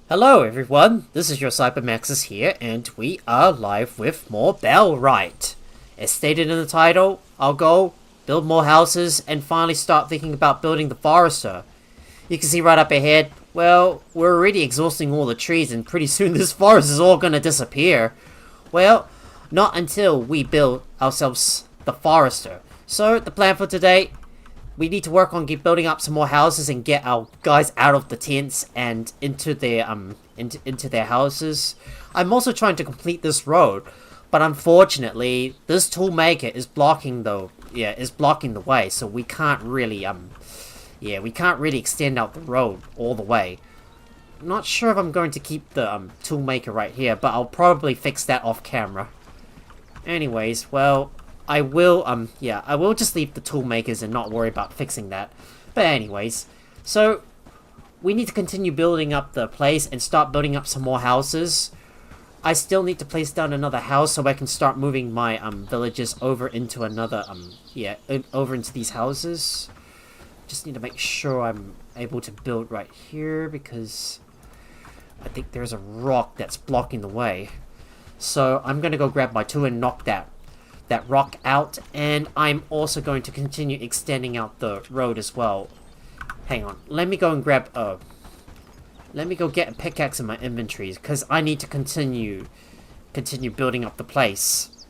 Hello everyone, this is your Cybermaxis here, and we are live with more Bellwright. As stated in the title, I'll go build more houses and finally start thinking about building the forester. You can see right up ahead, well, we're already exhausting all the trees and pretty soon this forest is all gonna disappear. Well, not until we build ourselves the forester. So the plan for today, we need to work on building up some more houses and get our guys out of the tents and into their into their houses. I'm also trying to complete this road, but unfortunately, this toolmaker is blocking the way, so we can't really extend out the road all the way. Not sure if I'm going to keep the toolmaker right here, but I'll probably fix that off camera. Anyways, well, I will just leave the tool makers and not worry about fixing that. But anyways, so we need to continue building up the place and start building up some more houses. I still need to place down another house so I can start moving my villagers over into over into these houses. Just need to make sure I'm able to build right here because I think there's a rock that's blocking the way. So I'm gonna go grab my tool and knock that rock out, and I'm also going to continue extending out the road as well. Hang on, let me go and grab let me go get a pickaxe in my inventories because I need to continue building up the place.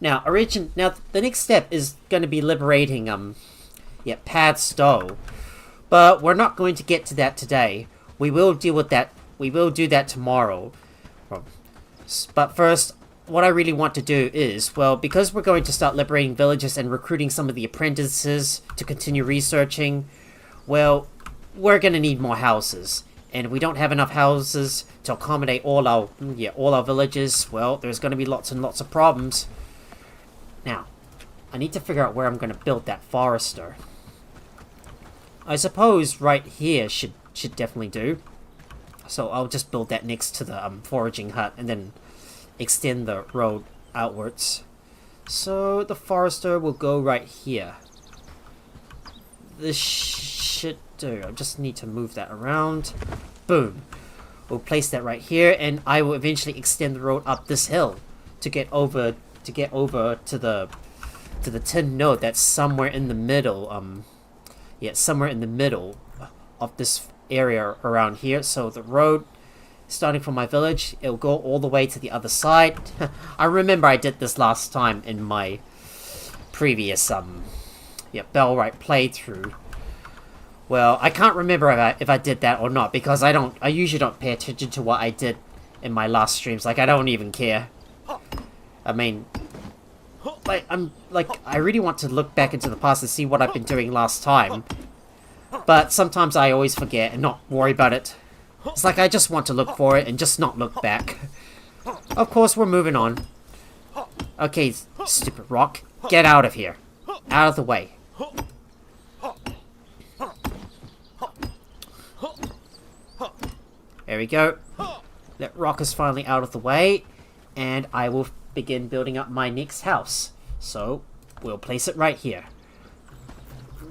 Now the next step is going to be liberating Pad Stowe, but we're not going to get to that today. We will deal with that. We will do that tomorrow. But first, what I really want to do is, well, because we're going to start liberating villages and recruiting some of the apprentices to continue researching, well, we're going to need more houses. And if we don't have enough houses to accommodate all our villages, well, there's going to be lots and lots of problems. Now, I need to figure out where I'm going to build that forester. I suppose right here should definitely do. So I'll just build that next to the foraging hut and then extend the road outwards. So the forester will go right here. This should do. I just need to move that around. Boom. We'll place that right here, and I will eventually extend the road up this hill to get over to the tin node that's somewhere in the middle. Somewhere in the middle of this area around here. So the road, starting from my village, it'll go all the way to the other side. I remember I did this last time in my previous Bellwright playthrough. Well, I can't remember if I did that or not because I usually don't pay attention to what I did in my last streams. Like, I don't even care. I mean, I really want to look back into the past and see what I've been doing last time. But sometimes I always forget and not worry about it. It's like I just want to look for it and just not look back. Of course, we're moving on. Okay, stupid rock. Get out of here. Out of the way. There we go. That rock is finally out of the way. And I will begin building up my next house. So, we'll place it right here.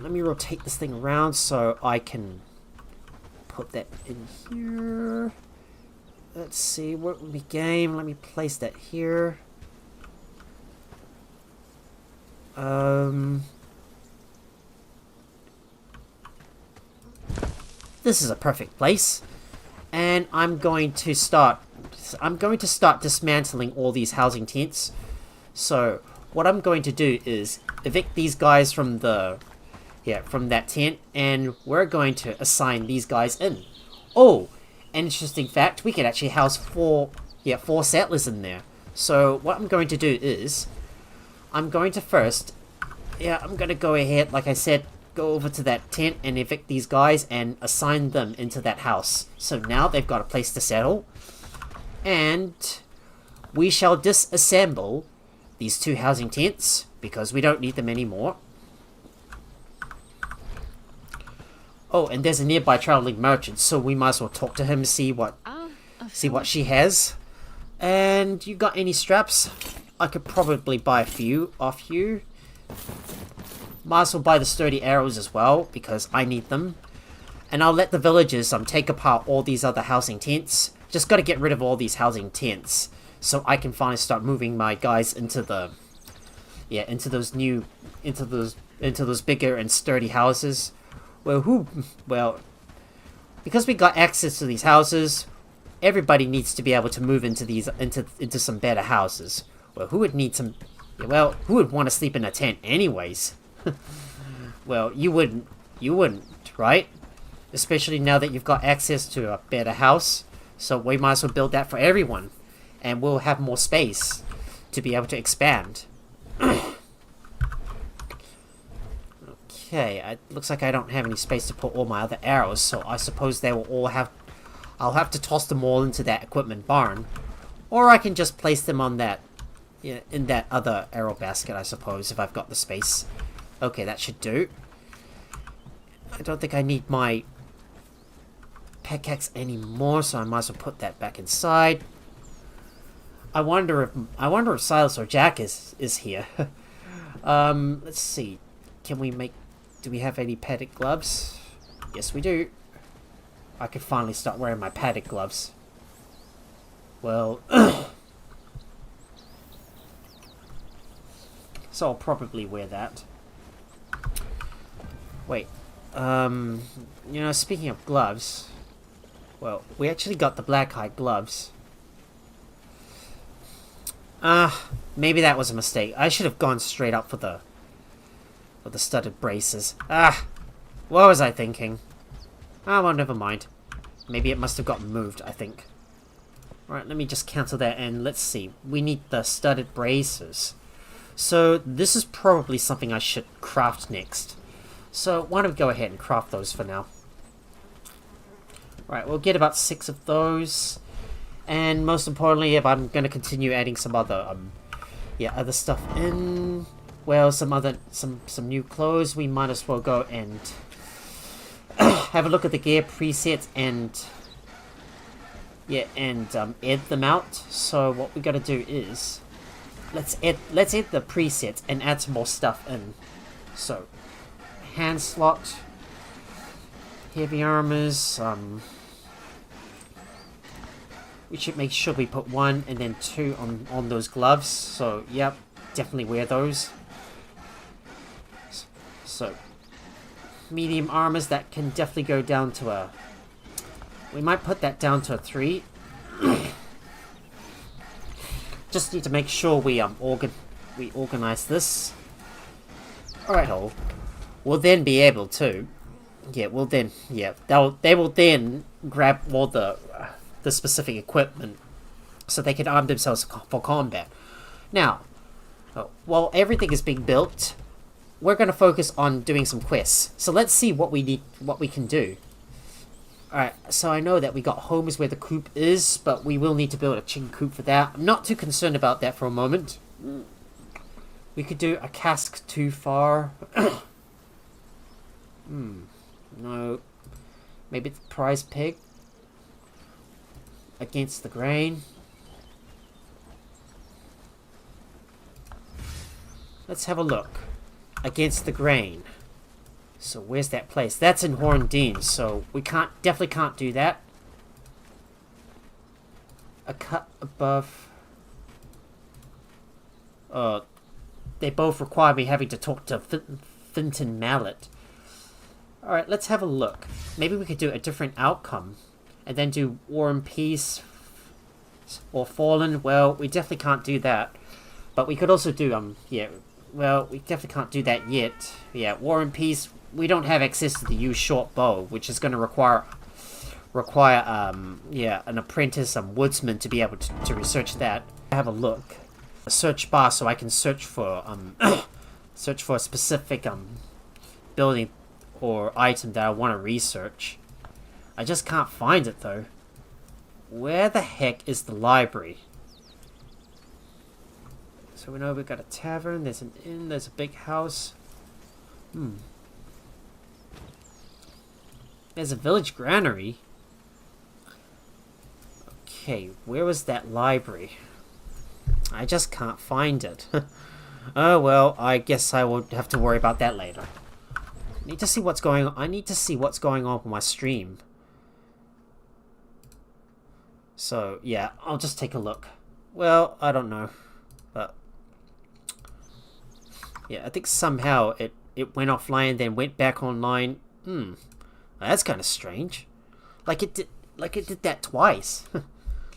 Let me rotate this thing around so I can put that in here. Let's see, what would be game? Let me place that here. This is a perfect place. And I'm going to start dismantling all these housing tents. So, what I'm going to do is evict these guys from from that tent, and we're going to assign these guys in. Oh, an interesting fact, we could actually house four settlers in there. So what I'm going to do is, I'm going to go ahead, like I said, go over to that tent and evict these guys and assign them into that house. So now they've got a place to settle, and we shall disassemble these two housing tents because we don't need them anymore. Oh, and there's a nearby traveling merchant, so we might as well talk to him, see what she has. And you got any straps? I could probably buy a few off you. Might as well buy the sturdy arrows as well, because I need them. and I'll let the villagers take apart all these other housing tents. Just got to get rid of all these housing tents so I can finally start moving my guys into the into those bigger and sturdy houses. Well, because we got access to these houses, everybody needs to be able to move into these into some better houses. Well, who would want to sleep in a tent anyways? Well, you wouldn't, right? Especially now that you've got access to a better house. So we might as well build that for everyone. And we'll have more space to be able to expand. Okay, it looks like I don't have any space to put all my other arrows. So I suppose they will all have... I'll have to toss them all into that equipment barn. Or I can just place them on that... in that other arrow basket, I suppose, if I've got the space. Okay, that should do. I don't think I need my pickaxe anymore, so I might as well put that back inside. I wonder if Silas or Jack is here. Let's see. Can we make... Do we have any padded gloves? Yes, we do. I can finally start wearing my padded gloves. Well... so I'll probably wear that. Wait. Speaking of gloves... Well, we actually got the black-hide gloves. Maybe that was a mistake. I should have gone straight up for the studded braces. What was I thinking? Well, never mind. Maybe it must have gotten moved, I think. Alright, let me just cancel that, and let's see. We need the studded braces. So, this is probably something I should craft next. So, why don't we go ahead and craft those for now. Right, we'll get about 6 of those. And most importantly, if I'm going to continue adding some other, other stuff in, well, some new clothes, we might as well go and have a look at the gear presets and, add them out. So what we got to do is, let's add the presets and add some more stuff in. So, hand slot, heavy armors, we should make sure we put 1 and then 2 on those gloves. So, yep, definitely wear those. So, medium armors, that can definitely go down to a... We might put that down to a 3. Just need to make sure we organize this. Alright, we'll then be able to... they will then grab all the specific equipment so they can arm themselves for combat. Now, while everything is being built, we're going to focus on doing some quests. So let's see what we can do. Alright, so I know that we got home is where the coop is, but we will need to build a chicken coop for that. I'm not too concerned about that for a moment. We could do a cask too far. No. Maybe it's prize pig. Against the grain. Let's have a look. Against the grain. So where's that place? That's in Horndean, so we definitely can't do that. A cut above. They both require me having to talk to Finton Mallet. Alright, let's have a look. Maybe we could do a different outcome. And then do War and Peace or Fallen. Well, we definitely can't do that. But we could also do, well, we definitely can't do that yet. Yeah, War and Peace, we don't have access to the use short bow, which is going to require an apprentice, woodsman to be able to research that. Have a look. A search bar so I can search for, search for a specific, building or item that I want to research. I just can't find it, though. Where the heck is the library? So we know we've got a tavern, there's an inn, there's a big house. There's a village granary. Okay, where was that library? I just can't find it. Oh well, I guess I will have to worry about that later. I need to see what's going on. I need to see what's going on with my stream. So, yeah, I'll just take a look. Well, I don't know. But, yeah, I think somehow it went offline, then went back online. That's kind of strange. Like it did that twice.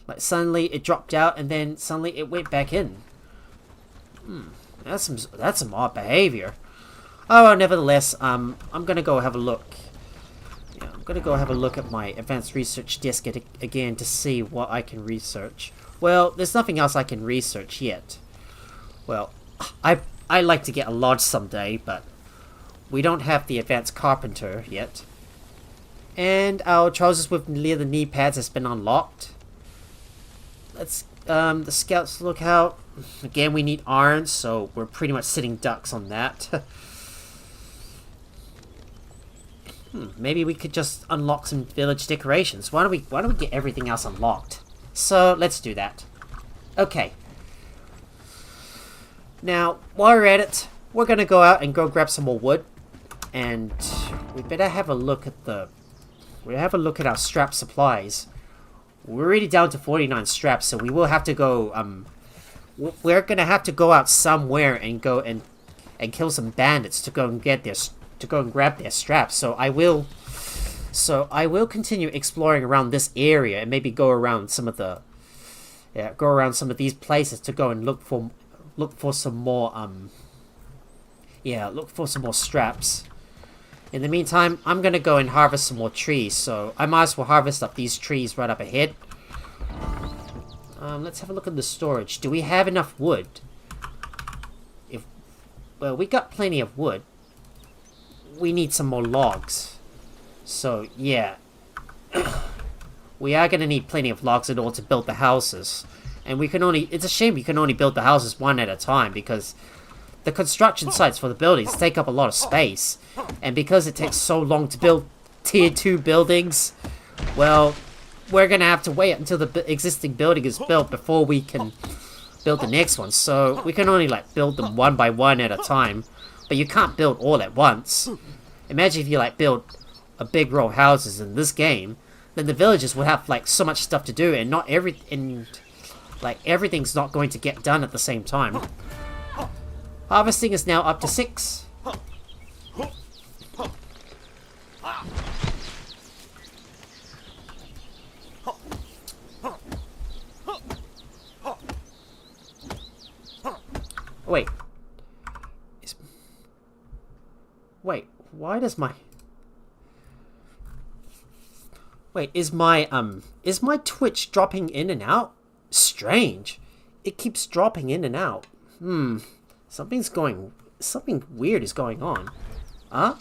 Like suddenly it dropped out, and then suddenly it went back in. That's some odd behavior. Oh, well, nevertheless, I'm gonna go have a look. Yeah, I'm gonna go have a look at my advanced research disk again to see what I can research. Well, there's nothing else I can research yet. Well, I like to get a lodge someday, but we don't have the advanced carpenter yet. And our trousers with near the knee pads has been unlocked. Let's the scouts lookout. Again, we need irons, so we're pretty much sitting ducks on that. Maybe we could just unlock some village decorations. Why don't we get everything else unlocked? So let's do that. Okay. Now, while we're at it, we're gonna go out and go grab some more wood, and we better have a look at our strap supplies. We're already down to 49 straps, so we will have to go. We're gonna have to go out somewhere and go and kill some bandits to go and grab their straps. So I will continue exploring around this area and maybe go around some of these places to go and look for some more straps. In the meantime, I'm gonna go and harvest some more trees, so I might as well harvest up these trees right up ahead. Let's have a look at the storage. Do we have enough wood? Well, we got plenty of wood. We need some more logs. So, yeah. We are gonna need plenty of logs in order to build the houses. And it's a shame we can only build the houses one at a time, because the construction sites for the buildings take up a lot of space. And because it takes so long to build tier 2 buildings, well, we're gonna have to wait until the existing building is built before we can build the next one. So we can only build them one by one at a time, but you can't build all at once. Imagine if you build a big row of houses in this game, then the villagers would have so much stuff to do, and everything's not going to get done at the same time. Harvesting is now up to 6. Wait, why does my... Wait, is my Twitch dropping in and out? Strange. It keeps dropping in and out. Something weird is going on. Huh?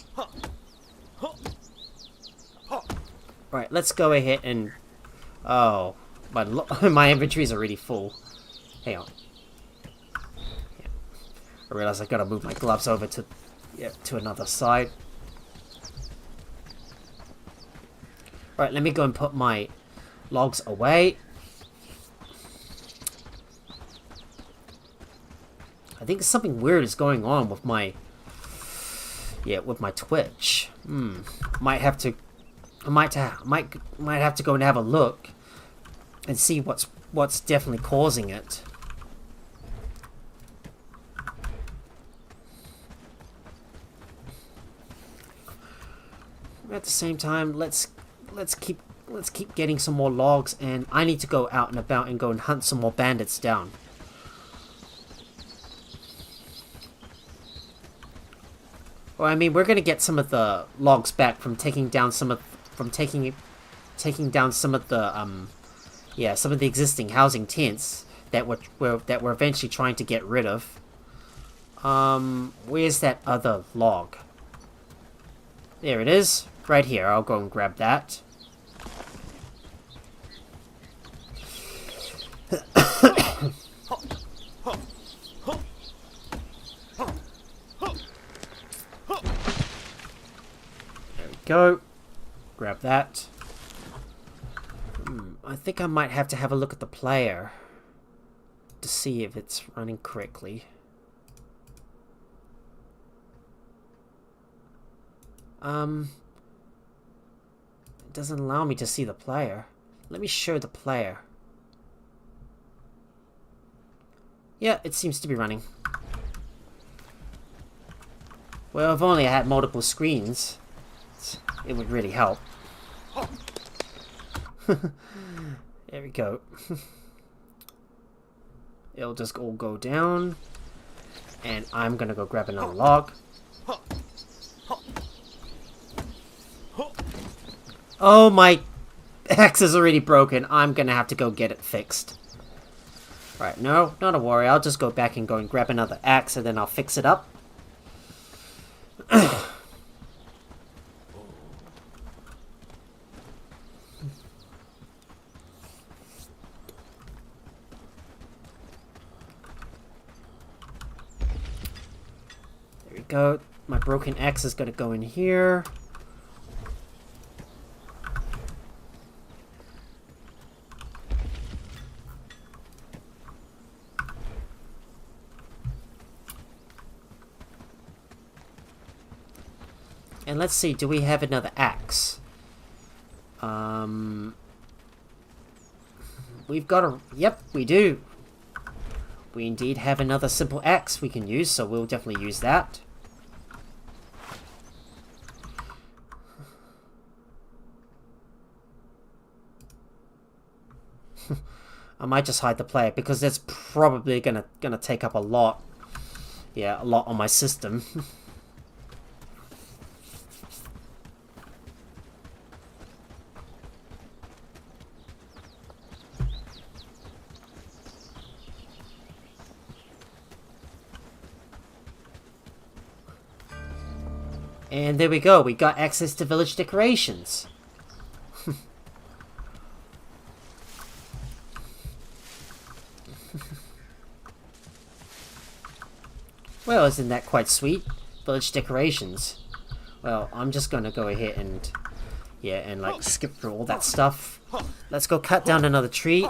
Right, let's go ahead and... Oh, my inventory is already full. Hang on. Yeah. I realize I gotta move my gloves over to another side. Right, let me go and put my logs away. I think something weird is going on with my Twitch. Might have to go and have a look and see what's definitely causing it. At the same time, let's keep getting some more logs, and I need to go out and about and go and hunt some more bandits down. Well, I mean, we're gonna get some of the logs back from taking down some of the existing housing tents that we're eventually trying to get rid of. Where's that other log? There it is, right here. I'll go and grab that. Go. Grab that. I think I might have to have a look at the player to see if it's running correctly. It doesn't allow me to see the player. Let me show the player. Yeah, it seems to be running. Well, if only I had multiple screens, it would really help. There we go. It'll just all go down. And I'm gonna go grab another log. Oh, my axe is already broken. I'm gonna have to go get it fixed. Right, no, not a worry. I'll just go back and go and grab another axe and then I'll fix it up. There we go. My broken axe is gonna go in here. And let's see, do we have another axe? We've got a... Yep, we do. We indeed have another simple axe we can use, so we'll definitely use that. I might just hide the player, because that's probably gonna take up a lot. Yeah, a lot on my system. And there we go, we got access to village decorations. Well, isn't that quite sweet? Village decorations. Well, I'm just gonna go ahead and... yeah, and like skip through all that stuff. Let's go cut down another tree.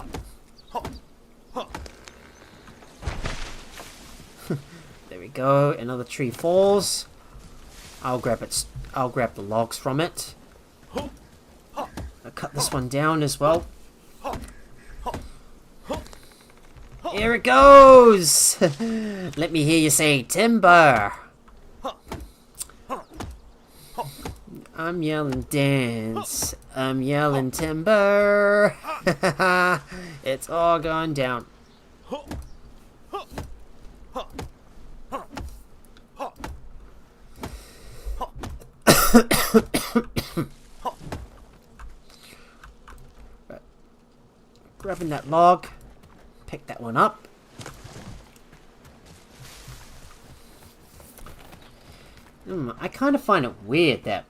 There we go, another tree falls. I'll grab it. I'll grab the logs from it. I'll cut this one down as well. Here it goes! Let me hear you say timber. I'm yelling dance. I'm yelling timber. It's all gone down. Right. Grabbing that log, pick that one up. I kind of find it weird that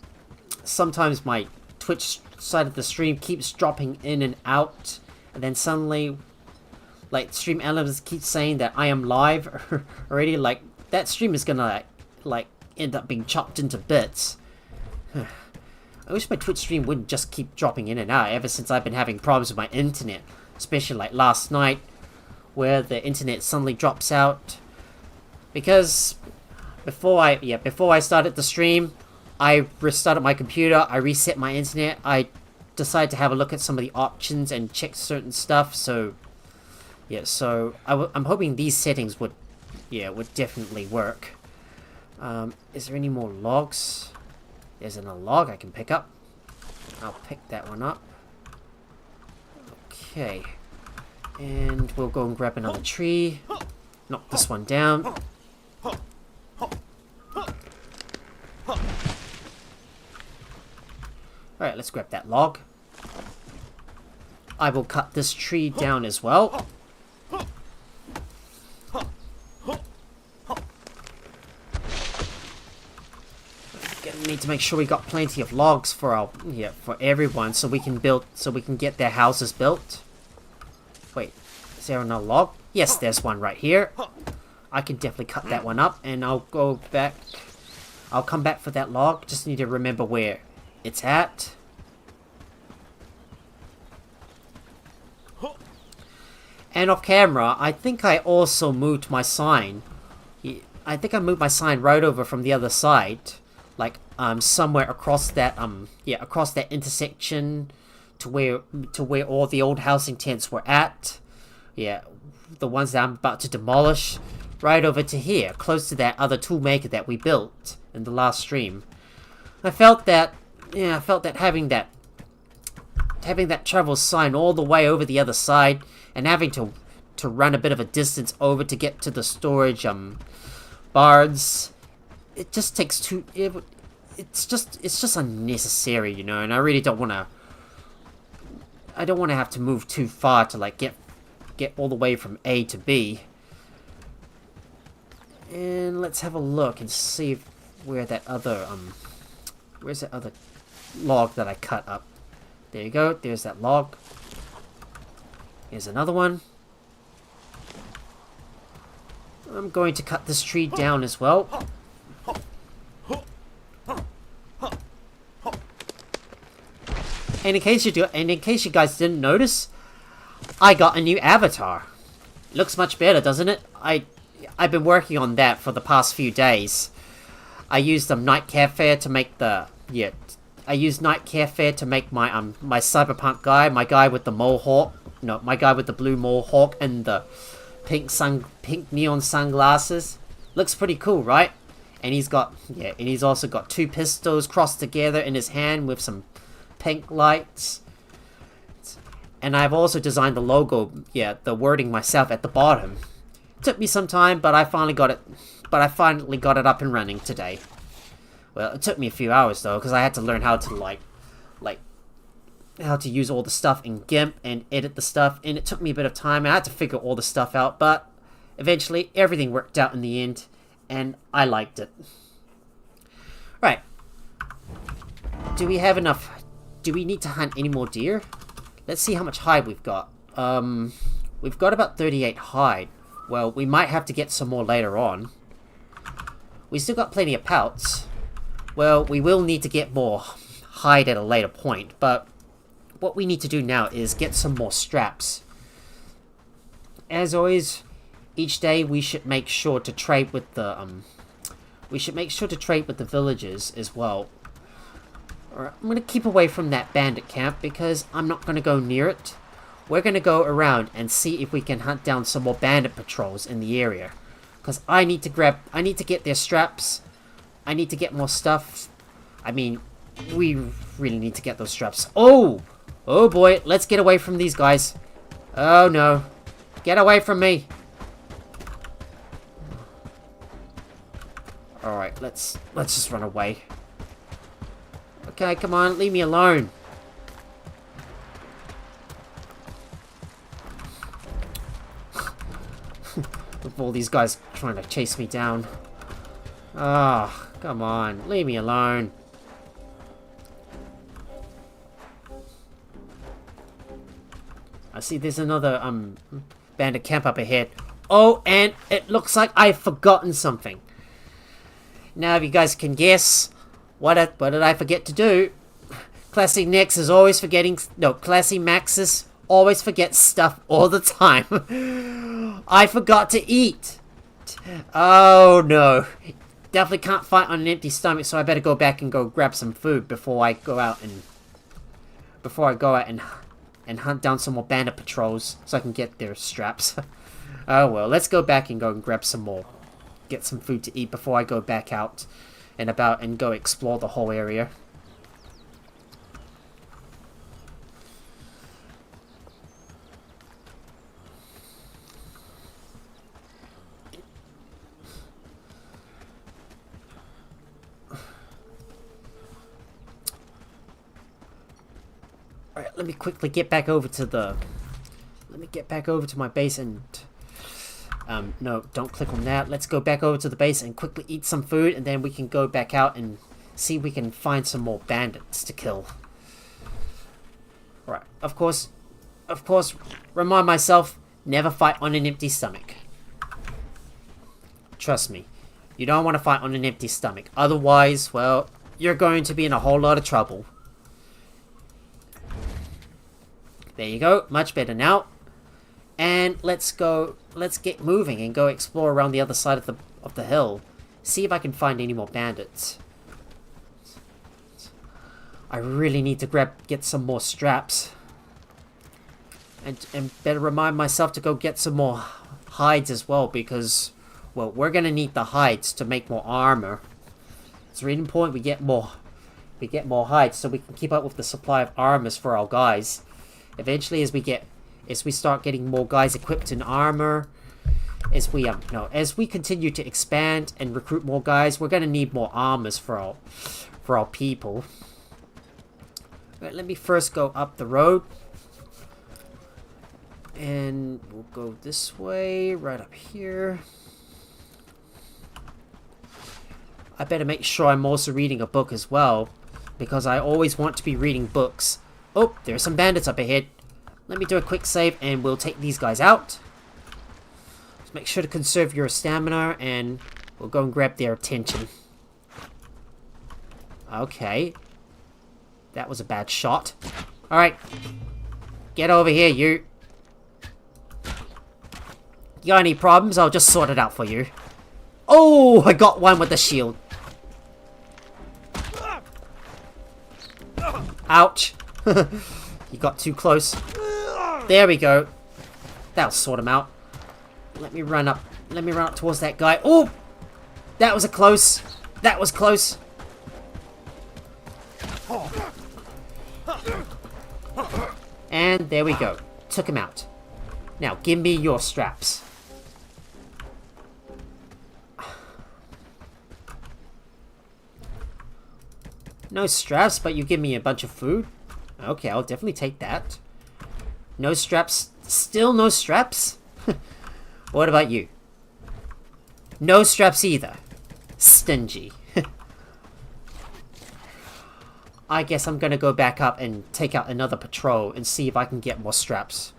sometimes my Twitch side of the stream keeps dropping in and out, and then suddenly, like, stream elements keep saying that I am live already. Like, that stream is gonna like end up being chopped into bits. I wish my Twitch stream wouldn't just keep dropping in and out ever since I've been having problems with my internet. Especially like last night, where the internet suddenly drops out. Because before I started the stream, I restarted my computer, I reset my internet, I decided to have a look at some of the options and check certain stuff, so... yeah, so I'm hoping these settings would definitely work. Is there any more logs? There's another log I can pick up. I'll pick that one up. Okay. And we'll go and grab another tree. Knock this one down. Alright, let's grab that log. I will cut this tree down as well. Need to make sure we got plenty of logs for our for everyone, so we can get their houses built. Wait, is there another log? Yes, there's one right here. I can definitely cut that one up, and I'll go back. I'll come back for that log. Just need to remember where it's at. And off camera, I think I also moved my sign. I think I moved my sign right over from the other side. Like, somewhere across that across that intersection to where all the old housing tents were at. Yeah, the ones that I'm about to demolish. Right over to here, close to that other toolmaker that we built in the last stream. I felt that having that travel sign all the way over the other side and having to run a bit of a distance over to get to the storage bards, it just takes too. It's just unnecessary, you know. And I really don't want to. I don't want to have to move too far to like get all the way from A to B. And let's have a look and see where that other where's that other log that I cut up. There you go. There's that log. Here's another one. I'm going to cut this tree down as well. And in case you guys didn't notice, I got a new avatar. Looks much better, doesn't it? I've been working on that for the past few days. I used Night Cafe to make the I used Night Cafe to make my my cyberpunk guy, my guy with the mohawk. No, my guy with the blue mohawk and the pink neon sunglasses. Looks pretty cool, right? And he's also got two pistols crossed together in his hand with some pink lights. And I've also designed the logo, the wording myself at the bottom. Took me some time, but I finally got it. But I finally got it up and running today. Well, it took me a few hours though, because I had to learn how to how to use all the stuff in GIMP and edit the stuff, and it took me a bit of time. I had to figure all the stuff out, but eventually everything worked out in the end, and I liked it. Right. Do we have enough? Do we need to hunt any more deer? Let's see how much hide we've got. We've got about 38 hide. Well, we might have to get some more later on. We still got plenty of pelts. Well, we will need to get more hide at a later point, but what we need to do now is get some more straps. As always, each day we should make sure to trade with the villagers as well. Alright, I'm gonna keep away from that bandit camp because I'm not gonna go near it. We're gonna go around and see if we can hunt down some more bandit patrols in the area. Because I need to get their straps. I need to get more stuff. I mean, we really need to get those straps. Oh boy, let's get away from these guys. Oh no, get away from me. Alright, let's just run away. Okay, come on, leave me alone. With all these guys trying to chase me down. Ah, come on, leave me alone. I see there's another bandit camp up ahead. Oh, and it looks like I've forgotten something. Now, if you guys can guess, what did I forget to do? Classy Max is always forgetting. No, Classy Maxis always forgets stuff all the time. I forgot to eat. Oh no, definitely can't fight on an empty stomach. So I better go back and go grab some food before I go out and hunt down some more bandit patrols so I can get their straps. Oh well, let's go back and go and grab some more. Get some food to eat before I go back out and about and go explore the whole area. Alright, let me quickly get back over to the... Let me get back over to my base and... no, don't click on that. Let's go back over to the base and quickly eat some food, and then we can go back out and see if we can find some more bandits to kill. Alright, of course, remind myself, never fight on an empty stomach. Trust me, you don't want to fight on an empty stomach. Otherwise, well, you're going to be in a whole lot of trouble. There you go, much better now. And let's get moving and go explore around the other side of the hill. See if I can find any more bandits. I really need to get some more straps. And better remind myself to go get some more hides as well, because, well, we're gonna need the hides to make more armor. It's really important we get more hides so we can keep up with the supply of armors for our guys. Eventually, as we start getting more guys equipped in armor, as we continue to expand and recruit more guys, we're gonna need more armors for our people. Right, let me first go up the road. And we'll go this way, right up here. I better make sure I'm also reading a book as well, because I always want to be reading books. Oh, there's some bandits up ahead. Let me do a quick save and we'll take these guys out. Just make sure to conserve your stamina and we'll go and grab their attention. Okay. That was a bad shot. Alright. Get over here, you. You got any problems? I'll just sort it out for you. Oh, I got one with the shield. Ouch. You got too close. There we go. That'll sort him out. Let me run up. Let me run up towards that guy. Oh! That was close. That was close. And there we go. Took him out. Now, give me your straps. No straps, but you give me a bunch of food? Okay, I'll definitely take that. No straps. Still no straps? What about you? No straps either. Stingy. I guess I'm gonna go back up and take out another patrol and see if I can get more straps.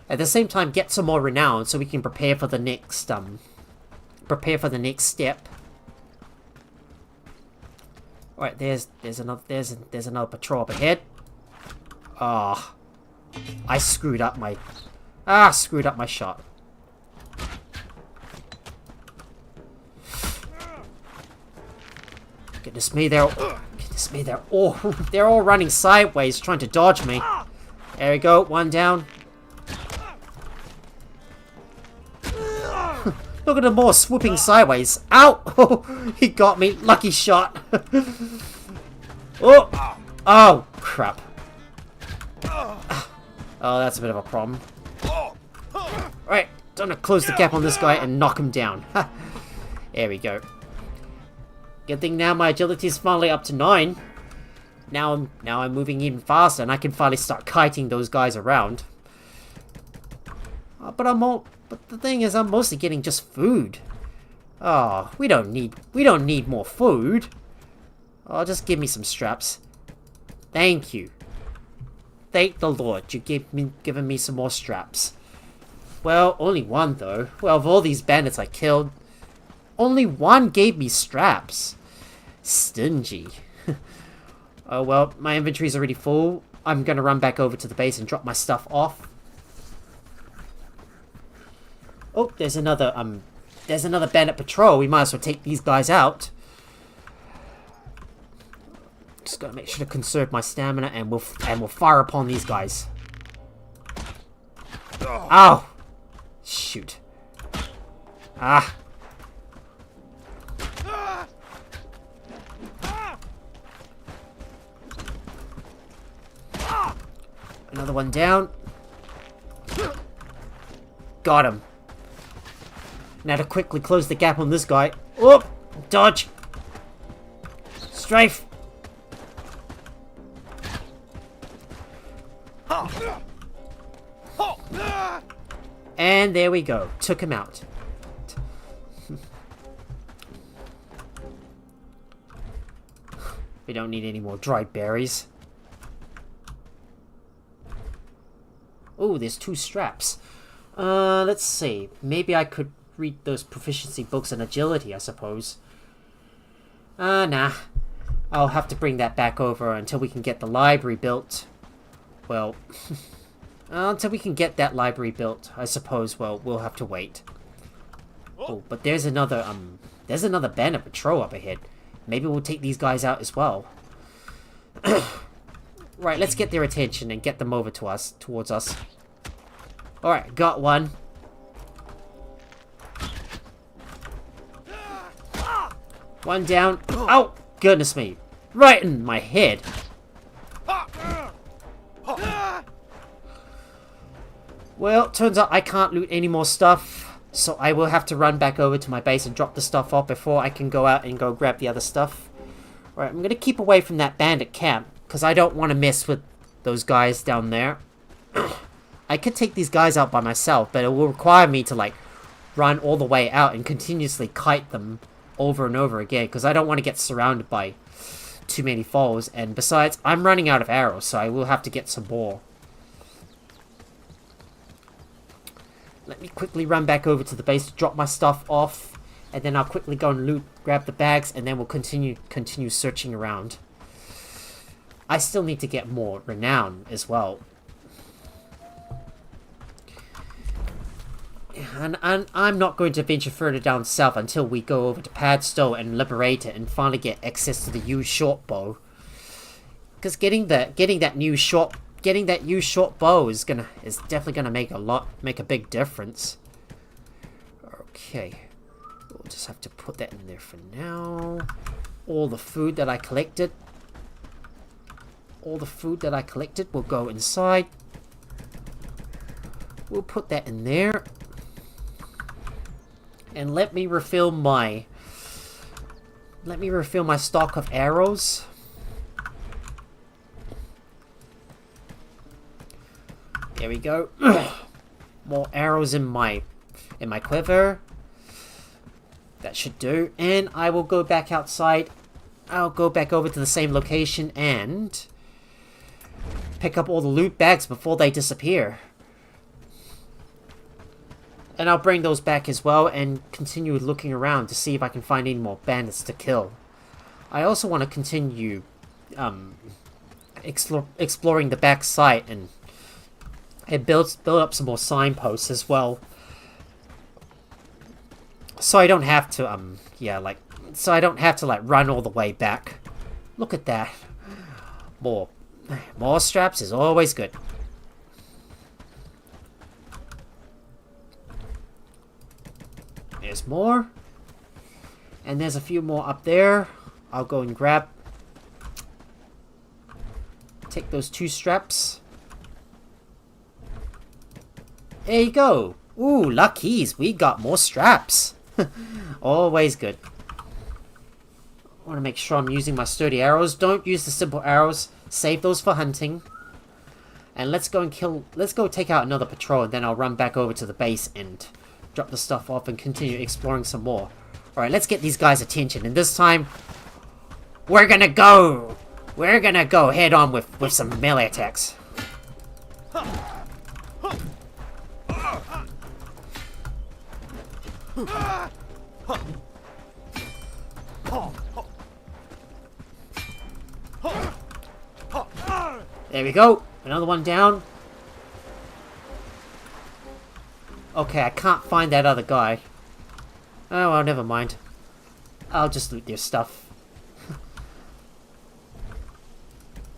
At the same time, get some more renown so we can prepare for the next step. Alright, there's another patrol up ahead. Ah, I screwed up my shot. Goodness me, they're all running sideways trying to dodge me. There we go, one down. Look at them all swooping sideways. Ow! Oh, he got me. Lucky shot. Oh! Oh, crap. Oh, that's a bit of a problem. Alright, time to close the gap on this guy and knock him down. There we go. Good thing now my agility is finally up to 9. Now I'm moving even faster and I can finally start kiting those guys around. But the thing is, I'm mostly getting just food. Oh, we don't need more food. Oh, just give me some straps. Thank you. Thank the Lord, you given me some more straps. Well, only one though. Well, of all these bandits I killed, only one gave me straps. Stingy. Oh well, my inventory's already full. I'm gonna run back over to the base and drop my stuff off. Oh, there's another bandit patrol. We might as well take these guys out. Just gotta make sure to conserve my stamina, and we'll fire upon these guys. Ow! Shoot. Ah. Another one down. Got him. Now to quickly close the gap on this guy. Oh! Dodge! Strafe! And there we go. Took him out. We don't need any more dried berries. Oh, there's 2 straps. Let's see. Maybe I could read those proficiency books on agility, I suppose. Nah. I'll have to bring that back over until we can get the library built. Well, until we can get that library built, I suppose, well, we'll have to wait. Oh, but there's another bandit patrol up ahead. Maybe we'll take these guys out as well. Right, let's get their attention and get them over to us, towards us. Alright, got one. One down. Oh, goodness me. Right in my head. Well, turns out I can't loot any more stuff, so I will have to run back over to my base and drop the stuff off before I can go out and go grab the other stuff. Alright, I'm going to keep away from that bandit camp, because I don't want to mess with those guys down there. I could take these guys out by myself, but it will require me to, like, run all the way out and continuously kite them over and over again, because I don't want to get surrounded by too many foes, and besides, I'm running out of arrows, so I will have to get some more. Let me quickly run back over to the base to drop my stuff off, and then I'll quickly go and loot, grab the bags, and then we'll continue searching around. I still need to get more renown as well. And I'm not going to venture further down south until we go over to Padstow and liberate it and finally get access to the used short bow. Because getting that new short bow is definitely gonna make a big difference. Okay, we'll just have to put that in there for now. All the food that I collected will go inside. We'll put that in there. And let me refill my stock of arrows. There we go. More arrows in my quiver. That should do. And I will go back outside. I'll go back over to the same location and pick up all the loot bags before they disappear. And I'll bring those back as well and continue looking around to see if I can find any more bandits to kill. I also want to continue exploring the back site and build up some more signposts as well. So I don't have to run all the way back. Look at that. More straps is always good. There's more. And there's a few more up there. I'll go and grab. Take those 2 straps. There you go. Ooh, luckies. We got more straps. Always good. I want to make sure I'm using my sturdy arrows. Don't use the simple arrows. Save those for hunting. And let's go take out another patrol, and then I'll run back over to the base and drop the stuff off and continue exploring some more. Alright, let's get these guys' attention, and this time we're gonna go head on with some melee attacks. There we go. Another one down. Okay, I can't find that other guy. Oh, well, never mind. I'll just loot their stuff.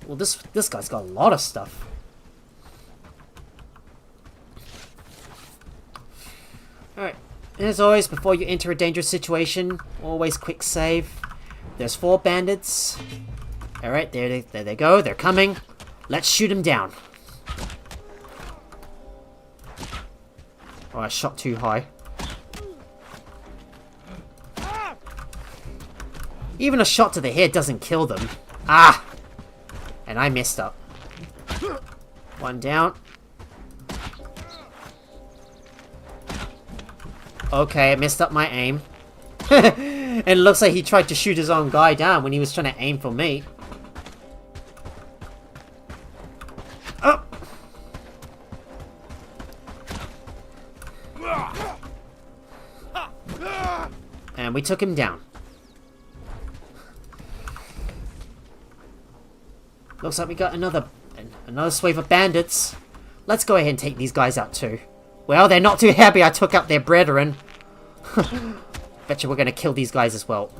Well, this guy's got a lot of stuff. Alright. As always, before you enter a dangerous situation, always quick save. There's 4 bandits. Alright, there they go. They're coming. Let's shoot them down. Oh, I shot too high. Even a shot to the head doesn't kill them. Ah! And I messed up. One down. Okay, I messed up my aim. And it looks like he tried to shoot his own guy down when he was trying to aim for me. Oh! And we took him down. Looks like we got another swathe of bandits. Let's go ahead and take these guys out too. Well, they're not too happy I took out their brethren. Bet you we're gonna kill these guys as well.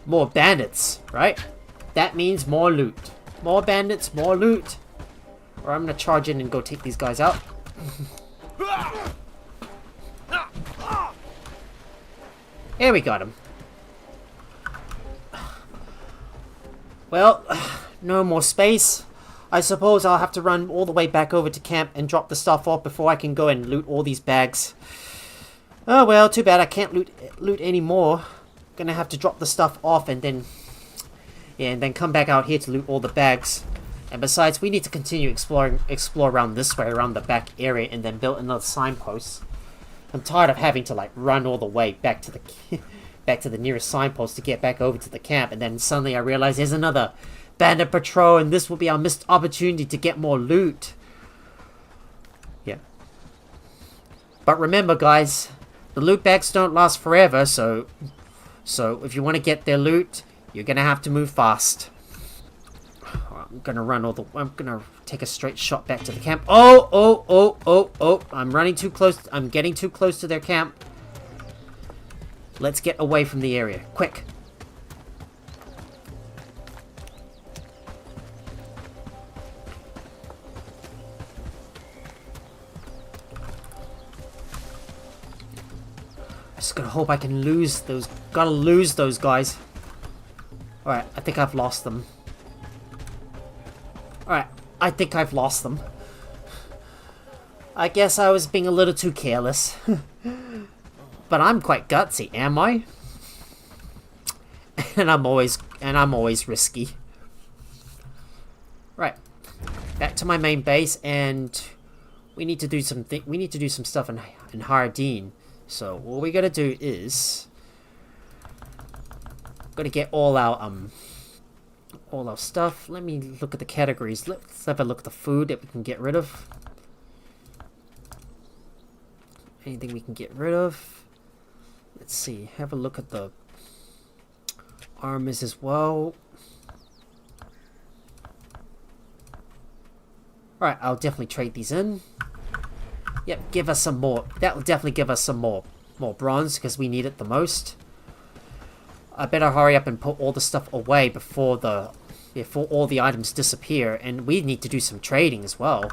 More bandits, right? That means more loot. More bandits, more loot. Or I'm gonna charge in and go take these guys out. Here we got him. Well, no more space. I suppose I'll have to run all the way back over to camp and drop the stuff off before I can go and loot all these bags. Oh well, too bad I can't loot anymore. Gonna have to drop the stuff off and then... yeah, and then come back out here to loot all the bags. And besides, we need to continue explore around this way, around the back area, and then build another signpost. I'm tired of having to like run all the way back to the back to the nearest signpost to get back over to the camp, and then suddenly I realize there's another bandit patrol, and this will be our missed opportunity to get more loot. Yeah. But remember, guys, the loot bags don't last forever, so if you want to get their loot, you're gonna have to move fast. I'm gonna take a straight shot back to the camp. Oh! I'm running too close. I'm getting too close to their camp. Let's get away from the area. Quick. Just gotta hope I can lose those. Gotta lose those guys. Alright, I think I've lost them. Alright, I think I've lost them. I guess I was being a little too careless. But I'm quite gutsy, am I? and I'm always risky. Right. Back to my main base, and we need to do some stuff in Hardin. So what we gotta do is gotta get all our stuff. Let me look at the categories. Let's have a look at the food that we can get rid of. Anything we can get rid of. Let's see. Have a look at the armors as well. Alright, I'll definitely trade these in. Yep, give us some more. That will definitely give us some more bronze, because we need it the most. I better hurry up and put all the stuff away before all the items disappear, and we need to do some trading as well.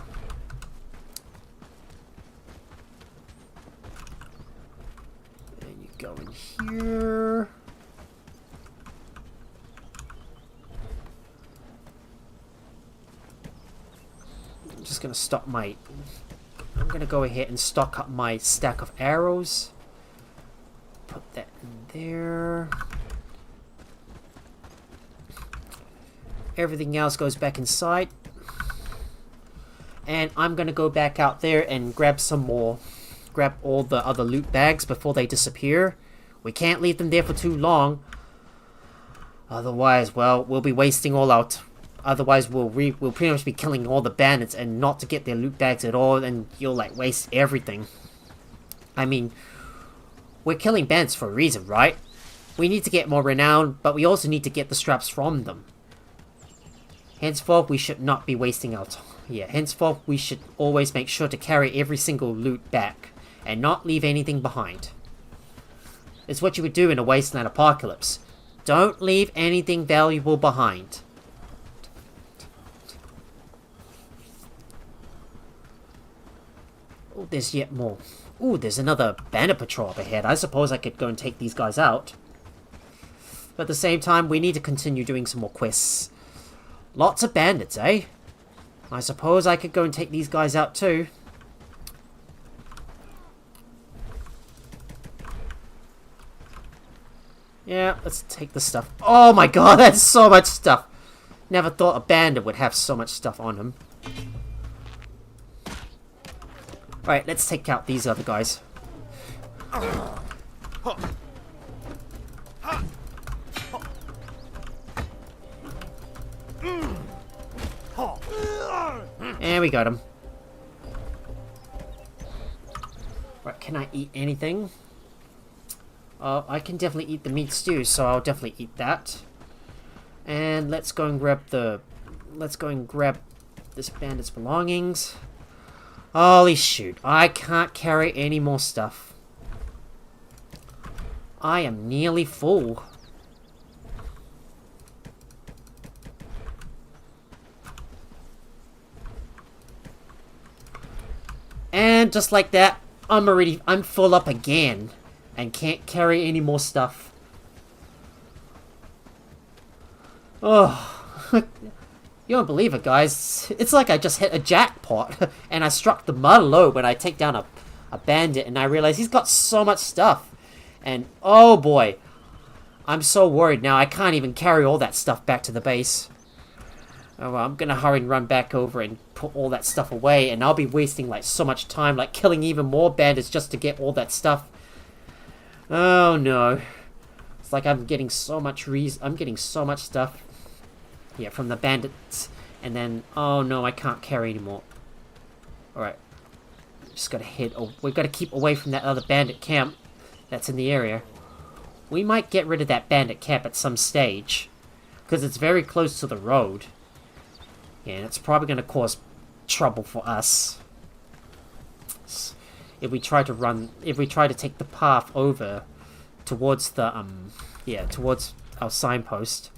And you go in here. I'm just gonna stop my... I'm gonna go ahead and stock up my stack of arrows. Put that in there. Everything else goes back inside. And I'm gonna go back out there and grab some more. Grab all the other loot bags before they disappear. We can't leave them there for too long. Otherwise, well, we'll be wasting all out. Otherwise, we'll pretty much be killing all the bandits and not to get their loot bags at all, and you'll like waste everything. I mean, we're killing bandits for a reason, right? We need to get more renown, but we also need to get the straps from them. Henceforth, we should not be wasting our time. Yeah, henceforth, we should always make sure to carry every single loot back and not leave anything behind. It's what you would do in a wasteland apocalypse. Don't leave anything valuable behind. Oh, there's yet more. Ooh, there's another bandit patrol up ahead. I suppose I could go and take these guys out. But at the same time, we need to continue doing some more quests. Lots of bandits, eh? I suppose I could go and take these guys out too. Yeah, let's take the stuff. Oh my god, that's so much stuff! Never thought a bandit would have so much stuff on him. Alright, let's take out these other guys. And we got him. Right, can I eat anything? I can definitely eat the meat stew, so I'll definitely eat that. And let's go and grab this bandit's belongings. Holy shoot, I can't carry any more stuff. I am nearly full. And just like that, I'm full up again. And can't carry any more stuff. Oh, you don't believe it, guys. It's like I just hit a jackpot. And I struck the mud low when I take down a bandit. And I realize he's got so much stuff. And, oh boy. I'm so worried now. I can't even carry all that stuff back to the base. Oh, well, I'm gonna hurry and run back over and put all that stuff away. And I'll be wasting, like, so much time. Like, killing even more bandits just to get all that stuff. Oh, no. It's like I'm getting so much stuff. Yeah, from the bandits. And then, oh no, I can't carry anymore. Alright. Just gotta head, we gotta keep away from that other bandit camp that's in the area. We might get rid of that bandit camp at some stage. Because it's very close to the road. Yeah, and it's probably gonna cause trouble for us. If we try to take the path over towards the, towards our signpost.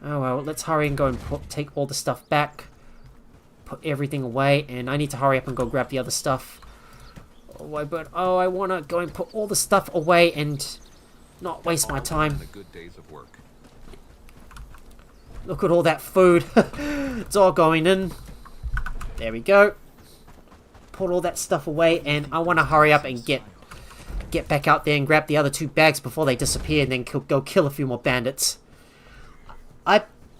Oh well, let's hurry and go and take all the stuff back. Put everything away, and I need to hurry up and go grab the other stuff. Oh, I want to go and put all the stuff away and not waste my time. Look at all that food. It's all going in. There we go. Put all that stuff away, and I want to hurry up and get back out there and grab the other 2 bags before they disappear, and then go kill a few more bandits.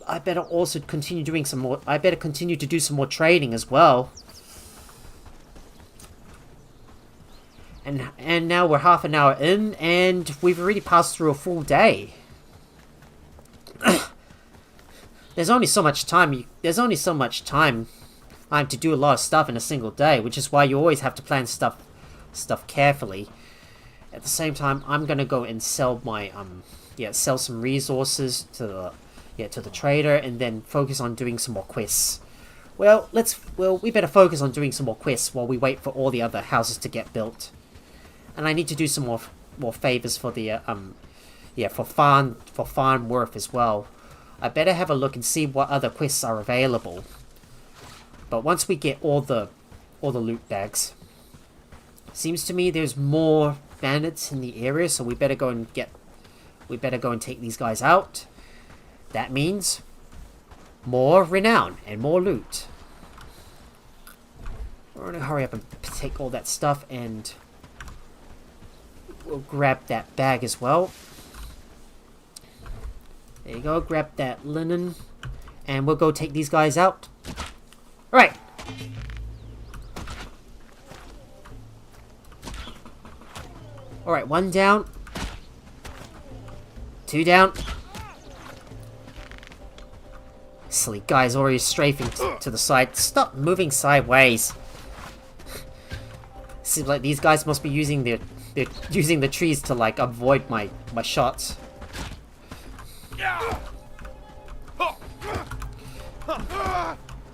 I better also continue doing some more. I better continue to do some more trading as well. And now we're half an hour in, and we've already passed through a full day. There's only so much time. There's only so much time to do a lot of stuff in a single day, which is why you always have to plan stuff carefully. At the same time, I'm gonna go and sell my sell some resources to the trader, and then focus on doing some more quests. Well, we better focus on doing some more quests while we wait for all the other houses to get built. And I need to do some more favors for the for Farnworth as well. I better have a look and see what other quests are available. But once we get all the loot bags, seems to me there's more bandits in the area, so we better go and take these guys out. That means more renown and more loot. We're gonna hurry up and take all that stuff, and we'll grab that bag as well. There you go, grab that linen, and we'll go take these guys out. Alright. Alright, 1 down. 2 down. Silly guy's already strafing to the side. Stop moving sideways. Seems like these guys must be using the trees to, like, avoid my shots.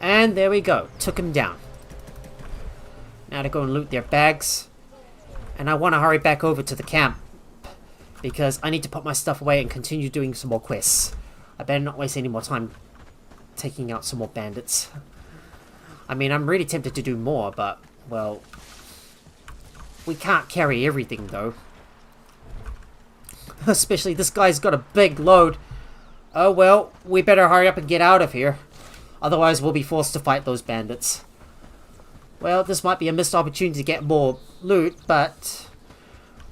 And there we go. Took him down. Now to go and loot their bags. And I want to hurry back over to the camp, because I need to put my stuff away and continue doing some more quests. I better not waste any more time taking out some more bandits. I mean, I'm really tempted to do more, but, well, we can't carry everything, though. Especially this guy's got a big load. Oh, well, we better hurry up and get out of here. Otherwise, we'll be forced to fight those bandits. Well, this might be a missed opportunity to get more loot, but,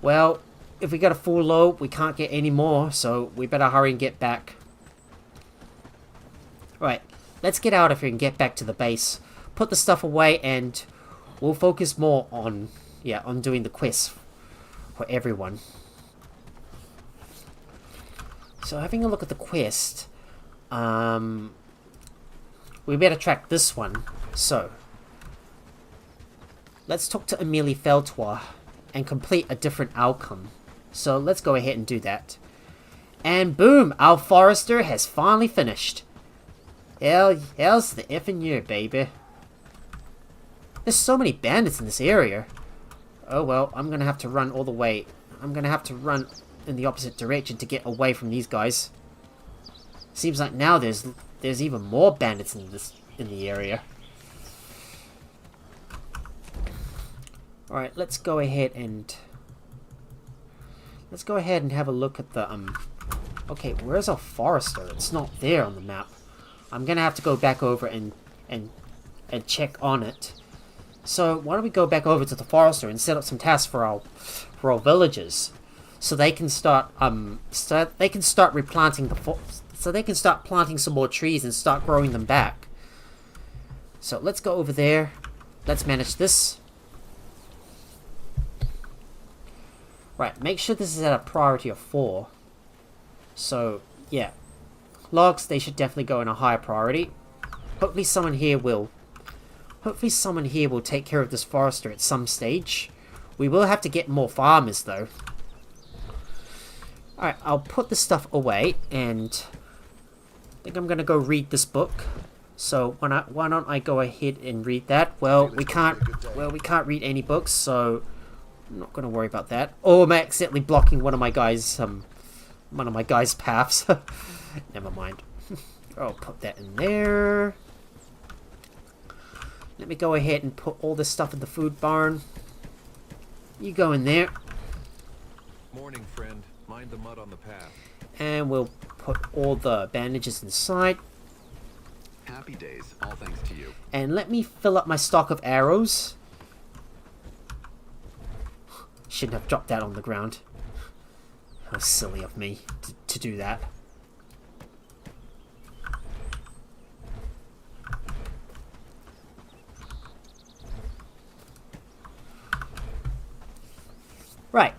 well, if we got a full load, we can't get any more, so we better hurry and get back. Right, let's get out of here and get back to the base. Put the stuff away, and we'll focus more on doing the quests for everyone. So, having a look at the quest, we better track this one. So, let's talk to Amelie Feltoir and complete a different outcome. So, let's go ahead and do that. And boom, our forester has finally finished. How's the effing year, baby? There's so many bandits in this area. Oh well, I'm gonna have to run all the way. I'm gonna have to run in the opposite direction to get away from these guys. Seems like now there's even more bandits in the area. All right, let's go ahead and have a look at the Okay, where's our forester? It's not there on the map. I'm gonna have to go back over and check on it. So why don't we go back over to the forester and set up some tasks for our villagers, so they can start replanting so they can start planting some more trees and start growing them back. So let's go over there. Let's manage this. Right, make sure this is at a priority of 4. So yeah, logs, they should definitely go in a higher priority. Hopefully someone here will take care of this forester at some stage. We will have to get more farmers though. Alright, I'll put this stuff away, and I think I'm gonna go read this book. So why don't I go ahead and read that? Well, we can't read any books, so I'm not gonna worry about that. Oh, I'm accidentally blocking one of my guys' paths. Never mind. I'll put that in there. Let me go ahead and put all this stuff in the food barn. You go in there. Morning, friend. Mind the mud on the path. And we'll put all the bandages inside. Happy days, all thanks to you. And let me fill up my stock of arrows. Shouldn't have dropped that on the ground. How silly of me to do that. Right.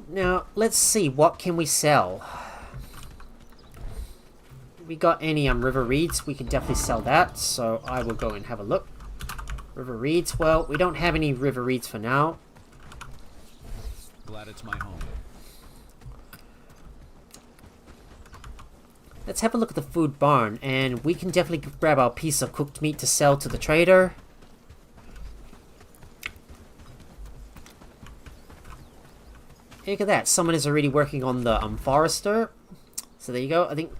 Now, let's see, what can we sell? We got any river reeds? We can definitely sell that, so I will go and have a look. River reeds, well, we don't have any river reeds for now. Glad it's my home. Let's have a look at the food barn, and we can definitely grab our piece of cooked meat to sell to the trader. Look at that, someone is already working on the forester. So there you go, I think.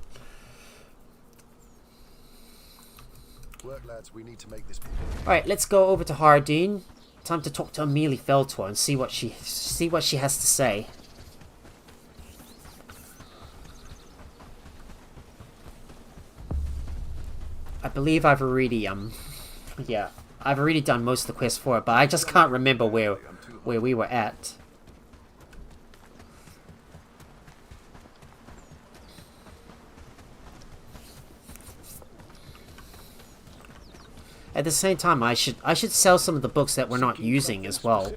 Work, lads, we need to make this. Alright, let's go over to Hardeen. Time to talk to Amelie Feltor and see what she has to say. I believe I've already yeah, I've already done most of the quests for it, but I just can't remember where we were at. At the same time, I should sell some of the books that we're not using as well.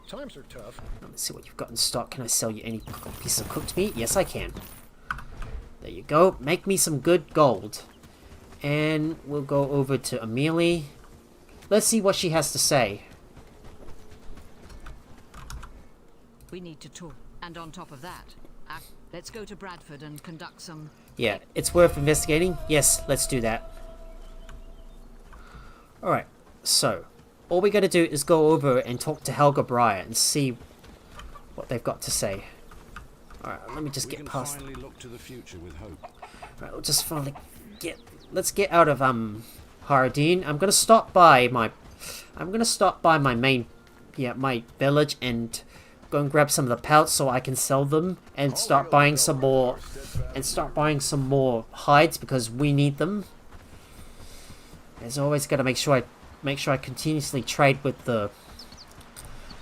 Times are tough. Let's see what you've got in stock. Can I sell you any piece of cooked meat? Yes, I can. There you go. Make me some good gold. And we'll go over to Amelie. Let's see what she has to say. We need to talk. And on top of that, let's go to Bradford and conduct some... Yeah, it's worth investigating. Yes, let's do that. Alright, so all we gotta do is go over and talk to Helga Breyer and see what they've got to say. Alright, let me just get past. Finally look to the future with hope. Right, we'll just finally let's get out of Hardeen. I'm gonna stop by my main my village and go and grab some of the pelts so I can sell them and start buying some more hides because we need them. As always, gotta make sure I continuously trade with the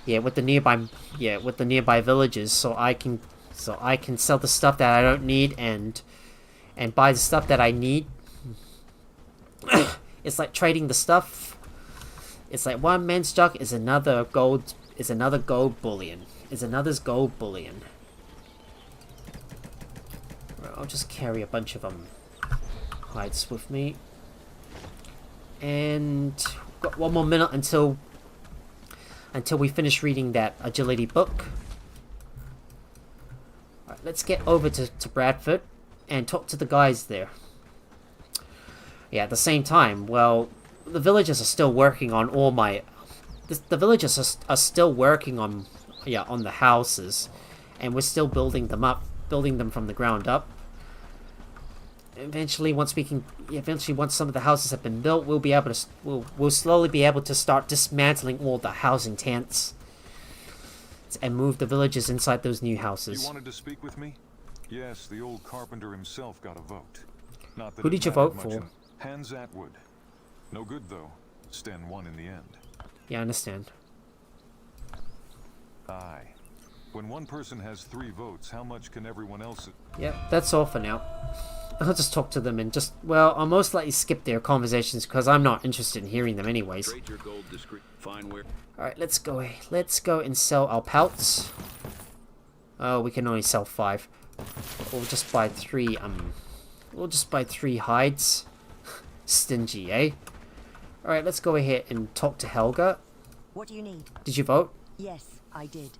nearby villages so I can sell the stuff that I don't need and buy the stuff that I need. It's like trading the stuff. It's like one man's jug is another gold bullion. Is another's gold bullion. Right, I'll just carry a bunch of hides with me. And got one more minute until we finish reading that agility book. Alright, let's get over to Bradford and talk to the guys there. Yeah, at the same time, well, the villagers are still working on all my... The villagers are still working on on the houses, and we're still building them up, building them from the ground up. Eventually, once some of the houses have been built, we'll be able to we'll slowly be able to start dismantling all the housing tents and move the villagers inside those new houses. You wanted to speak with me? Yes, the old carpenter himself got a vote. Not that Who it did you mattered vote much for? in- Hans Atwood. No good though. Sten won in the end. Yeah, I understand. Aye. When one person has 3 votes, how much can everyone else? Yep, that's all for now. I'll just talk to them and I'll most likely skip their conversations because I'm not interested in hearing them anyways. Trade your gold discreet. Fine ware. Alright, let's go. Let's go and sell our pelts. Oh, we can only sell 5. We'll just buy 3, we'll just buy 3 hides. Stingy, eh? Alright, let's go ahead and talk to Helga. What do you need? Did you vote? Yes, I did.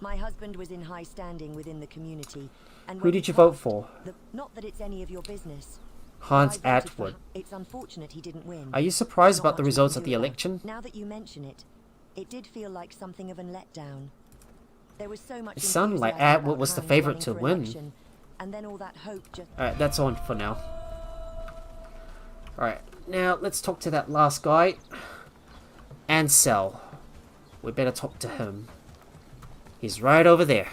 My husband was in high standing within the community. And Who when did he you vote passed, for? Not that it's any of your business. Hans I voted for Atwood. It's unfortunate he didn't win. Are you surprised Not about the much we results can of do the about it. election? Now that you mention it, it did feel like something of a letdown. There was so much It sounded like enthusiasm Atwood about was the Hans favourite running to for win. election, and then all that hope just... Alright, that's on for now. Alright, now let's talk to that last guy. Ansel. We better talk to him. He's right over there.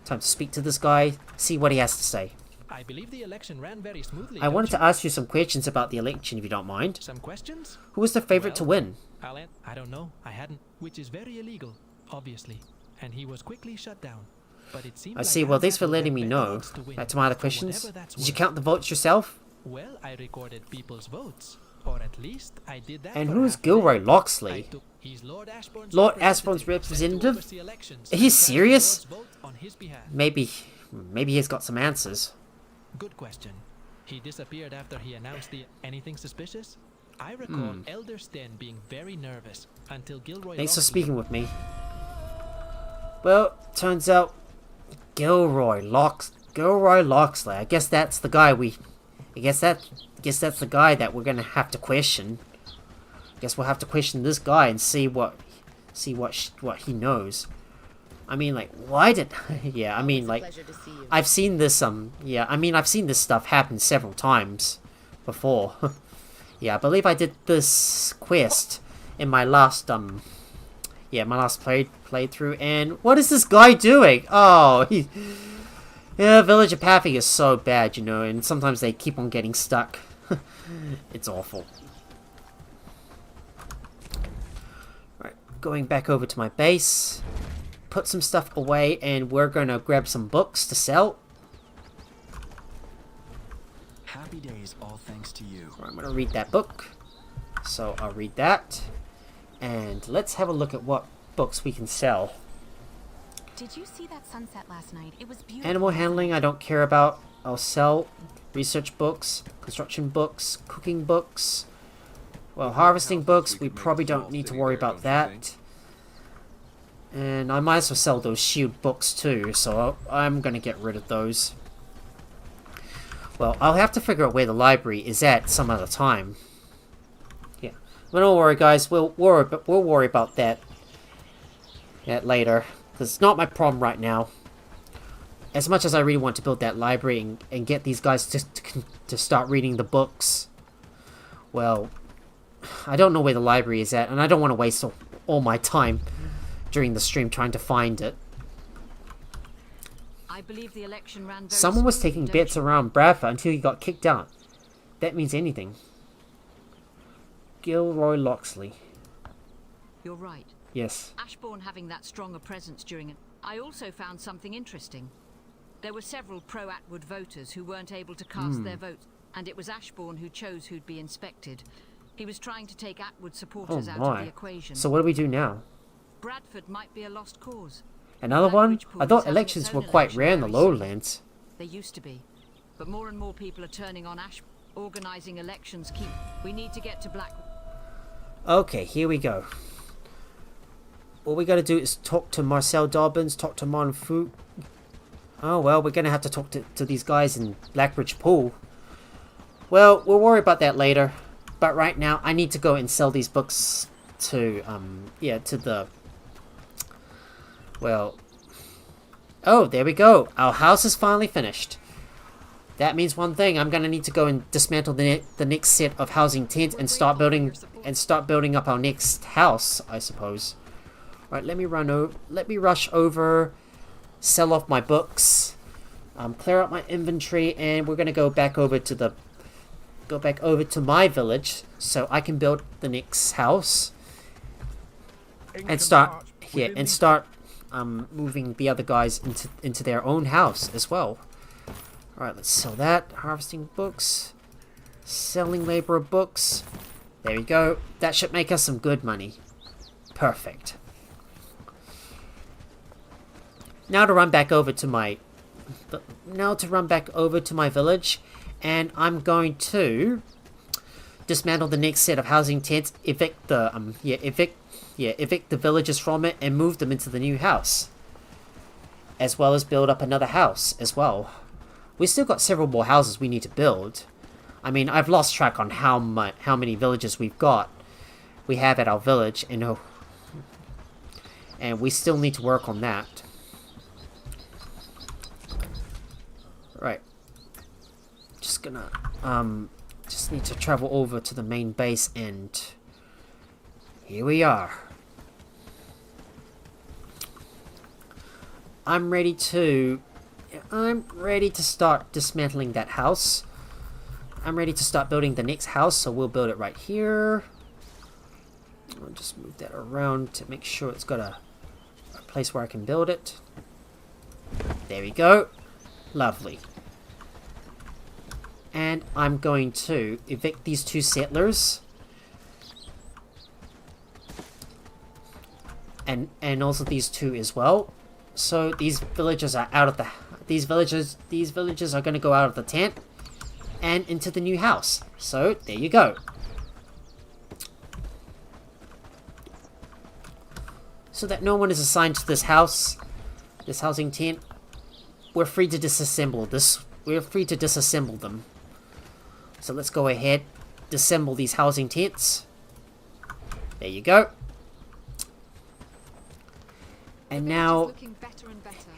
Time to speak to this guy, see what he has to say. I believe the election ran very smoothly. I wanted to ask you some questions about the election, if you don't mind. Some questions? Who was the favourite to win? I don't know. I hadn't, which is very illegal, obviously. And he was quickly shut down. But it seemed I see, well, thanks for letting me know. Back to my other questions. Did you count the votes yourself? Well, I recorded people's votes. Or at least I did that. And for who's half the day. Gilroy Loxley? He's Lord Ashbourne's Lord Ashbourne's representative? Sent to oversee elections Are you and cast the serious? Lord's vote on his behalf. Maybe he's got some answers. Good question. He disappeared after he announced the... Anything suspicious? I recall Elder Sten being very nervous until Gilroy... Thanks for Loxley- speaking with me. Well, turns out Gilroy Loxley. I guess that's the guy I guess that's the guy that we're gonna have to question. Guess we'll have to question this guy and see what he knows. I mean, like, why did... yeah, I mean, like, I've seen this, yeah, I mean, I've seen this stuff happen several times before. Yeah, I believe I did this quest in my last, yeah, my last playthrough, and what is this guy doing? Oh, yeah, villager pathing is so bad, you know, and sometimes they keep on getting stuck. It's awful. Right, going back over to my base, put some stuff away, and we're gonna grab some books to sell. Happy days, all thanks to you. I'm gonna read that book, so I'll read that, and let's have a look at what books we can sell. Did you see that sunset last night? It was beautiful. Animal handling I don't care about. I'll sell research books, construction books, cooking books. Well, harvesting books, we probably don't need to worry about that. And I might as well sell those shield books too, so I'm gonna get rid of those. Well, I'll have to figure out where the library is at some other time. Yeah, but don't worry, guys. We'll worry about that later. Because it's not my problem right now. As much as I really want to build that library and get these guys to start reading the books, well, I don't know where the library is at, and I don't want to waste all my time during the stream trying to find it. I believe the election ran very Someone was smoothly, taking don't bets you? around Bradford until he got kicked out. That means anything. Gilroy Loxley. You're right. Yes. Ashbourne having that strong a presence during it. I also found something interesting. There were several pro-Atwood voters who weren't able to cast their votes, and it was Ashbourne who chose who'd be inspected. He was trying to take Atwood supporters Oh out of my. the equation. So what do we do now? Bradford might be a lost cause. Another one? Bridgeport I is thought having elections its were own quite election rare in the very soon. lowlands. They used to be. But more and more people are turning on Organizing elections keep... We need to get to Black... Okay, here we go. All we gotta do is talk to Marcel Dobbins, talk to Monfou. Oh well, we're gonna have to talk to these guys in Blackbridge Pool. Well, we'll worry about that later. But right now, I need to go and sell these books to, yeah, to the Well... Oh, there we go. Our house is finally finished. That means one thing. I'm gonna need to go and dismantle the next set of housing tents and start building up our next house, I suppose. Right, let me rush over, sell off my books, clear out my inventory, and we're gonna go back over to my village so I can build the next house and start moving the other guys into their own house as well. Alright, let's sell that. Harvesting books. Selling laborer books. There we go. That should make us some good money. Perfect. Now to run back over to my village, and I'm going to dismantle the next set of housing tents, evict the villagers from it, and move them into the new house, as well as build up another house as well. We still got several more houses we need to build. I mean, I've lost track on how many villages we have at our village, and we still need to work on that. Right. Just need to travel over to the main base, and here we are. I'm ready to start dismantling that house. I'm ready to start building the next house, so we'll build it right here. I'll just move that around to make sure it's got a place where I can build it. There we go. Lovely. And I'm going to evict these two settlers. And also these two as well. So these villagers are out of the... These villagers are going to go out of the tent and into the new house. So, there you go. So that no one is assigned to this house, this housing tent, we're free to disassemble this. We're free to disassemble them. So let's go ahead, disassemble these housing tents. There you go. And now...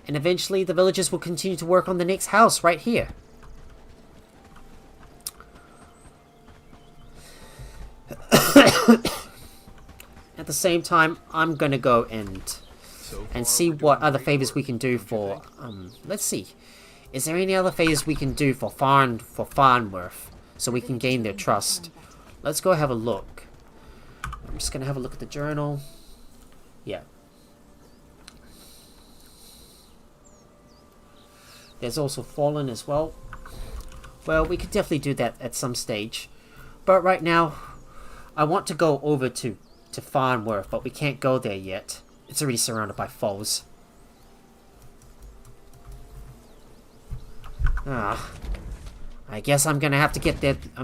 And eventually the villagers will continue to work on the next house right here. At the same time, I'm gonna go and see what other favors we can do for, let's see. Is there any other favors we can do for Farnworth, so we can gain their trust? Let's go have a look. I'm just gonna have a look at the journal. Yeah. There's also Fallen as well. Well, we could definitely do that at some stage. But right now, I want to go over to Farnworth, but we can't go there yet. It's already surrounded by foes. I guess I'm gonna have to get there. I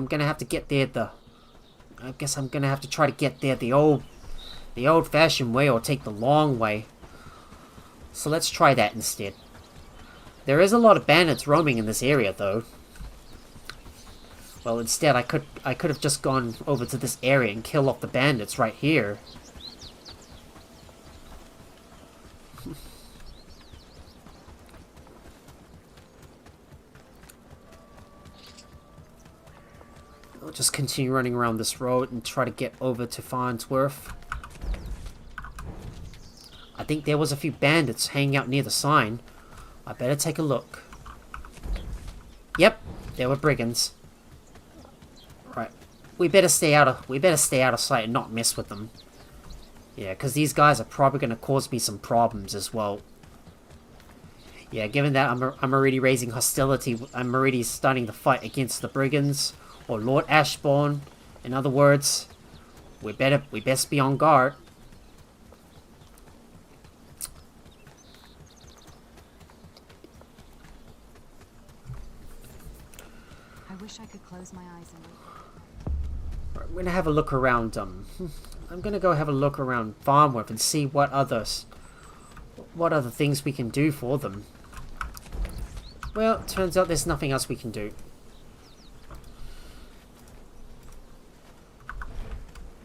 guess I'm gonna have to try to get there the old-fashioned way, or take the long way. So let's try that instead. There is a lot of bandits roaming in this area, though. Well, instead, I could have just gone over to this area and kill off the bandits right here. I'll just continue running around this road and try to get over to Farnsworth. I think there was a few bandits hanging out near the sign. I better take a look. Yep, there were brigands. Right, we better stay out of sight and not mess with them. Yeah, because these guys are probably going to cause me some problems as well. Yeah, given that I'm already raising hostility, I'm already starting the fight against the brigands, or Lord Ashbourne. In other words, we best be on guard. I wish I could close my eyes and... I'm gonna have a look around. I'm gonna go have a look around Farnworth and see what other things we can do for them. Well, it turns out there's nothing else we can do.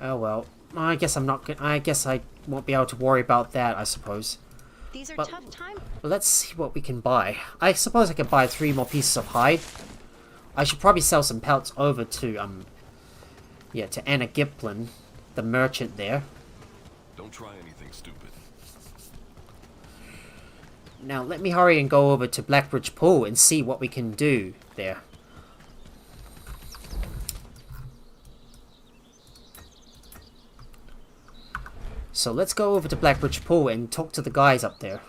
Oh well. I guess I won't be able to worry about that, I suppose. These are But- tough times. Well, let's see what we can buy. I suppose I could buy 3 more pieces of hide. I should probably sell some pelts over to, yeah, to Anna Giplin, the merchant there. Don't try anything stupid. Now, let me hurry and go over to Blackbridge Pool and see what we can do there. So let's go over to Blackbridge Pool and talk to the guys up there.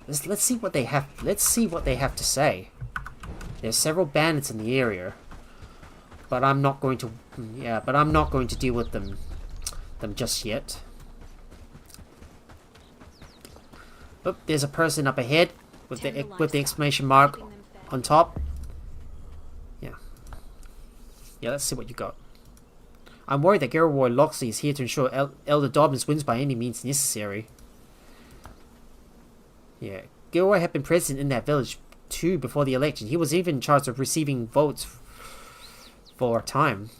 Let's see what they have. Let's see what they have to say. There's several bandits in the area, but I'm not going to. Yeah, but I'm not going to deal with them just yet. Oh, there's a person up ahead with the exclamation mark on top. Yeah. Yeah, let's see what you got. I'm worried that Gilroy Loxley is here to ensure Elder Dobbins wins by any means necessary. Yeah, Gilroy had been present in that village too before the election. He was even in charge of receiving votes for a time.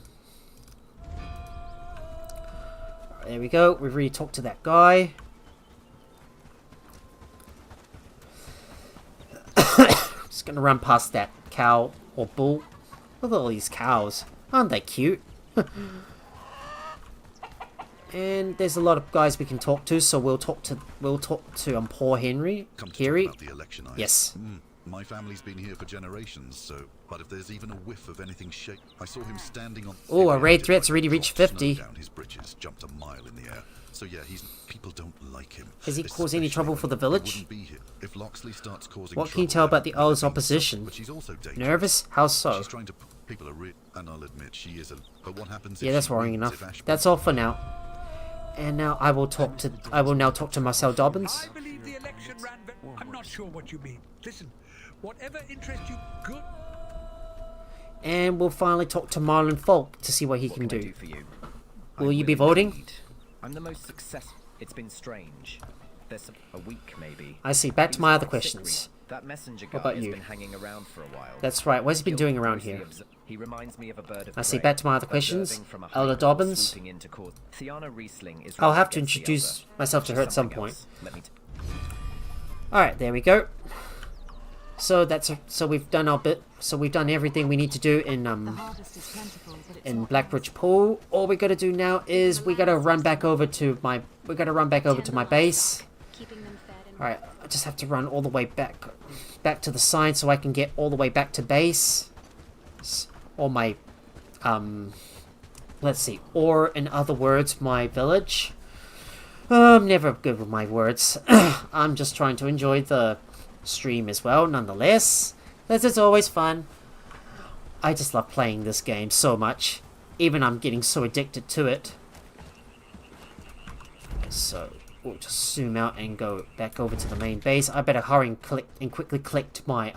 There we go. We've already talked to that guy. Just gonna run past that cow or bull. Look at all these cows. Aren't they cute? And there's a lot of guys we can talk to, so we'll talk to poor Henry. Come to Henry. talk about the election, Yes. My family's been here for generations, so but if there's even a whiff of anything shake, I saw him standing on. Oh, our raid threat's already reached 50. Down his britches, jumped a mile in the air. So yeah, people don't like him. Has he caused any trouble for the village? Wouldn't be here if Loxley starts causing What can you trouble, tell about then the Earl's everything's opposition? But she's also dangerous. Nervous? How so? She's trying to people are and I'll admit she is a. But what happens? Yeah, if that's she worrying wins, enough. if Ashburn- That's all for now. And now I will now talk to Marcel Dobbins. I believe the election ran. I'm not sure what you mean. Listen, whatever interests you, good. And we'll finally talk to Marlon Falk to see what he can do. For you? Will you be voting? I'm the most successful. It's been strange. There's a week maybe. I see. Back to my other questions. That messenger guy What about has you? been hanging around for a while. That's right. What's he been doing around here? He reminds me of a bird of I see. prey, Back to my other questions. observing from a Elder height, Dobbins. swooping into cause. Theana Riesling is I'll right have to against the introduce other. myself to her at some Something point. else. Let me Alright, there we go. So we've done our bit. So we've done everything we need to do in Blackbridge Pool. All we gotta do now is we gotta run back over to my base. Alright, I just have to run all the way back to the side so I can get all the way back to base. Or my let's see, or in other words, my village. I'm never good with my words. I'm just trying to enjoy the stream as well, nonetheless. This is always fun. I just love playing this game so much. Even I'm getting so addicted to it. So, we'll just zoom out and go back over to the main base. I better hurry and quickly collect my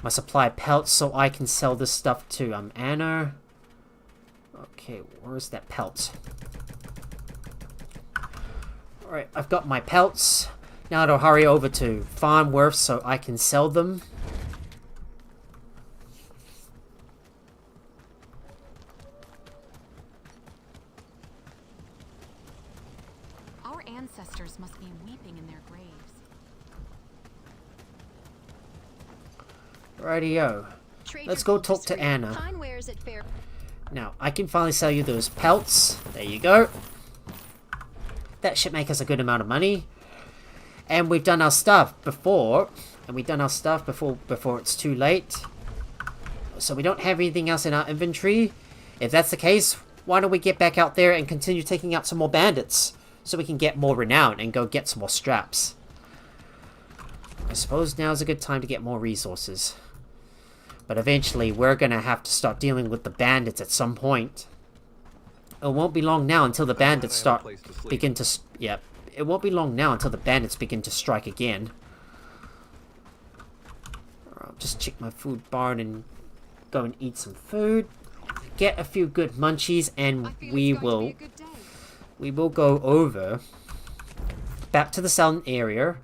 my supply pelts so I can sell this stuff to Anna. Okay, where's that pelt? Alright, I've got my pelts. Now I'll hurry over to Farnworth so I can sell them. Our ancestors must be weeping in their graves. Rightio. Let's go talk to Anna. Now, I can finally sell you those pelts. There you go. That should make us a good amount of money. And we've done our stuff before. And we've done our stuff before it's too late. So we don't have anything else in our inventory. If that's the case, why don't we get back out there and continue taking out some more bandits? So we can get more renown and go get some more straps. I suppose now's a good time to get more resources. But eventually, we're gonna have to start dealing with the bandits at some point. It won't be long now until the bandits begin to it won't be long now until the bandits begin to strike again. I'll just check my food barn and go and eat some food. Get a few good munchies, and we will go over back to the southern area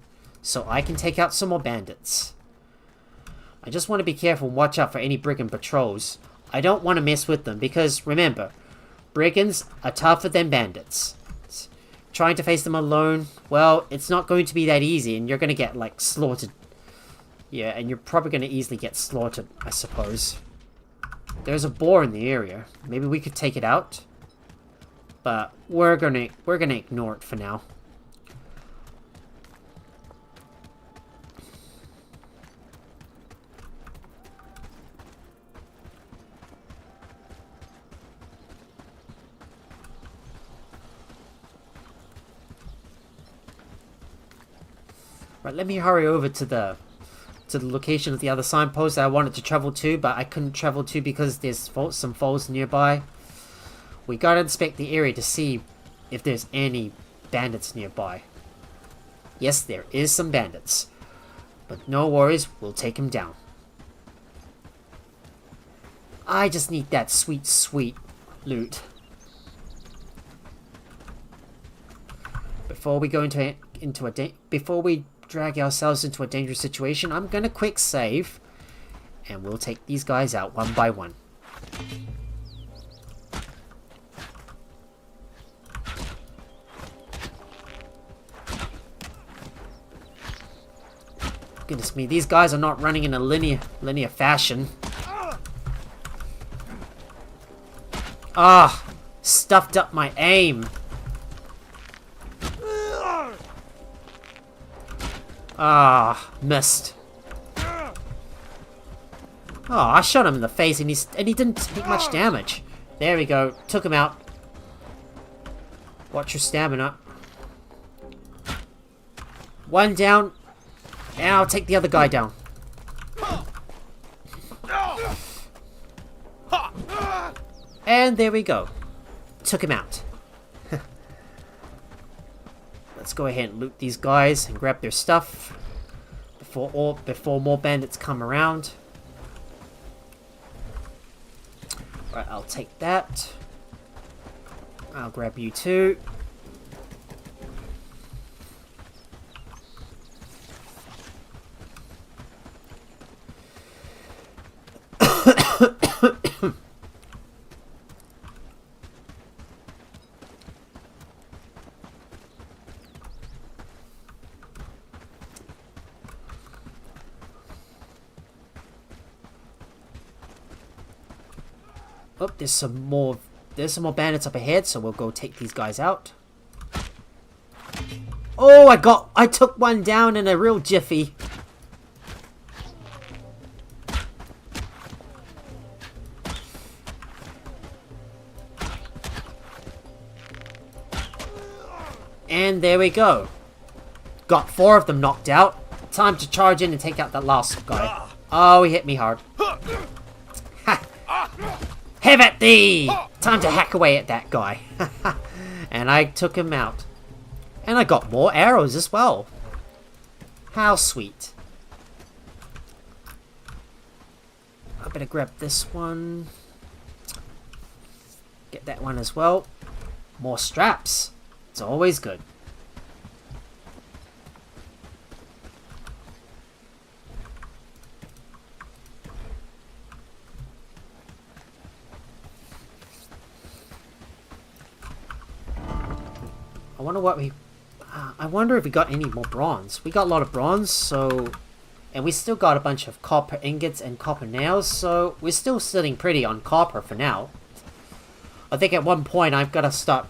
so I can take out some more bandits. I just want to be careful and watch out for any brigand patrols. I don't want to mess with them because, remember, brigands are tougher than bandits. trying to face them alone, well, it's not going to be that easy, and you're going to get, like, slaughtered. Yeah, and you're probably going to easily get slaughtered, I suppose. There's a boar in the area. Maybe we could take it out. But we're gonna ignore it for now. Right, let me hurry over to the location of the other signpost that I wanted to travel to, but I couldn't travel to because there's some foes nearby. We gotta inspect the area to see if there's any bandits nearby. Yes, there is some bandits. But no worries, we'll take them down. I just need that sweet, sweet loot. Before we go before we drag ourselves into a dangerous situation, I'm gonna quick save, and we'll take these guys out one by one. Goodness me, these guys are not running in a linear fashion. Ah, stuffed up my aim. Ah, missed. Oh, I shot him in the face and he didn't take much damage. There we go, took him out. Watch your stamina. One down. And I'll take the other guy down. And there we go. Took him out. Let's go ahead and loot these guys and grab their stuff before more bandits come around. Right, I'll take that. I'll grab you too. Oh, there's some more bandits up ahead, so we'll go take these guys out. Oh, I took one down in a real jiffy. And there we go. Got 4 of them knocked out. Time to charge in and take out that last guy. Oh, he hit me hard. Ha! Have at thee! Time to hack away at that guy. And I took him out. And I got more arrows as well. How sweet. I better grab this one. Get that one as well. More straps. It's always good. I wonder if we got any more bronze. We got a lot of bronze, so... And we still got a bunch of copper ingots and copper nails, so we're still sitting pretty on copper for now. I think at one point I've got to start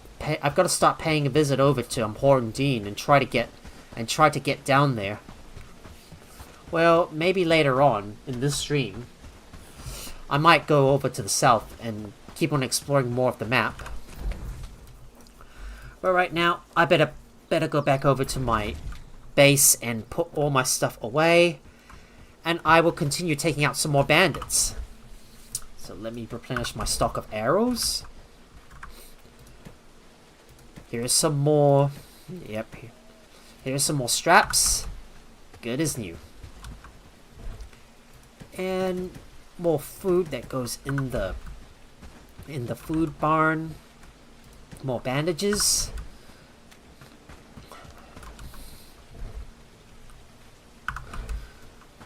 paying a visit over to Horndine and try to get down there. Well, maybe later on in this stream, I might go over to the south and keep on exploring more of the map. But right now, I better go back over to my base and put all my stuff away. And I will continue taking out some more bandits. So let me replenish my stock of arrows. Here's some more. Yep. Here's some more straps. Good as new. And more food that goes in the food barn. More bandages.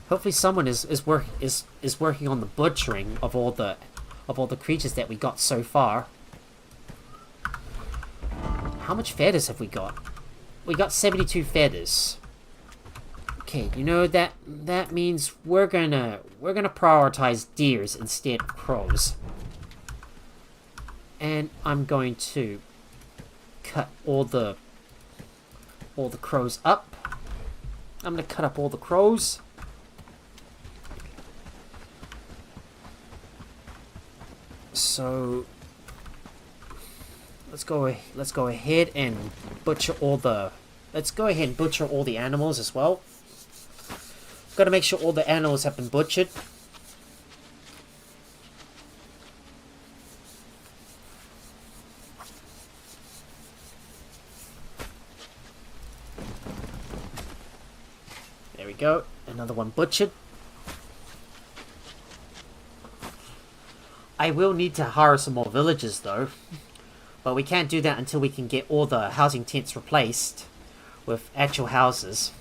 Hopefully someone is working on the butchering of all the creatures that we got so far. how much feathers have we got? We got 72 feathers. Okay, you know that means we're gonna prioritize deers instead of crows. And I'm going to cut all the crows up. I'm gonna cut up all the crows. So let's go ahead and butcher all the animals as well. Gotta make sure all the animals have been butchered. There we go. Another one butchered. I will need to hire some more villagers though. But we can't do that until we can get all the housing tents replaced with actual houses.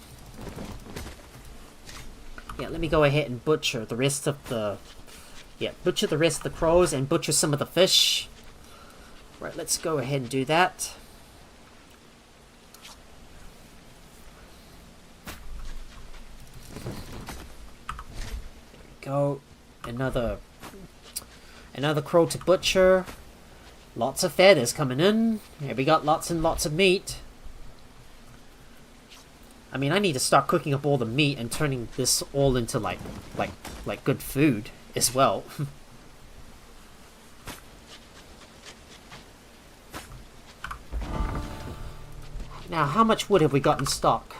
Yeah, let me go ahead and butcher the rest of the... Yeah, butcher the rest of the crows and butcher some of the fish. Right, let's go ahead and do that. There we go. Another crow to butcher. Lots of feathers coming in. Here we got lots and lots of meat. I mean, I need to start cooking up all the meat and turning this all into like good food as well. Now, how much wood have we got in stock?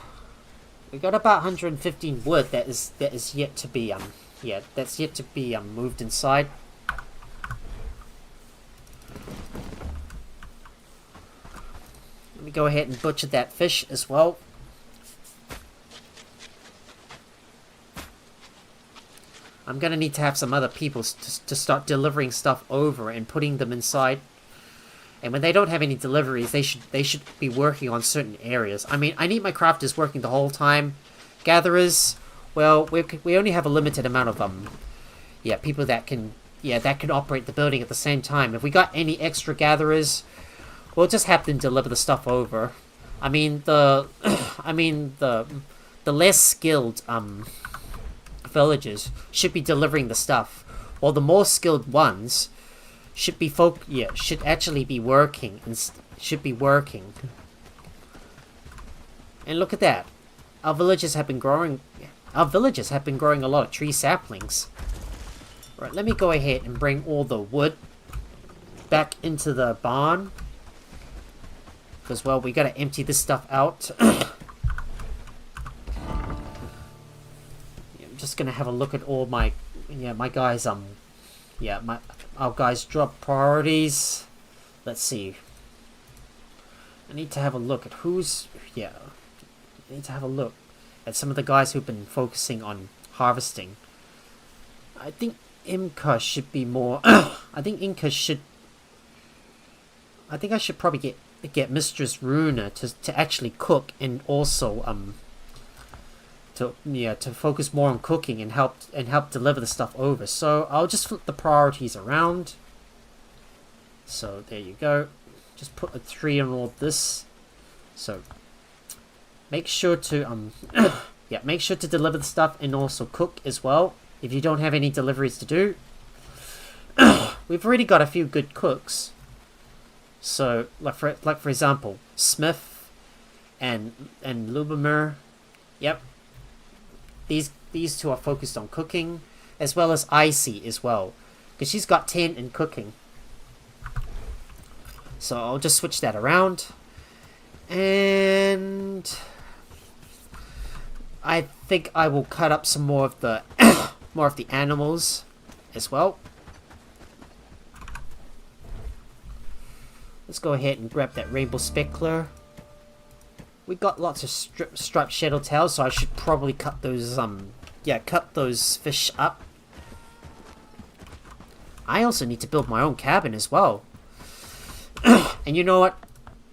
We got about 115 wood that is yet to be moved inside. Let me go ahead and butcher that fish as well. I'm gonna need to have some other people to start delivering stuff over and putting them inside. And when they don't have any deliveries, they should be working on certain areas. I mean, I need my crafters working the whole time. Gatherers, well, we only have a limited amount of people that can operate the building at the same time. If we got any extra gatherers, we'll just have them deliver the stuff over. I mean the less skilled villagers should be delivering the stuff, while the more skilled ones should actually be working And look at that. Our villagers have been growing a lot of tree saplings. Right, let me go ahead and bring all the wood back into the barn. Because, well, we gotta empty this stuff out. I'm just gonna have a look at all my guys, our guys' job priorities. Let's see. I need to have a look at I need to have a look at some of the guys who've been focusing on harvesting. I think Imka should be more... I think I should probably get Mistress Runa to actually cook, and also to focus more on cooking and help deliver the stuff over. So I'll just flip the priorities around. So there you go. Just put a 3 on all this. So make sure to make sure to deliver the stuff and also cook as well if you don't have any deliveries to do. We've already got a few good cooks. So like for example, Smith and Lubomir. Yep. These two are focused on cooking, as well as Icy as well, because she's got 10 in cooking. So I'll just switch that around, and I think I will cut up some more of the animals as well. Let's go ahead and grab that rainbow speckler. We got lots of striped shadowtails, so I should probably cut those fish up. I also need to build my own cabin as well. And you know what?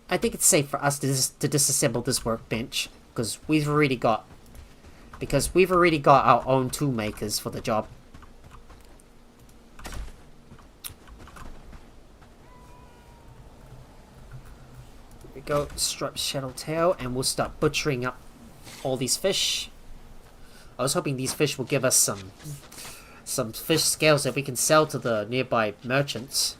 I think it's safe for us to disassemble this workbench, because we've already got our own tool makers for the job. There we go, striped shadowtail, and we'll start butchering up all these fish. I was hoping these fish will give us some fish scales that we can sell to the nearby merchants.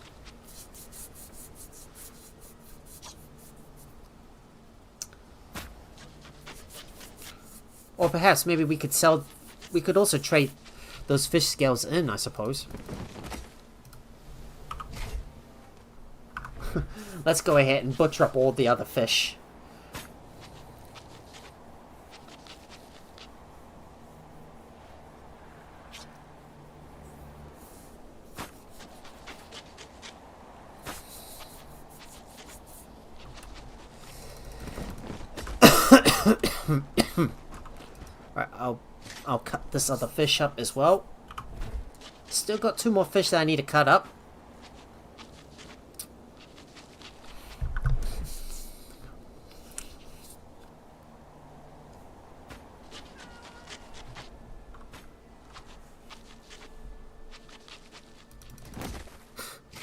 Or perhaps maybe we could also trade those fish scales in, I suppose. Let's go ahead and butcher up all the other fish. Right, I'll cut this other fish up as well. Still got 2 more fish that I need to cut up.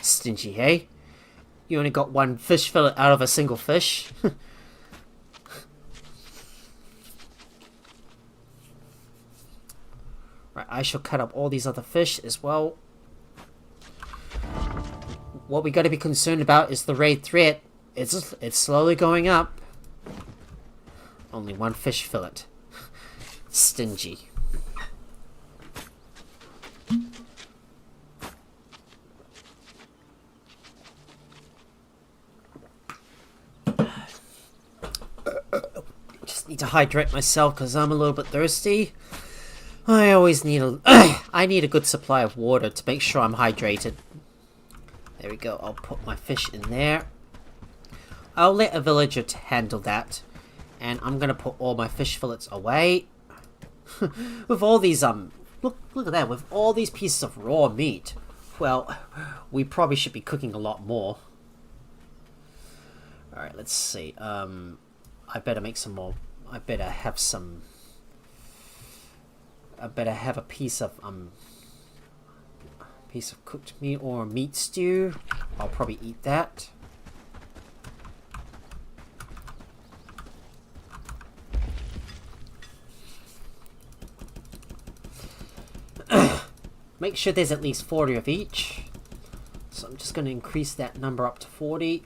Stingy, hey? You only got 1 fish fillet out of a single fish. Right, I shall cut up all these other fish as well. What we got to be concerned about is the raid threat. It's slowly going up. Only 1 fish fillet. Stingy. Just need to hydrate myself because I'm a little bit thirsty. I always need I need a good supply of water to make sure I'm hydrated. There we go. I'll put my fish in there. I'll let a villager handle that. And I'm gonna put all my fish fillets away. With all these look at that, with all these pieces of raw meat. Well, we probably should be cooking a lot more. Alright, let's see. I better make some more. I better have a piece of cooked meat or meat stew. I'll probably eat that. Make sure there's at least 40 of each. So I'm just going to increase that number up to 40.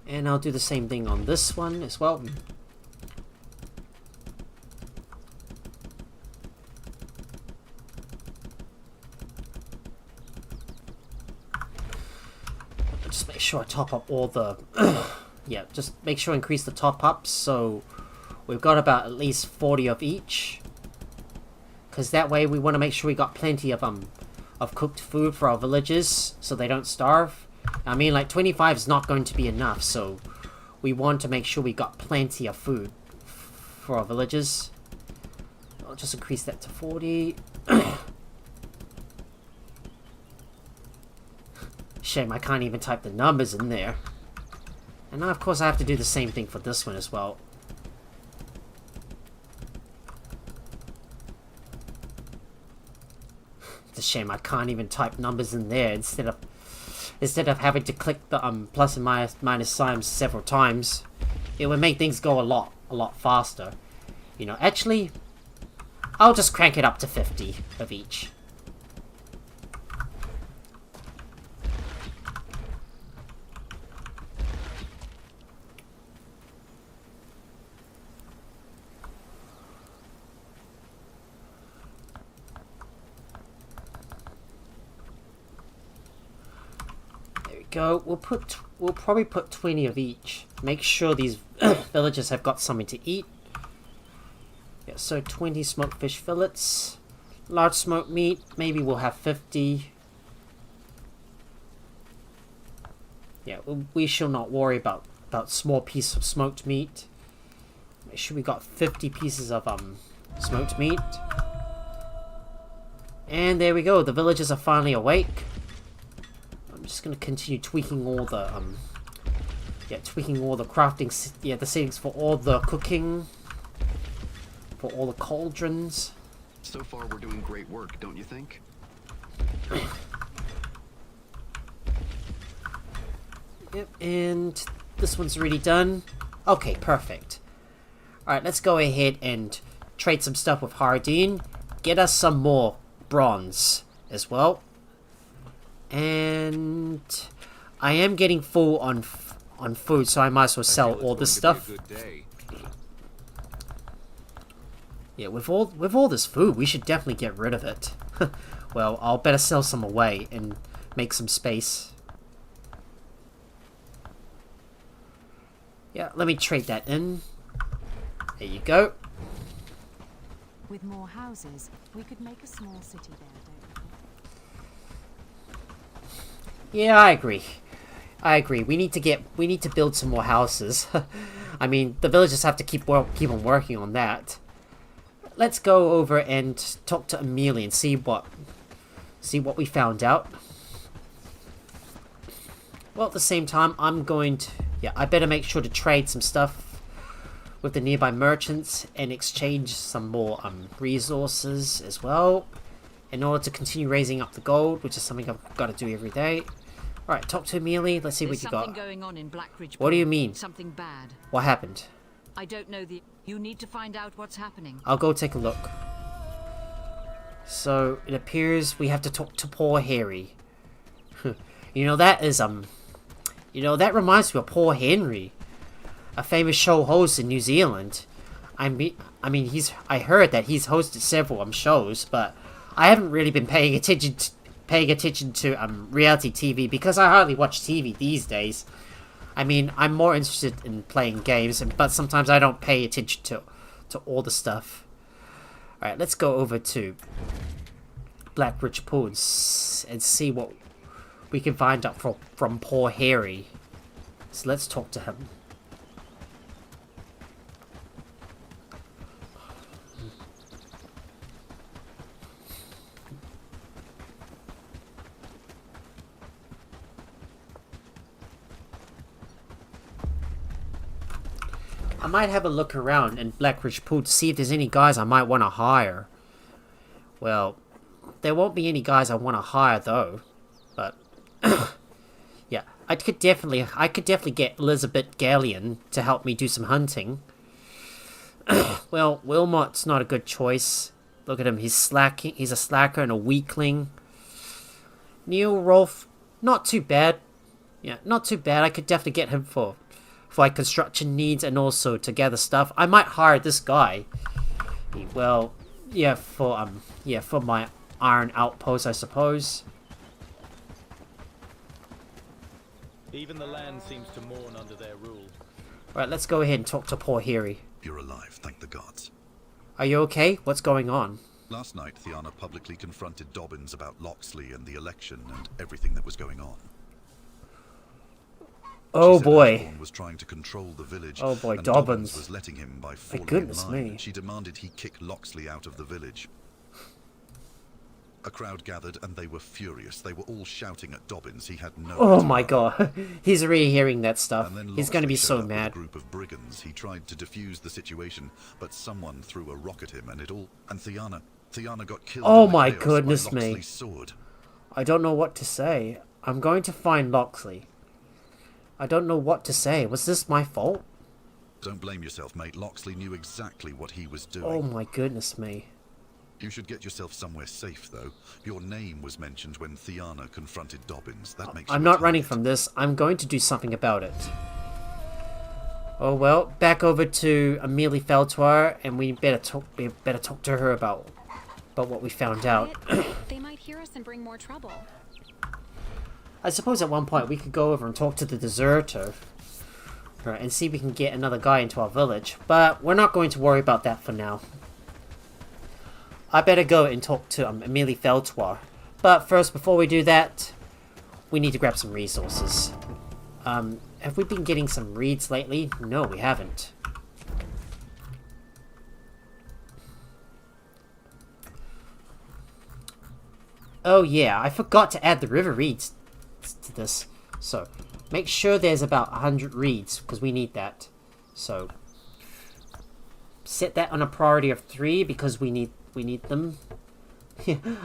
And I'll do the same thing on this one as well. Just make sure I top up all the... yeah, just make sure I increase the top ups so we've got about at least 40 of each. Because that way we want to make sure we got plenty of cooked food for our villagers so they don't starve. I mean, like, 25 is not going to be enough, so we want to make sure we got plenty of food for our villagers. I'll just increase that to 40. Shame I can't even type the numbers in there. And now, of course, I have to do the same thing for this one as well. It's a shame I can't even type numbers in there instead of having to click the plus and minus signs several times. It would make things go a lot faster. You know, actually, I'll just crank it up to 50 of each. Go. We'll probably put 20 of each. Make sure these villagers have got something to eat. Yeah, so 20 smoked fish fillets. Large smoked meat, maybe we'll have 50. Yeah, we shall not worry about small pieces of smoked meat. Make sure we got 50 pieces of smoked meat. And there we go, the villagers are finally awake. I'm just gonna continue tweaking all the crafting, the settings for all the cooking, for all the cauldrons. So far, we're doing great work, don't you think? Yep, and this one's already done. Okay, perfect. Alright, let's go ahead and trade some stuff with Hardin. Get us some more bronze as well. And I am getting full on food, so I might as well sell all this stuff. Yeah, with all this food, we should definitely get rid of it. Well, I'll better sell some away and make some space. Yeah, let me trade that in. There you go. With more houses, we could make a small city there, don't we? Yeah, I agree. I agree. We need to build some more houses. I mean, the villagers have to keep on working on that. Let's go over and talk to Amelia and see what we found out. Well, at the same time, I better make sure to trade some stuff with the nearby merchants and exchange some more resources as well in order to continue raising up the gold, which is something I've got to do every day. Alright, talk to Amelia. Let's see what you got. There's something going on in Blackridge. What do you mean? Something bad. What happened? I don't know You need to find out what's happening. I'll go take a look. So, it appears we have to talk to poor Harry. You know, that reminds me of Poor Henry, a famous show host in New Zealand. I mean, I heard that he's hosted several shows, but I haven't really been paying attention to reality TV because I hardly watch TV these days. I mean, I'm more interested in playing games, but sometimes I don't pay attention to all the stuff. Alright, let's go over to Blackridge Pools and see what we can find out from poor Harry. So let's talk to him. I might have a look around in Blackridge Pool to see if there's any guys I might want to hire. Well, there won't be any guys I want to hire though. But yeah, I could definitely get Elizabeth Galleon to help me do some hunting. Well, Wilmot's not a good choice. Look at him, he's slacking. He's a slacker and a weakling. Neil Rolfe, not too bad. Yeah, not too bad. I could definitely get him for like construction needs and also to gather stuff. I might hire this guy. Well, yeah, for my iron outpost, I suppose. Even the land seems to mourn under their rule. Right, let's go ahead and talk to poor Harry. You're alive, thank the gods. Are you okay? What's going on? Last night, Thiana publicly confronted Dobbins about Loxley and the election and everything that was going on. Oh she said boy. Ashbourne was trying to control the village. Oh boy, and Dobbins was letting him by My falling goodness in line, me. and she demanded he kick Loxley out of the village. A crowd gathered and they were furious. They were all shouting at Dobbins. He had no Oh my god. He's really hearing that stuff. And then He's going to be Loxley so showed up with mad. a group of brigands. He tried to defuse the situation, but someone threw a rock at him and Thiana got killed. Oh in the my chaos goodness by me. Loxley's sword. I don't know what to say. I'm going to find Loxley. I don't know what to say. Was this my fault? Don't blame yourself, mate. Loxley knew exactly what he was doing. Oh my goodness me. You should get yourself somewhere safe, though. Your name was mentioned when Thiana confronted Dobbins. That makes I'm you a not running target. from this. I'm going to do something about it. Oh well, back over to Amelie Feltoir, and we better talk to her about what we found out. They might hear us and bring more trouble. I suppose at one point we could go over and talk to the deserter. Right, and see if we can get another guy into our village. But we're not going to worry about that for now. I better go and talk to Amelie Feltoir. But first, before we do that, we need to grab some resources. Have we been getting some reeds lately? No, we haven't. Oh yeah, I forgot to add the river reeds to this. So, make sure there's about 100 reeds, because we need that. So, set that on a priority of 3, because we need them.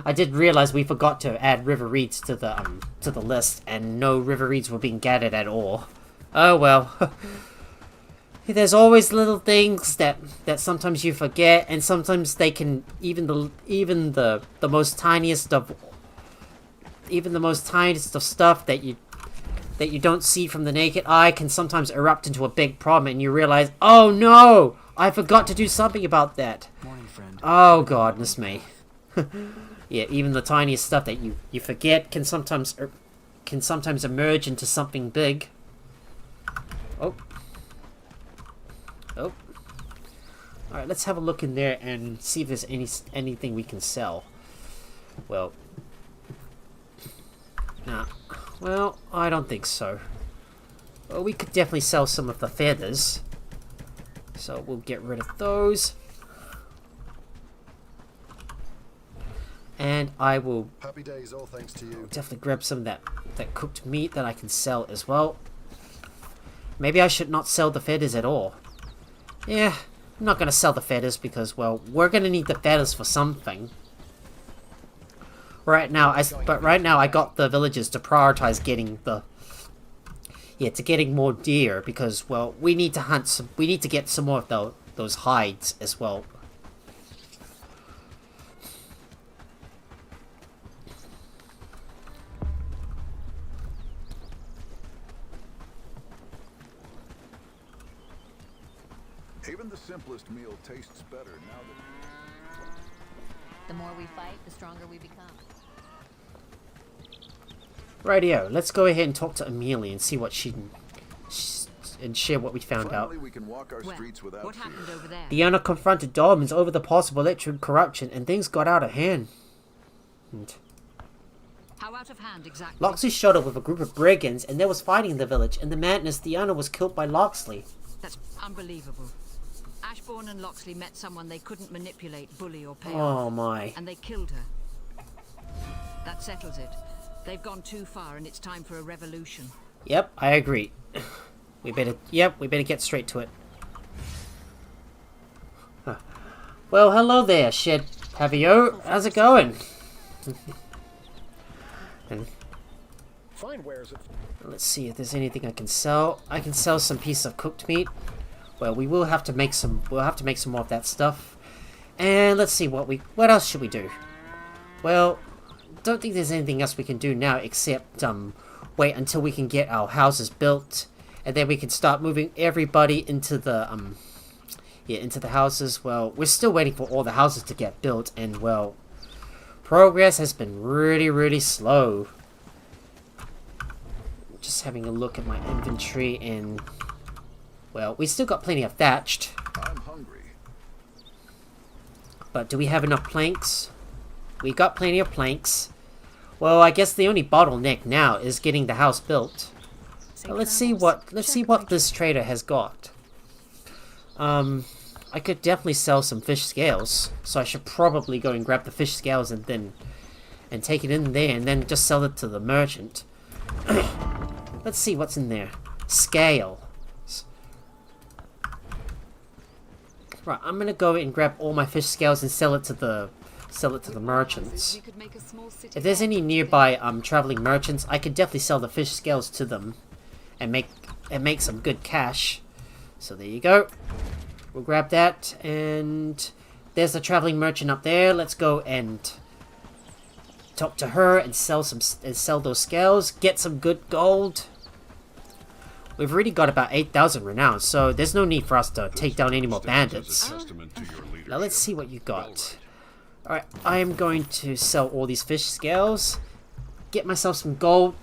I did realize we forgot to add river reeds to the list, and no river reeds were being gathered at all. Oh well. There's always little things that sometimes you forget, and sometimes they can even the most tiniest of stuff that you don't see from the naked eye can sometimes erupt into a big problem, and you realize, oh no, I forgot to do something about that. Morning, friend. Oh goodness me. Yeah, even the tiniest stuff that you forget can sometimes emerge into something big. Oh. Oh. Alright, let's have a look in there and see if there's anything we can sell. Well. Nah. Well, I don't think so. Well, we could definitely sell some of the feathers. So we'll get rid of those. And I will Happy days, all thanks to you. definitely grab some of that cooked meat that I can sell as well. Maybe I should not sell the feathers at all. Yeah, I'm not going to sell the feathers because, well, we're going to need the feathers for something. Right now, I got the villagers to prioritize getting getting more deer because, well, we need to get some more of those hides as well. Even the simplest meal tastes better now that... The more we fight, the stronger we become. Rightio, let's go ahead and talk to Amelia and see what and share what we found out. We can walk our streets without what happened over there? The owner confronted Dobbins over the possible electric corruption, and things got out of hand. How out of hand exactly? Loxley showed up with a group of brigands, and there was fighting in the village. In the madness, the owner was killed by Loxley. That's unbelievable. Ashbourne and Loxley met someone they couldn't manipulate, bully, or pay Oh off, my. and they killed her. That settles it. They've gone too far, and it's time for a revolution. Yep, I agree. We better get straight to it. Huh. Well, hello there, Shed Pavio. How's it going? And Fine wares it. let's see if there's anything I can sell. I can sell some piece of cooked meat. Well, we will have to make some. We'll have to make some more of that stuff. And let's see what else should we do? Well, don't think there's anything else we can do now except wait until we can get our houses built, and then we can start moving everybody into the into the houses. Well, we're still waiting for all the houses to get built, and well, progress has been really slow. Just having a look at my inventory, and well, we still got plenty of thatched. I'm hungry. But do we have enough planks? We got plenty of planks. Well, I guess the only bottleneck now is getting the house built. Well, let's see what this trader has got. I could definitely sell some fish scales, so I should probably go and grab the fish scales and take it in there and then just sell it to the merchant. Let's see what's in there. Scale. Right, I'm gonna go and grab all my fish scales and sell it to the merchants. If there's any nearby traveling merchants, I could definitely sell the fish scales to them and make some good cash. So there you go. We'll grab that, and there's a traveling merchant up there. Let's go and talk to her and sell those scales. Get some good gold. We've already got about 8,000 renown, so there's no need for us to take down any more bandits. Now let's see what you got. Alright, I am going to sell all these fish scales. Get myself some gold.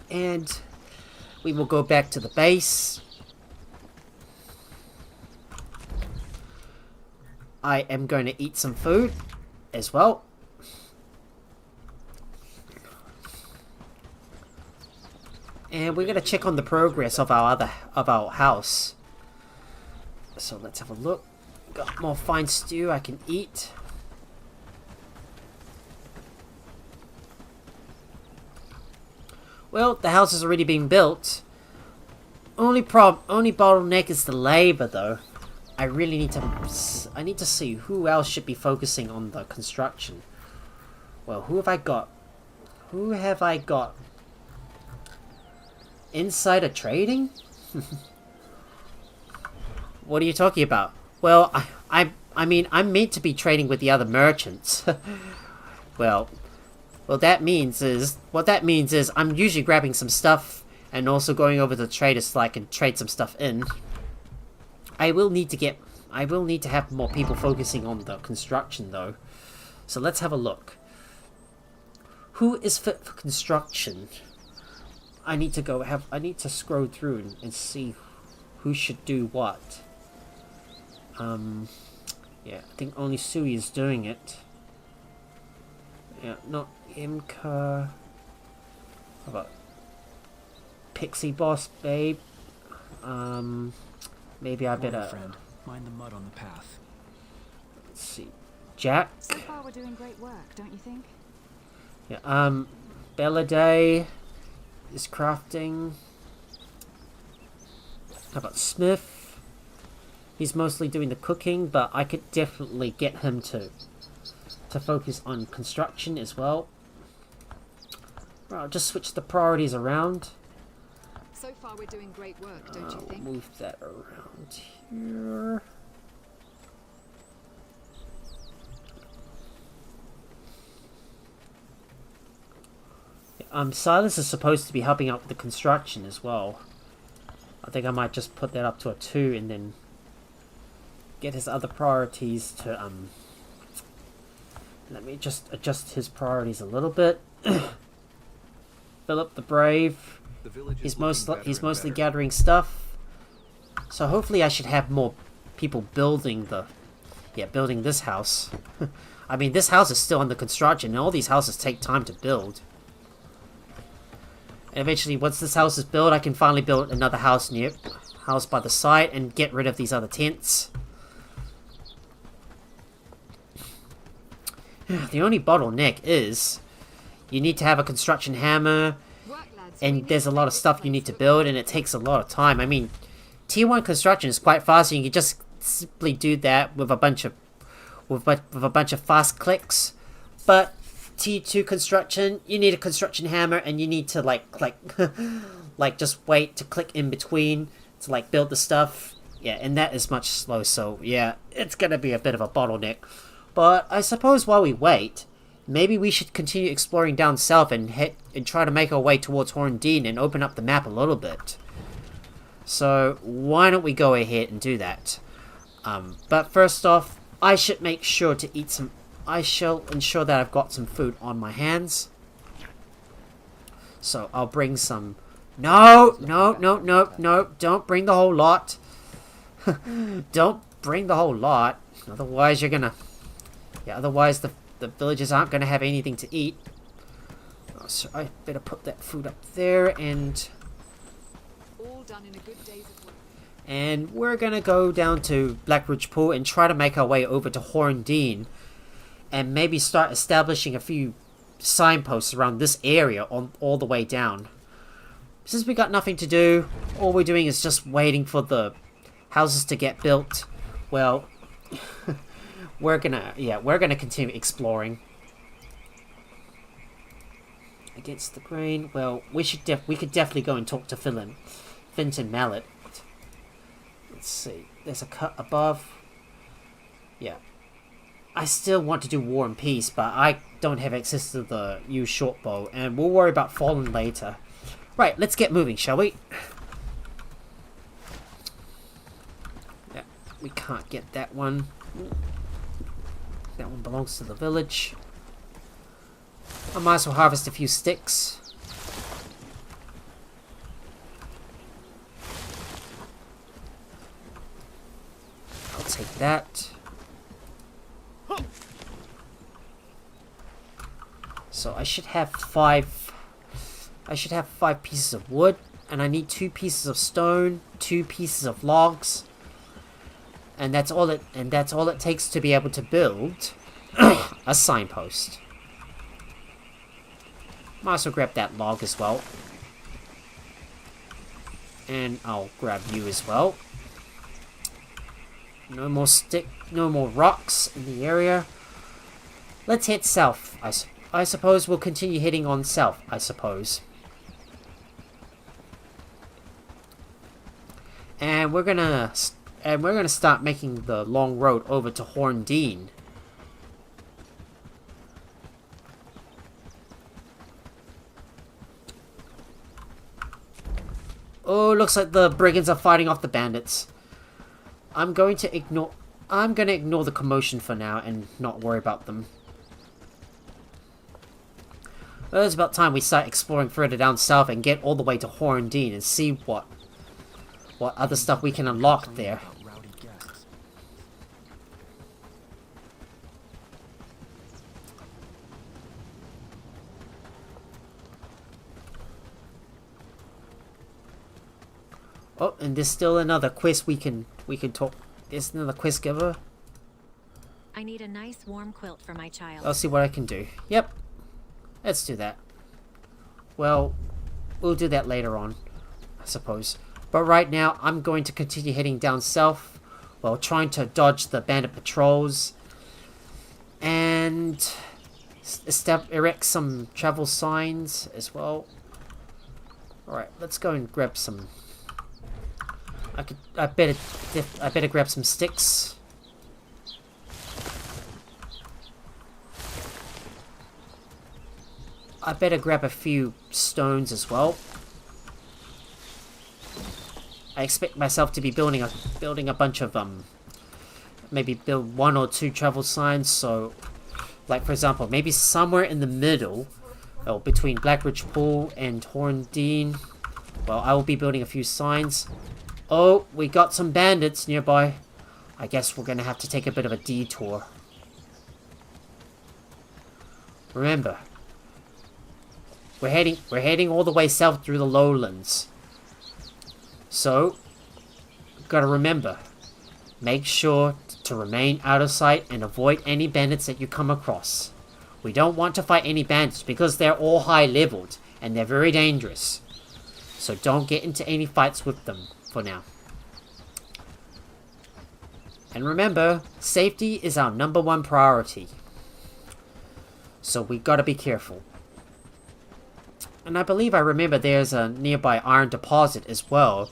And we will go back to the base. I am going to eat some food as well. And we're going to check on the progress of our house. So let's have a look. Got more fine stew I can eat. Well, the house is already being built. only bottleneck is the labor, though. I really need to see who else should be focusing on the construction. Well, who have I got? Who have I got? Insider trading? What are you talking about? Well, I mean, I'm meant to be trading with the other merchants. Well, what that means is I'm usually grabbing some stuff and also going over to the traders so I can trade some stuff in. I will need to have more people focusing on the construction, though. So let's have a look. Who is fit for construction? I need to scroll through and see who should do what. Yeah, I think only Sui is doing it. Yeah, not Imka. How about Pixie Boss Babe? Maybe I better. Friend, mind the mud on the path. Let's see, Jack. So far, we're doing great work, don't you think? Yeah. Belladay is crafting. How about Smith? He's mostly doing the cooking, but I could definitely get him to focus on construction as well. Right, I'll just switch the priorities around. So far we're doing great work, don't you think? Move that around here. Silas is supposed to be helping out with the construction as well. I think I might just put that up to a 2 and then get his other priorities to let me just adjust his priorities a little bit. Philip the Brave. He's mostly gathering stuff. So hopefully I should have more people building this house. I mean, this house is still under construction and all these houses take time to build. And eventually, once this house is built, I can finally build another house by the side and get rid of these other tents. The only bottleneck is you need to have a construction hammer, and there's a lot of stuff you need to build, and it takes a lot of time. I mean, Tier 1 construction is quite fast, and you can just simply do that with a bunch of fast clicks. But Tier 2 construction, you need a construction hammer, and you need to like just wait to click in between to build the stuff. Yeah, and that is much slow. So yeah, it's gonna be a bit of a bottleneck. But I suppose while we wait, maybe we should continue exploring down south and try to make our way towards Horndine and open up the map a little bit. So why don't we go ahead and do that? But first off, I should make sure to eat some. I shall ensure that I've got some food on my hands. So I'll bring some. No! Don't bring the whole lot. Don't bring the whole lot. Otherwise you're gonna. Yeah, otherwise the villagers aren't going to have anything to eat. Oh, so I better put that food up there, and All done in a good day's of work. And we're going to go down to Black Ridge Pool and try to make our way over to Horndine and maybe start establishing a few signposts around this area all the way down. Since we got nothing to do, all we're doing is just waiting for the houses to get built. Well, we're gonna continue exploring. Against the grain. Well, we could definitely go and talk to Finton Mallet. Let's see. There's a cut above. Yeah. I still want to do War and Peace, but I don't have access to the U short bow, and we'll worry about Fallen later. Right, let's get moving, shall we? Yeah, we can't get that one. That one belongs to the village. I might as well harvest a few sticks. I'll take that. So I should have 5 pieces of wood, and I need 2 pieces of stone, 2 pieces of logs. And that's all it takes to be able to build a signpost. Might as well grab that log as well. And I'll grab you as well. No more rocks in the area. Let's head south. I suppose we'll continue heading on south, I suppose. And we're gonna start making the long road over to Horndean. Oh, looks like the brigands are fighting off the bandits. I'm gonna ignore the commotion for now and not worry about them. Well, it's about time we start exploring further down south and get all the way to Horndean and see what other stuff we can unlock there. Oh, and there's still another quest we can talk. There's another quest giver. I need a nice warm quilt for my child. I'll see what I can do. Yep. Let's do that. Well, we'll do that later on, I suppose. But right now, I'm going to continue heading down south while trying to dodge the bandit patrols and erect some travel signs as well. Alright, let's go and grab some... I better grab some sticks. I better grab a few stones as well. I expect myself to be building a bunch of maybe build 1 or 2 travel signs. So, like for example, maybe somewhere in the middle, or between Blackridge Pool and Horndean. Well, I will be building a few signs. Oh, we got some bandits nearby. I guess we're gonna have to take a bit of a detour. Remember, we're heading all the way south through the lowlands. So, gotta remember, make sure to remain out of sight and avoid any bandits that you come across. We don't want to fight any bandits because they're all high leveled and they're very dangerous. So don't get into any fights with them for now. And remember, safety is our #1 priority. So we gotta be careful. And I believe I remember there's a nearby iron deposit as well.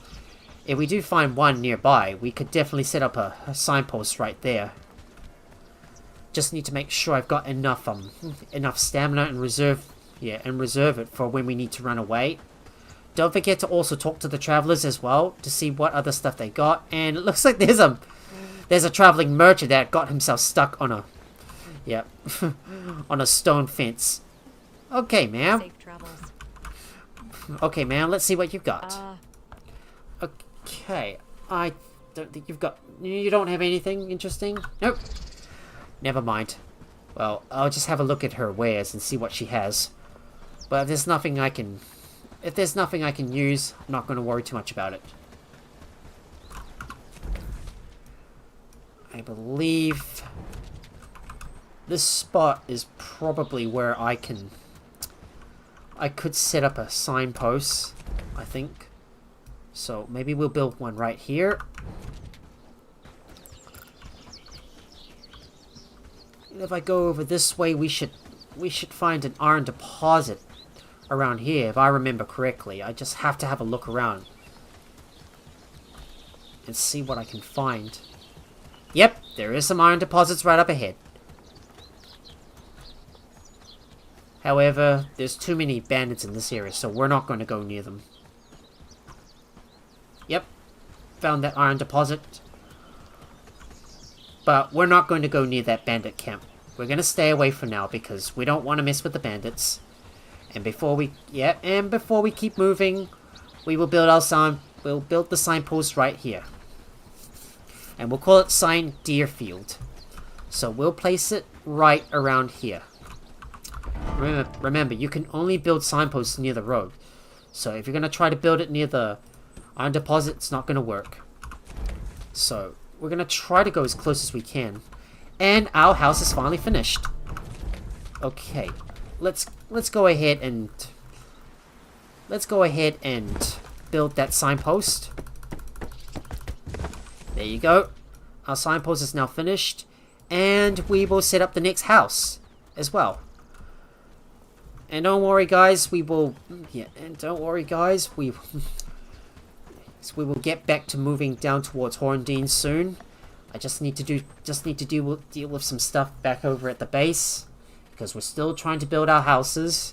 If we do find one nearby, we could definitely set up a signpost right there. Just need to make sure I've got enough stamina and reserve it for when we need to run away. Don't forget to also talk to the travelers as well to see what other stuff they got. And it looks like there's a traveling merchant that got himself stuck on a on a stone fence. Okay, ma'am. Safe travels. Okay, ma'am. Let's see what you've got. Okay, I don't think you don't have anything interesting? Nope. Never mind. Well, I'll just have a look at her wares and see what she has. But if there's nothing I can use, I'm not going to worry too much about it. I believe this spot is probably where I could set up a signpost, I think. So maybe we'll build one right here. And if I go over this way, we should find an iron deposit around here, if I remember correctly. I just have to have a look around and see what I can find. Yep, there is some iron deposits right up ahead. However, there's too many bandits in this area, so we're not going to go near them. Yep, found that iron deposit. But we're not going to go near that bandit camp. We're going to stay away for now because we don't want to mess with the bandits. And before we keep moving, we will build we'll build the signpost right here. And we'll call it Sign Deerfield. So we'll place it right around here. Remember, you can only build signposts near the road. So if you're going to try to build it near the iron deposit, it's not going to work. So we're going to try to go as close as we can. And our house is finally finished. Okay, let's go ahead and build that signpost. There you go. Our signpost is now finished. And we will set up the next house as well. And don't worry guys, we will... Yeah, and don't worry guys, we will get back to moving down towards Horndine soon. I just need to deal with some stuff back over at the base. Because we're still trying to build our houses.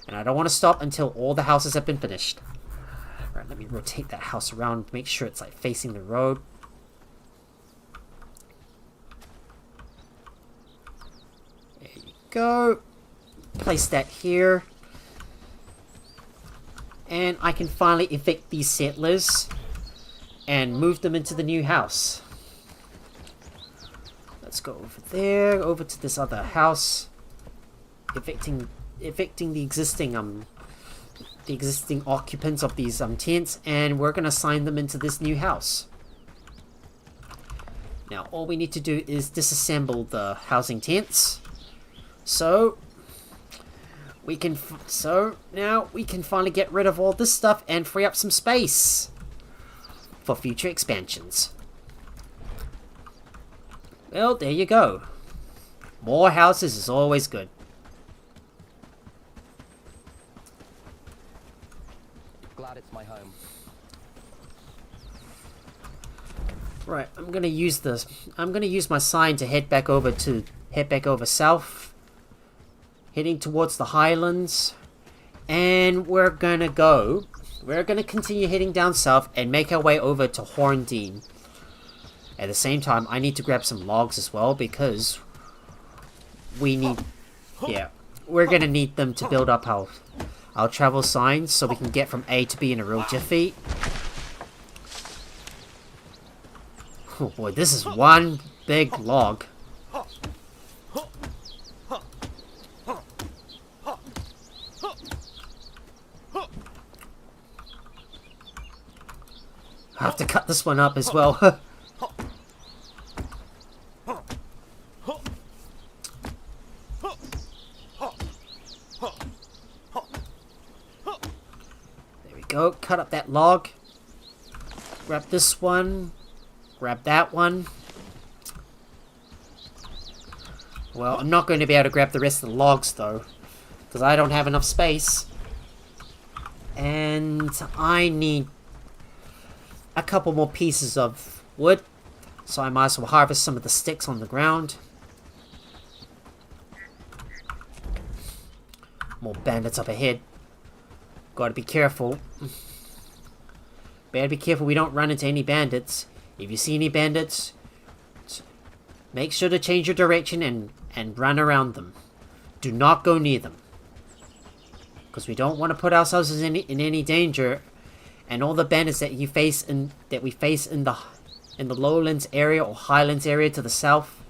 And I don't want to stop until all the houses have been finished. Alright, let me rotate that house around, make sure it's like facing the road. There you go. Place that here. And I can finally evict these settlers and move them into the new house. Let's go over there, over to this other house. Evicting the existing occupants of these tents, and we're gonna assign them into this new house. Now all we need to do is disassemble the housing tents. So now we can finally get rid of all this stuff and free up some space for future expansions. Well, there you go. More houses is always good. Glad it's my home. Right, I'm gonna use my sign to head back over south. Heading towards the Highlands. And we're gonna continue heading down south and make our way over to Horndine. At the same time, I need to grab some logs as well because we're gonna need them to build up our travel signs so we can get from A to B in a real jiffy. Oh boy, this is one big log. I have to cut this one up as well. There we go, cut up that log. Grab this one. Grab that one. Well, I'm not going to be able to grab the rest of the logs though, because I don't have enough space. And I need a couple more pieces of wood, so I might as well harvest some of the sticks on the ground. More bandits up ahead. Gotta be careful. Better be careful we don't run into any bandits. If you see any bandits, make sure to change your direction and run around them. Do not go near them, because we don't want to put ourselves in any danger. And all the bandits that we face in the lowlands area or highlands area to the south,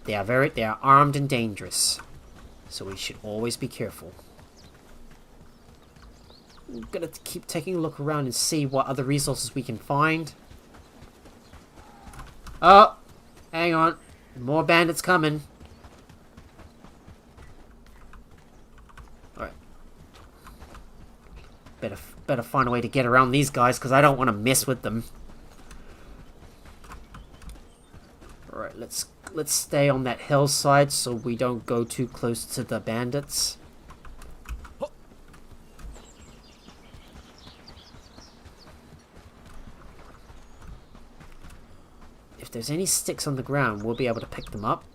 they are armed and dangerous. So we should always be careful. I'm gonna keep taking a look around and see what other resources we can find. Oh, hang on, more bandits coming. All right. Better find a way to get around these guys, because I don't want to mess with them. Alright, let's stay on that hillside so we don't go too close to the bandits. If there's any sticks on the ground, we'll be able to pick them up.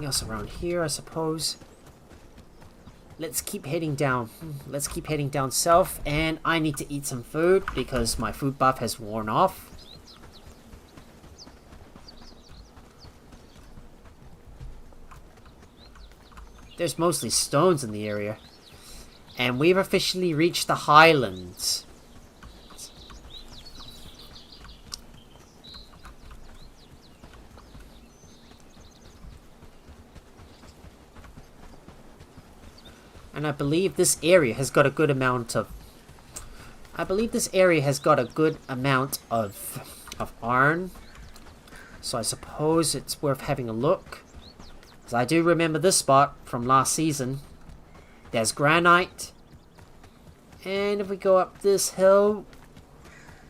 Else around here, I suppose. Let's keep heading down. Let's keep heading down south, and I need to eat some food because my food buff has worn off. There's mostly stones in the area, and we've officially reached the Highlands. And I believe this area has got a good amount of... of iron. So I suppose it's worth having a look. Because I do remember this spot from last season. There's granite. And if we go up this hill,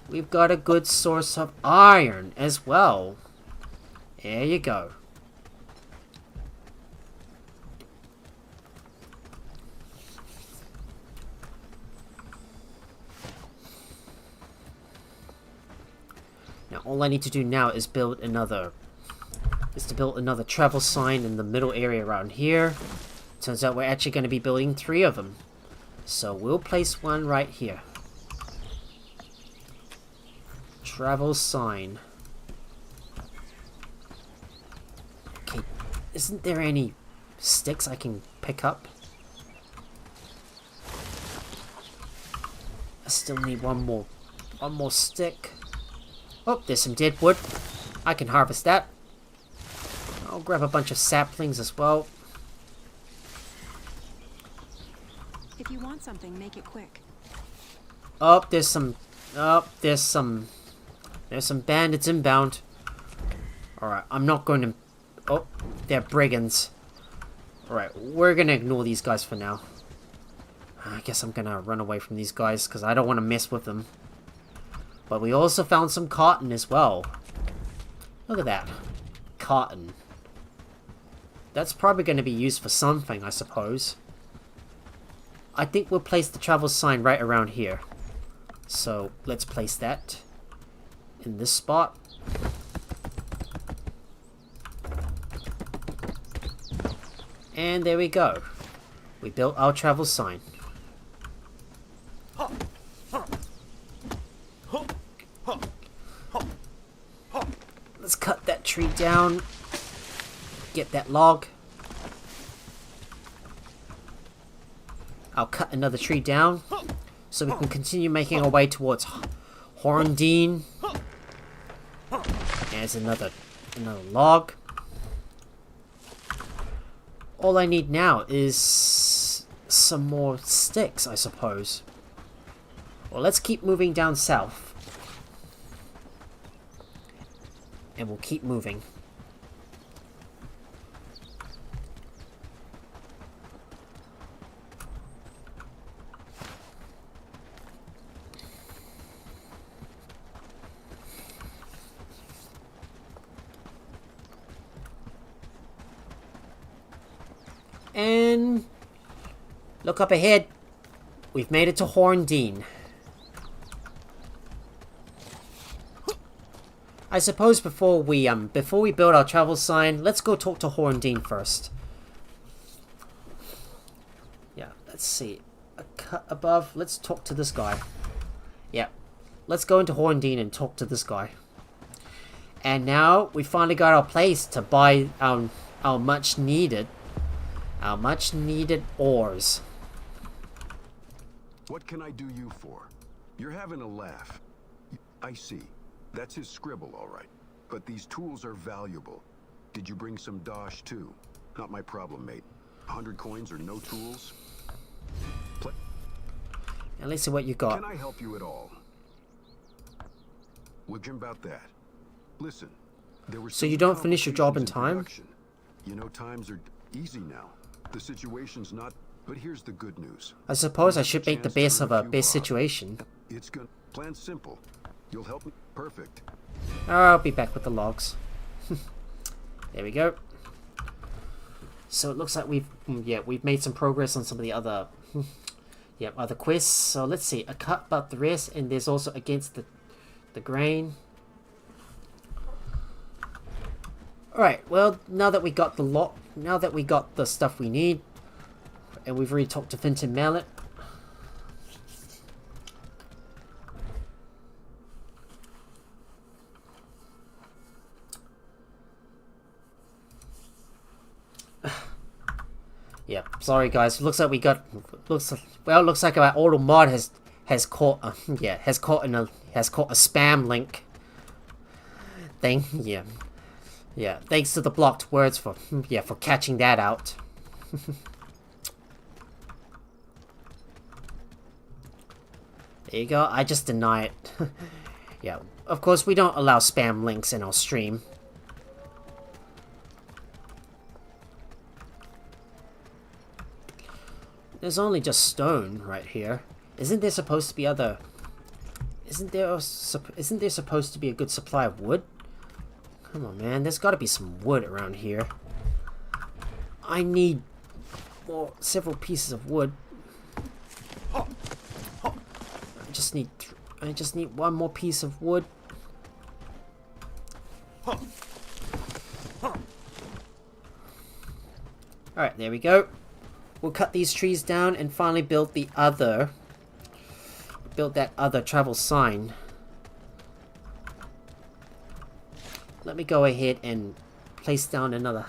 we've got a good source of iron as well. There you go. Now all I need to do now is build another travel sign in the middle area around here. Turns out we're actually going to be building 3 of them. So we'll place one right here. Travel sign. Okay, isn't there any sticks I can pick up? I still need one more stick. Oh, there's some dead wood. I can harvest that. I'll grab a bunch of saplings as well. If you want something, make it quick. Oh, there's some bandits inbound. Alright, I'm not going to... Oh, they're brigands. Alright, we're going to ignore these guys for now. I guess I'm going to run away from these guys because I don't want to mess with them. But we also found some cotton as well. Look at that. Cotton. That's probably going to be used for something, I suppose. I think we'll place the travel sign right around here. So, let's place that in this spot. And there we go. We built our travel sign. Let's cut that tree down. Get that log. I'll cut another tree down so we can continue making our way towards Horndine. There's another log. All I need now is some more sticks, I suppose. Well, let's keep moving down south. And we'll keep moving. And look up ahead. We've made it to Horndine. I suppose before we build our travel sign, let's go talk to Horndine first. Yeah, let's see. A cut above. Let's talk to this guy. Yeah. Let's go into Horndine and talk to this guy. And now we finally got our place to buy our much needed ores. What can I do you for? You're having a laugh. I see. That's his scribble, all right. But these tools are valuable. Did you bring some dosh, too? Not my problem, mate. 100 coins or no tools? And let's see what you got. Can I help you at all? What about that? Listen, there was so you don't finish your job in time? You know, times are easy now. The situation's not... But here's the good news. I suppose I should make the best of a best situation. It's good. Plan's simple. You'll help me. Perfect. I'll be back with the logs. There we go. So it looks like we've made some progress on some of the other other quests. So let's see. A cut about the rest, and there's also against the grain. Alright, well, now that we got the stuff we need, and we've already talked to Finton Mallet. Yeah, sorry guys. Looks like looks like our auto mod has caught a spam link thing. Yeah, thanks to the blocked words for catching that out. There you go. I just deny it. Yeah, of course we don't allow spam links in our stream. There's only just stone right here. Isn't there supposed to be other... Isn't there supposed to be a good supply of wood? Come on, man. There's got to be some wood around here. I need several pieces of wood. I just need one more piece of wood. Alright, there we go. We'll cut these trees down and finally build that other travel sign. Let me go ahead and place down another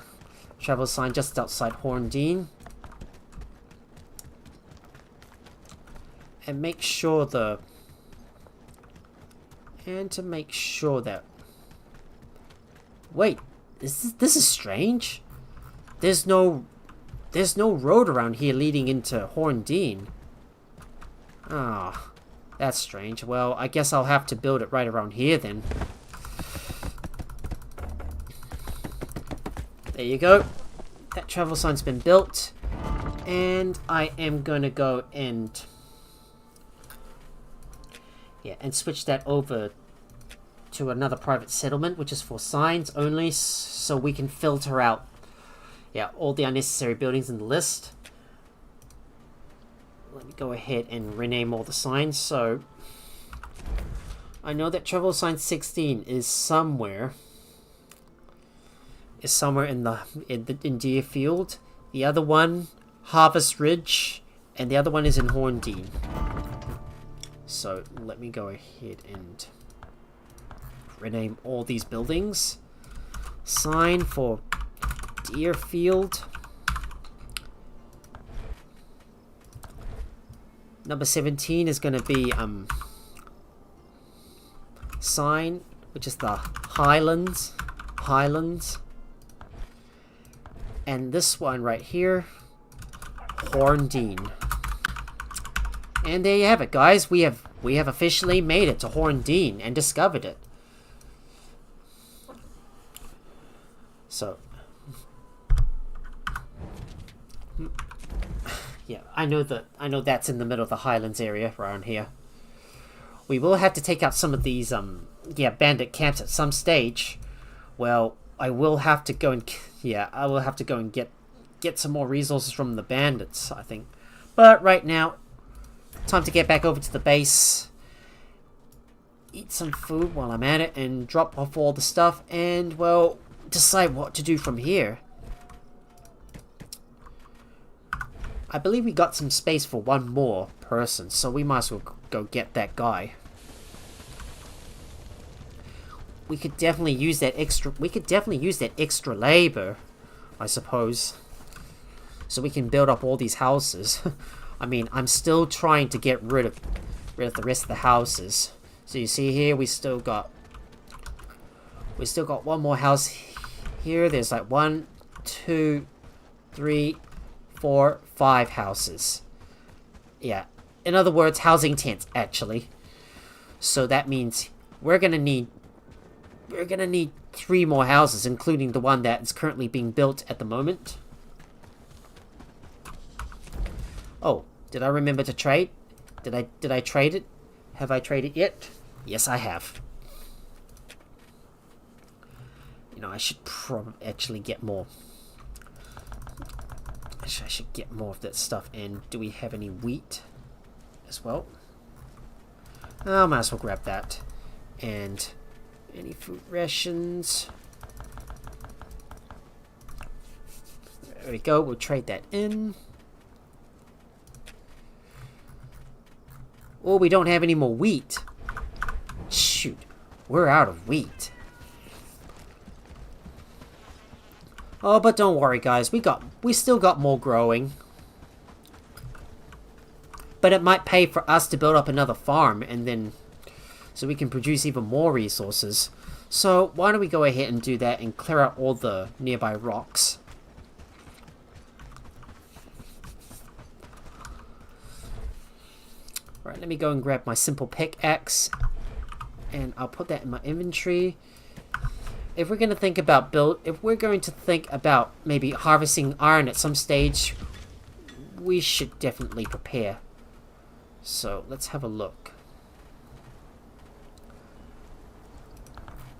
travel sign just outside Horndean. And make sure to make sure that... Wait, this is strange. There's no road around here leading into Horndean. Ah, that's strange. Well, I guess I'll have to build it right around here then. There you go. That travel sign's been built. And I am gonna go and... yeah, and switch that over to another private settlement, which is for signs only, so we can filter out, yeah, all the unnecessary buildings in the list. Let me go ahead and rename all the signs. So I know that travel sign 16 is somewhere in Deerfield. The other one, Harvest Ridge, and the other one is in Horndean. So let me go ahead and rename all these buildings. Sign for Deerfield. Number 17 is going to be sign, which is the Highlands. And this one right here, Horndean. And there you have it, guys. We have officially made it to Horndean and discovered it. So, yeah, I know that's in the middle of the Highlands area around here. We will have to take out some of these bandit camps at some stage. Well, I will have to go and get some more resources from the bandits, I think. But right now, time to get back over to the base, eat some food while I'm at it, and drop off all the stuff, and, well, decide what to do from here. I believe we got some space for one more person, so we might as well go get that guy. We could definitely use that extra labor, I suppose, so we can build up all these houses. I mean, I'm still trying to get rid of the rest of the houses. So you see here, we still got one more house here. There's like 1, 2, 3, 4, 5 houses. Yeah, in other words, housing tents actually. So that means we're gonna need 3 more houses, including the one that is currently being built at the moment. Oh, did I remember to trade? Did I trade it? Have I traded yet? Yes, I have. You know, I should probably actually get more. I should get more of that stuff. And do we have any wheat as well? I might as well grab that. And any food rations. There we go. We'll trade that in. Oh, we don't have any more wheat. Shoot. We're out of wheat. Oh, but don't worry, guys. We still got more growing. But it might pay for us to build up another farm, and then so we can produce even more resources. So why don't we go ahead and do that and clear out all the nearby rocks. Alright, let me go and grab my simple pickaxe, and I'll put that in my inventory. If we're going to think about maybe harvesting iron at some stage, we should definitely prepare. So let's have a look.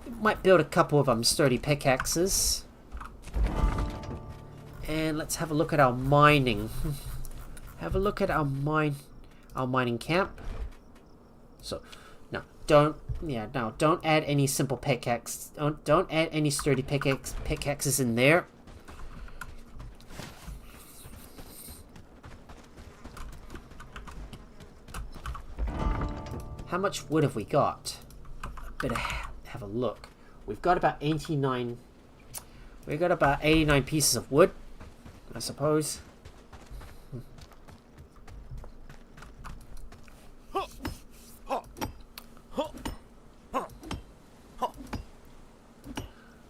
We might build a couple of sturdy pickaxes. And let's have a look at our mining. Have a look at our mining camp. So no, don't add any simple pickaxe. Don't add any sturdy pickaxes in there. How much wood have we got? Better have a look. We've got about 89. We've got about 89 pieces of wood, I suppose.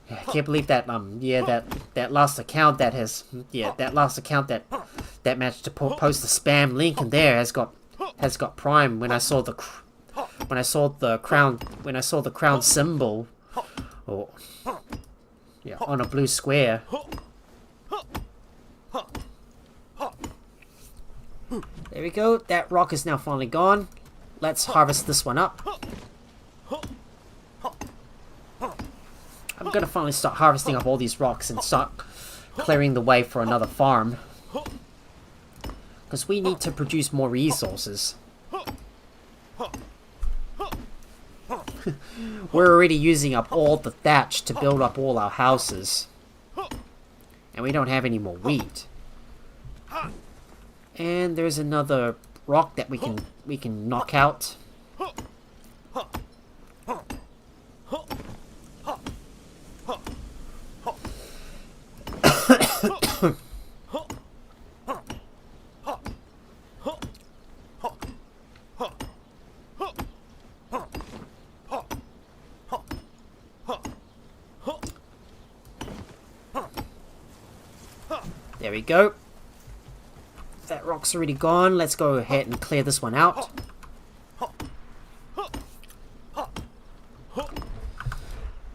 I can't believe that that last account that managed to post the spam link in there has got Prime. When I saw the crown symbol, on a blue square. There we go. That rock is now finally gone. Let's harvest this one up. I'm gonna finally start harvesting up all these rocks and start clearing the way for another farm. Because we need to produce more resources. We're already using up all the thatch to build up all our houses. And we don't have any more wheat. And there's another rock that we can knock out. There we go. That rock's already gone. Let's go ahead and clear this one out.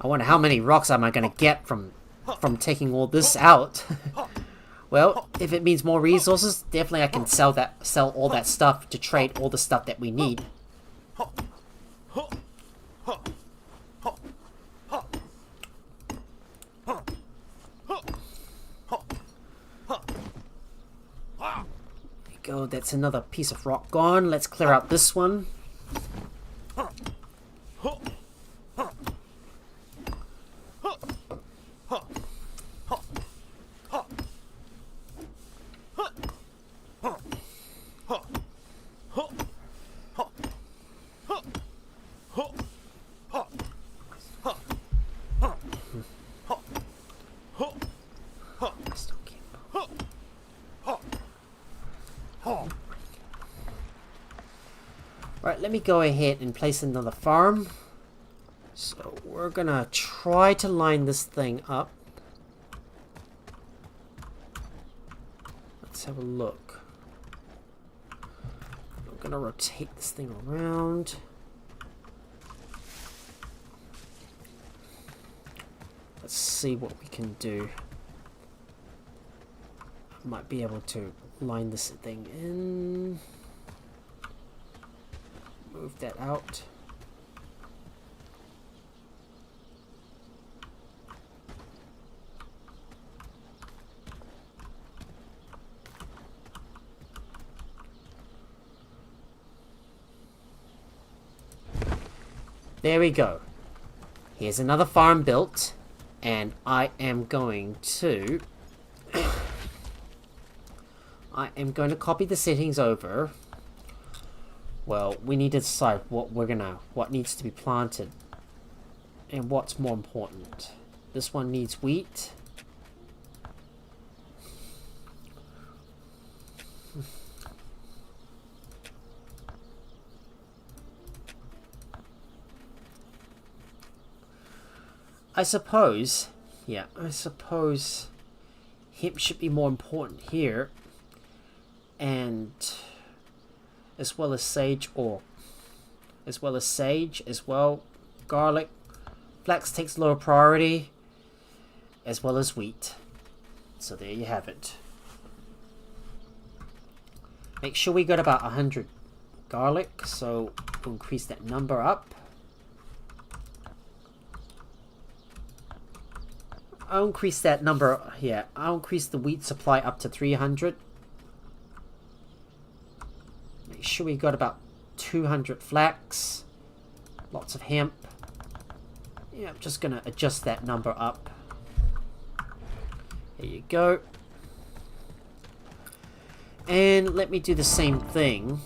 I wonder how many rocks am I going to get from taking all this out. Well, if it means more resources, definitely I can sell all that stuff to trade all the stuff that we need. Go, that's another piece of rock gone. Let's clear out this one. Right, let me go ahead and place another farm. So we're gonna try to line this thing up. Let's have a look. I'm gonna rotate this thing around. Let's see what we can do. I might be able to line this thing in. Move that out. There we go. Here's another farm built, and I am going to copy the settings over. Well, we need to decide what needs to be planted and what's more important. This one needs wheat. I suppose hemp should be more important here, and as well as sage, garlic. Flax takes lower priority, as well as wheat. So there you have it. Make sure we got about 100 garlic, so we'll increase that number up. I'll increase that number, yeah, I'll increase the wheat supply up to 300. Make sure we got about 200 flax. Lots of hemp. Yeah, I'm just gonna adjust that number up. There you go. And let me do the same thing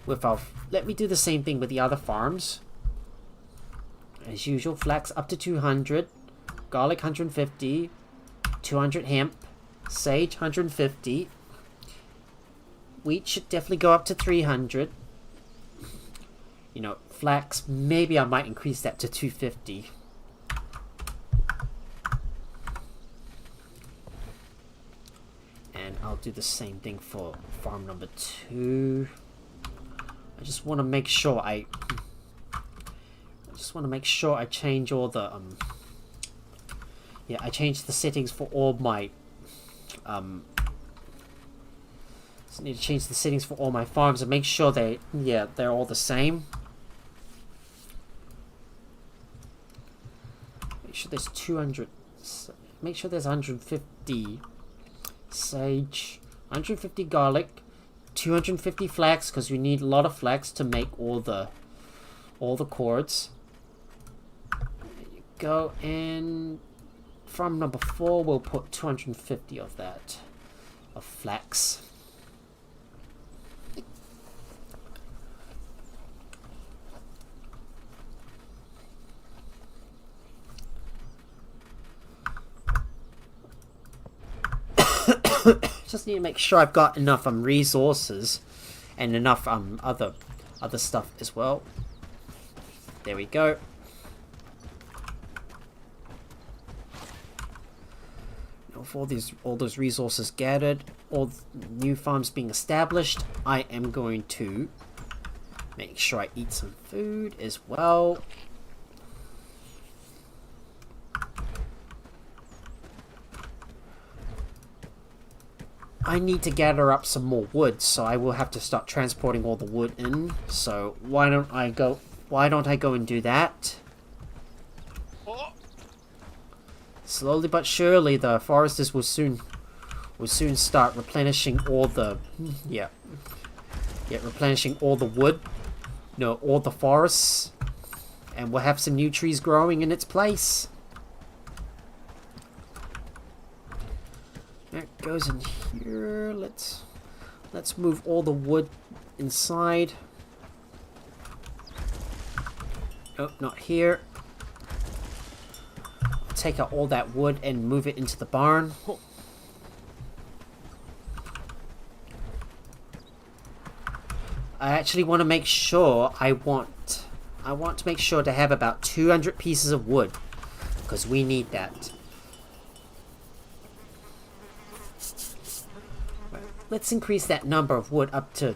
with our... Let me do the same thing with the other farms. As usual, flax up to 200. Garlic 150. 200 hemp. Sage 150. Wheat should definitely go up to 300. You know, flax, maybe I might increase that to 250. And I'll do the same thing for farm number 2. I just want to make sure I change all the yeah, I changed the settings for all my just need to change the settings for all my farms and make sure they're all the same. Make sure there's 200. Make sure there's 150 sage, 150 garlic, 250 flax because we need a lot of flax to make all the cords. There you go. And from number 4, we'll put 250 of that of flax. Just need to make sure I've got enough resources and enough other stuff as well. There we go. Now with all those resources gathered, all new farms being established, I am going to make sure I eat some food as well. I need to gather up some more wood, so I will have to start transporting all the wood in. So why don't I go and do that? Slowly but surely, the foresters will soon start replenishing all the replenishing all the wood, no, all the forests, and we'll have some new trees growing in its place. That goes in here. Let's move all the wood inside. Oh, not here. Take out all that wood and move it into the barn. I actually want to make sure I want to make sure to have about 200 pieces of wood because we need that. Let's increase that number of wood up to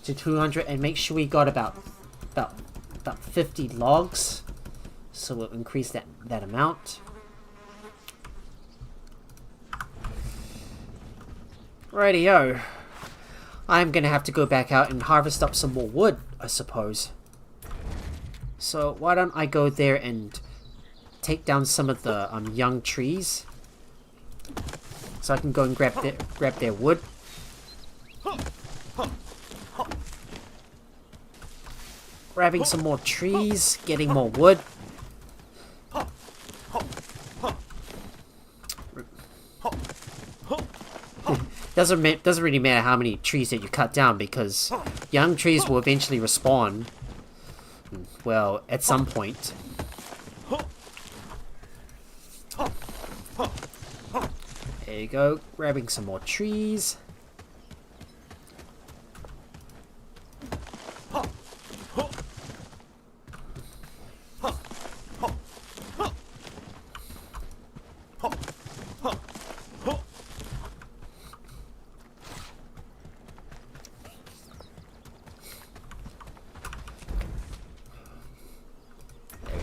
200 and make sure we got about 50 logs. So we'll increase that amount. Rightio. I'm gonna have to go back out and harvest up some more wood, I suppose. So why don't I go there and take down some of the young trees, so I can go and grab their wood. Grabbing some more trees, getting more wood. Doesn't really matter how many trees that you cut down because young trees will eventually respawn. Well, at some point. There you go, grabbing some more trees.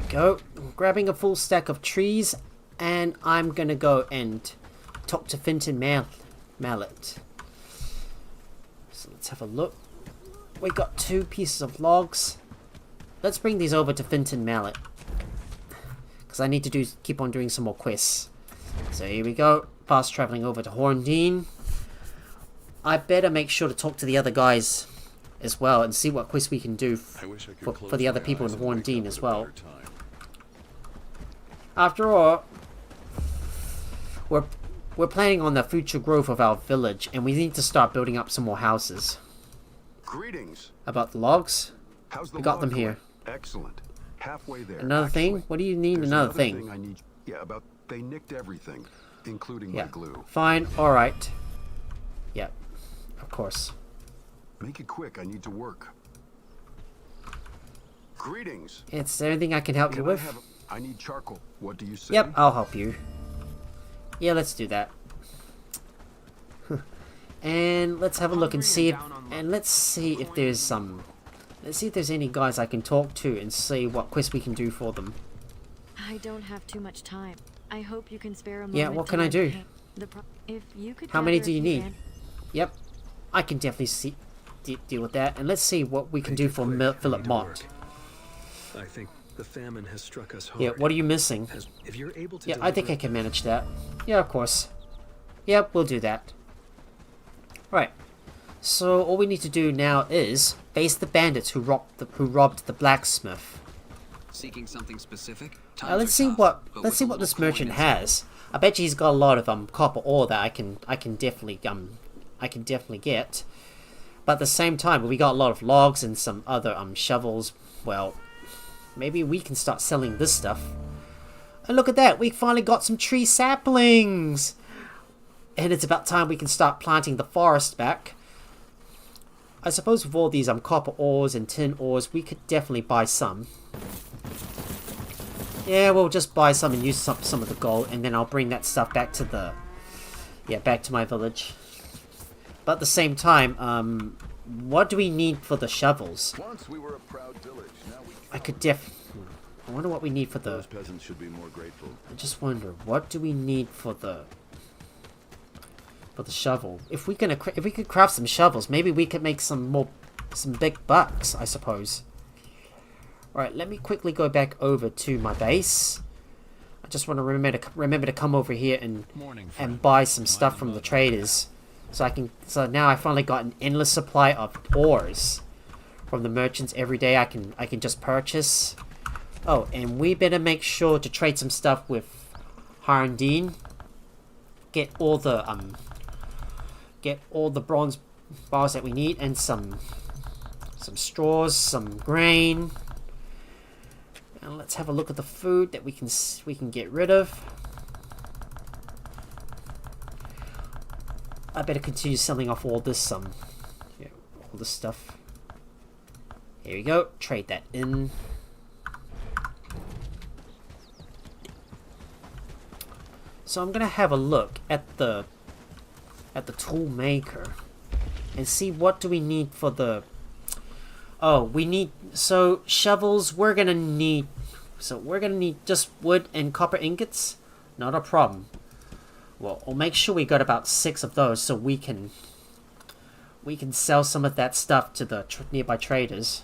Go, grabbing a full stack of trees, and I'm gonna go and talk to Finton Mallet. So let's have a look. We got 2 pieces of logs. Let's bring these over to Finton Mallet. Because I need to keep on doing some more quests. So here we go. Fast traveling over to Horndine. I better make sure to talk to the other guys as well and see what quests we can do for the other people in Horndine as well. After all, we're planning on the future growth of our village, and we need to start building up some more houses. Greetings. About the logs? How's the We got log them here. going? Excellent. Halfway there. Another actually. thing? What do you need? There's Another thing? I need. Yeah, about they nicked everything, including Yeah. my glue. Fine. Alright. Yep. Of course. Make it quick. I need to work. Greetings. Is there anything I can help you with? I need charcoal. What do you say? Yep, I'll help you. Yeah, let's do that. And let's have a look and see if, let's see if there's some, let's see if there's any guys I can talk to and see what quest we can do for them. I don't have too much time. I hope you can spare a moment. Yeah, what can I do? If you could How many gather do a you few need? Yep, I can definitely deal with that. And let's see what we can do for Philip Mott. I think the famine has struck us hard. Yeah, what are you missing? If you're able to Yeah, I think I can manage that. Yeah, of course. Yep, we'll do that. Right. So all we need to do now is face the bandits who robbed the blacksmith. Seeking something specific? Let's see what this merchant has. I bet you he's got a lot of copper ore that I can definitely get. But at the same time, we got a lot of logs and some other shovels. Well, maybe we can start selling this stuff. And look at that, we finally got some tree saplings! And it's about time we can start planting the forest back. I suppose with all these copper ores and tin ores, we could definitely buy some. Yeah, we'll just buy some and use some of the gold, and then I'll bring that stuff back to back to my village. But at the same time, what do we need for the shovels? Once we were a proud village. Now we I wonder what we need for the... Those peasants should be more grateful. I just wonder, what do we need for the shovel? If we could craft some shovels, maybe we could make some big bucks, I suppose. Alright, let me quickly go back over to my base. I just want to remember to come over here and buy some stuff from the traders. So now I finally got an endless supply of ores from the merchants every day. I can just purchase. Oh, and we better make sure to trade some stuff with Harndine. Get all the bronze bars that we need, and some straws, some grain. And let's have a look at the food that we can get rid of. I better continue selling off all this all this stuff. Here we go. Trade that in. So I'm gonna have a look at the tool maker and see what do we need for the... Oh, we need... So shovels, we're gonna need just wood and copper ingots. Not a problem. Well, we'll make sure we got about 6 of those so we can sell some of that stuff to the nearby traders.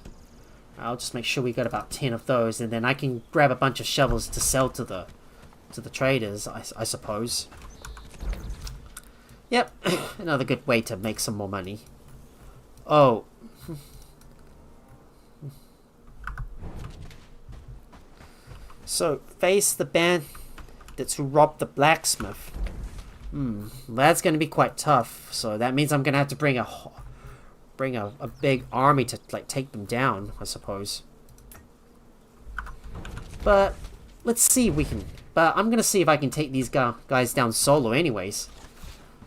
I'll just make sure we got about 10 of those, and then I can grab a bunch of shovels to sell to the traders, I suppose. Yep, another good way to make some more money. Oh. So, face the bandits who robbed the blacksmith. That's going to be quite tough. So that means I'm going to have to bring a big army to take them down, I suppose. But let's see if we can. But I'm going to see if I can take these guys down solo anyways.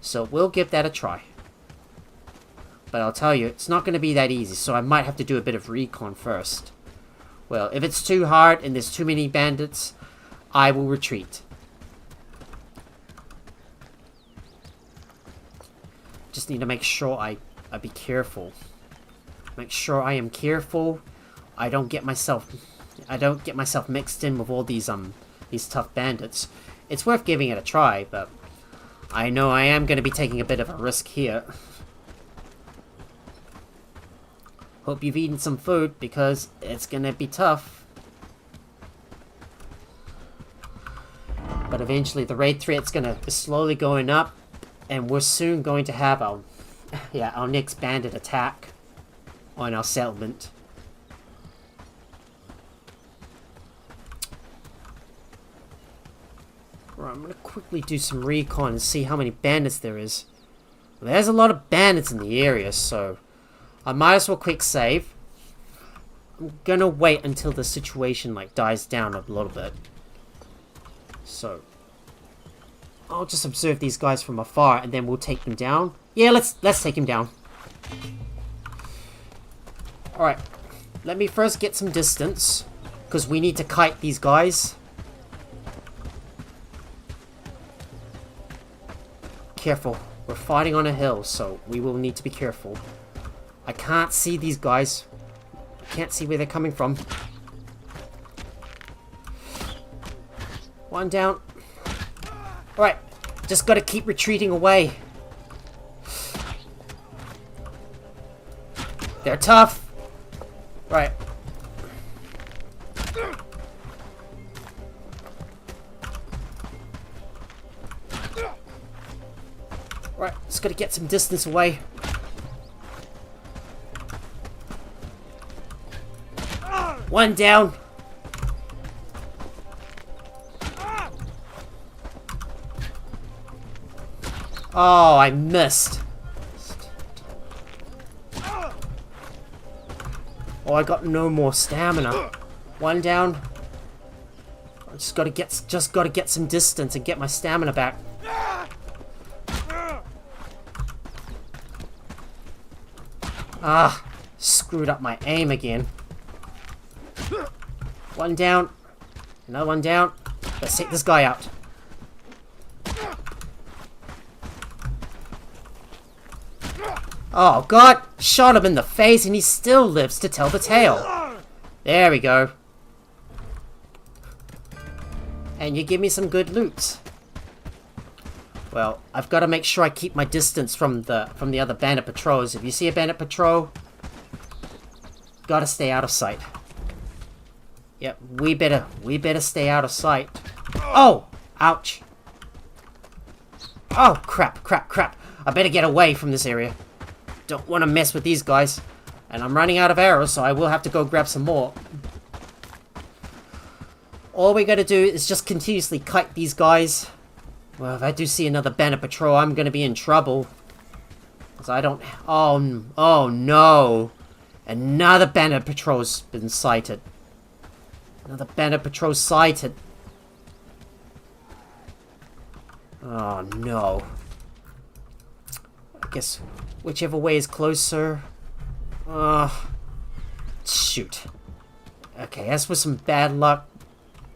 So we'll give that a try. But I'll tell you, it's not going to be that easy, so I might have to do a bit of recon first. Well, if it's too hard and there's too many bandits, I will retreat. Just need to make sure I be careful. Make sure I am careful. I don't get myself mixed in with all these tough bandits. It's worth giving it a try, but I know I am going to be taking a bit of a risk here. Hope you've eaten some food, because it's gonna be tough. But eventually the raid threat's is slowly going up, and we're soon going to have our next bandit attack on our settlement. Right, I'm gonna quickly do some recon and see how many bandits there is. Well, there's a lot of bandits in the area, so I might as well quick save. I'm gonna wait until the situation like dies down a little bit. So I'll just observe these guys from afar, and then we'll take them down. Yeah, let's take him down. All right, let me first get some distance, because we need to kite these guys. Careful, we're fighting on a hill, so we will need to be careful. I can't see these guys. I can't see where they're coming from. One down. Alright, just gotta keep retreating away. They're tough. Right. Right, just gotta get some distance away. One down. Oh, I missed. Oh, I got no more stamina. One down. I just gotta get some distance and get my stamina back. Ah, screwed up my aim again. One down. Another one down. Let's take this guy out. Oh god, shot him in the face and he still lives to tell the tale. There we go. And you give me some good loot. Well, I've got to make sure I keep my distance from the other bandit patrols. If you see a bandit patrol, gotta stay out of sight. Yep, we better stay out of sight. Oh! Ouch. Oh, crap, crap, crap. I better get away from this area. Don't want to mess with these guys. And I'm running out of arrows, so I will have to go grab some more. All we gotta do is just continuously kite these guys. Well, if I do see another bandit patrol, I'm gonna be in trouble. Because I don't... Oh no. Another bandit patrol's been sighted. Another bandit patrol sighted. Oh no. I guess whichever way is closer. Shoot. Okay, as for some bad luck,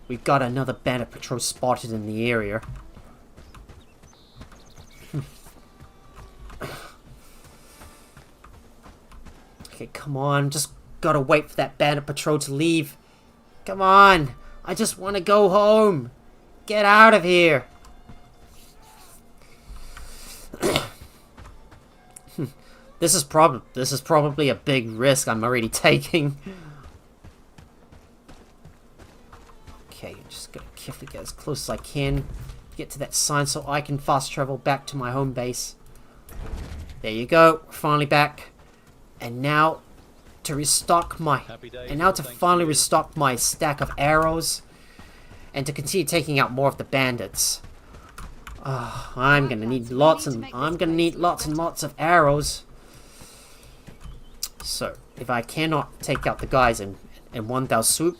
we've got another bandit patrol spotted in the area. Okay, come on. Just gotta wait for that bandit patrol to leave. Come on. I just want to go home. Get out of here. This is probably a big risk I'm already taking. Okay, just gotta carefully get as close as I can. Get to that sign so I can fast travel back to my home base. There you go. We're finally back. And now to restock finally restock my stack of arrows and to continue taking out more of the bandits. I'm gonna need lots and lots of arrows. So if I cannot take out the guys in one fell swoop,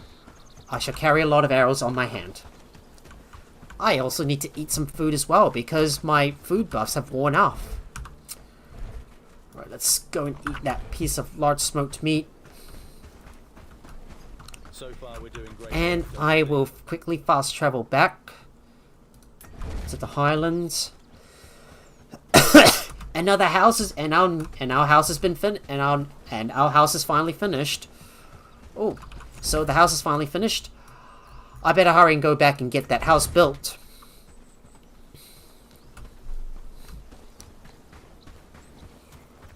I shall carry a lot of arrows on my hand. I also need to eat some food as well because my food buffs have worn off. Right, let's go and eat that piece of large smoked meat. So far we're doing great. And I will quickly fast travel back to the Highlands. And our house is finally finished. Oh, so the house is finally finished. I better hurry and go back and get that house built.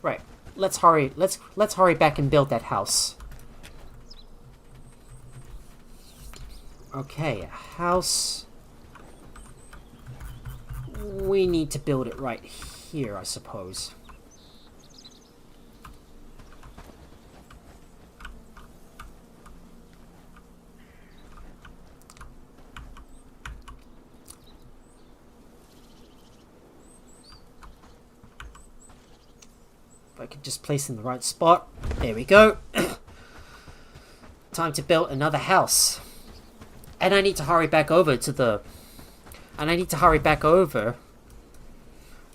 Right. let's hurry. Let's hurry back and build that house. Okay, a house. We need to build it right here, I suppose. If I could just place in the right spot. There we go. Time to build another house. And I need to hurry back over to the... And I need to hurry back over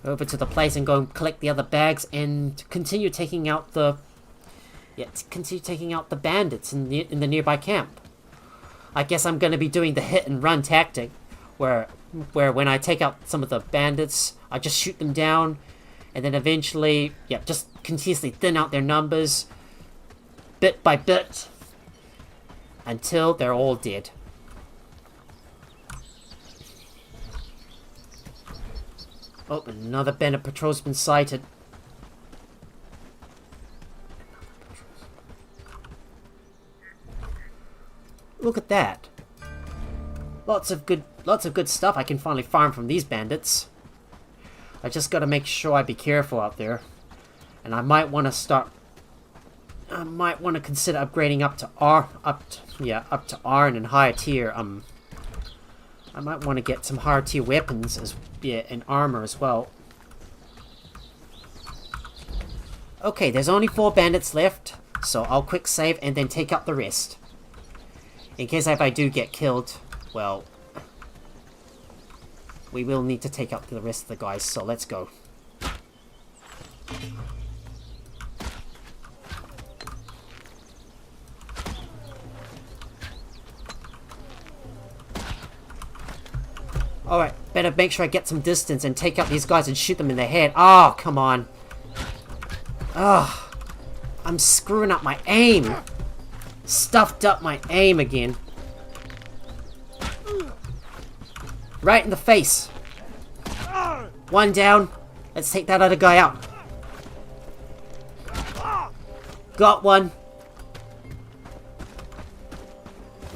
to the place and go and collect the other bags and continue taking out the... Yeah, continue taking out the bandits in the nearby camp. I guess I'm going to be doing the hit and run tactic, where when I take out some of the bandits, I just shoot them down, and then eventually, yeah, just continuously thin out their numbers, bit by bit, until they're all dead. Oh, another bandit patrol's been sighted. Look at that. Lots of good stuff I can finally farm from these bandits. I just gotta make sure I be careful out there. And I might want to consider upgrading up to R, up to R and higher tier. I might want to get some higher tier weapons and armor as well. Okay, there's only 4 bandits left, so I'll quick save and then take out the rest. In case if I do get killed, well, we will need to take out the rest of the guys, so let's go. Alright, better make sure I get some distance and take out these guys and shoot them in the head. Oh, come on. Oh, I'm screwing up my aim. Stuffed up my aim again. Right in the face. 1 down. Let's take that other guy out. Got one.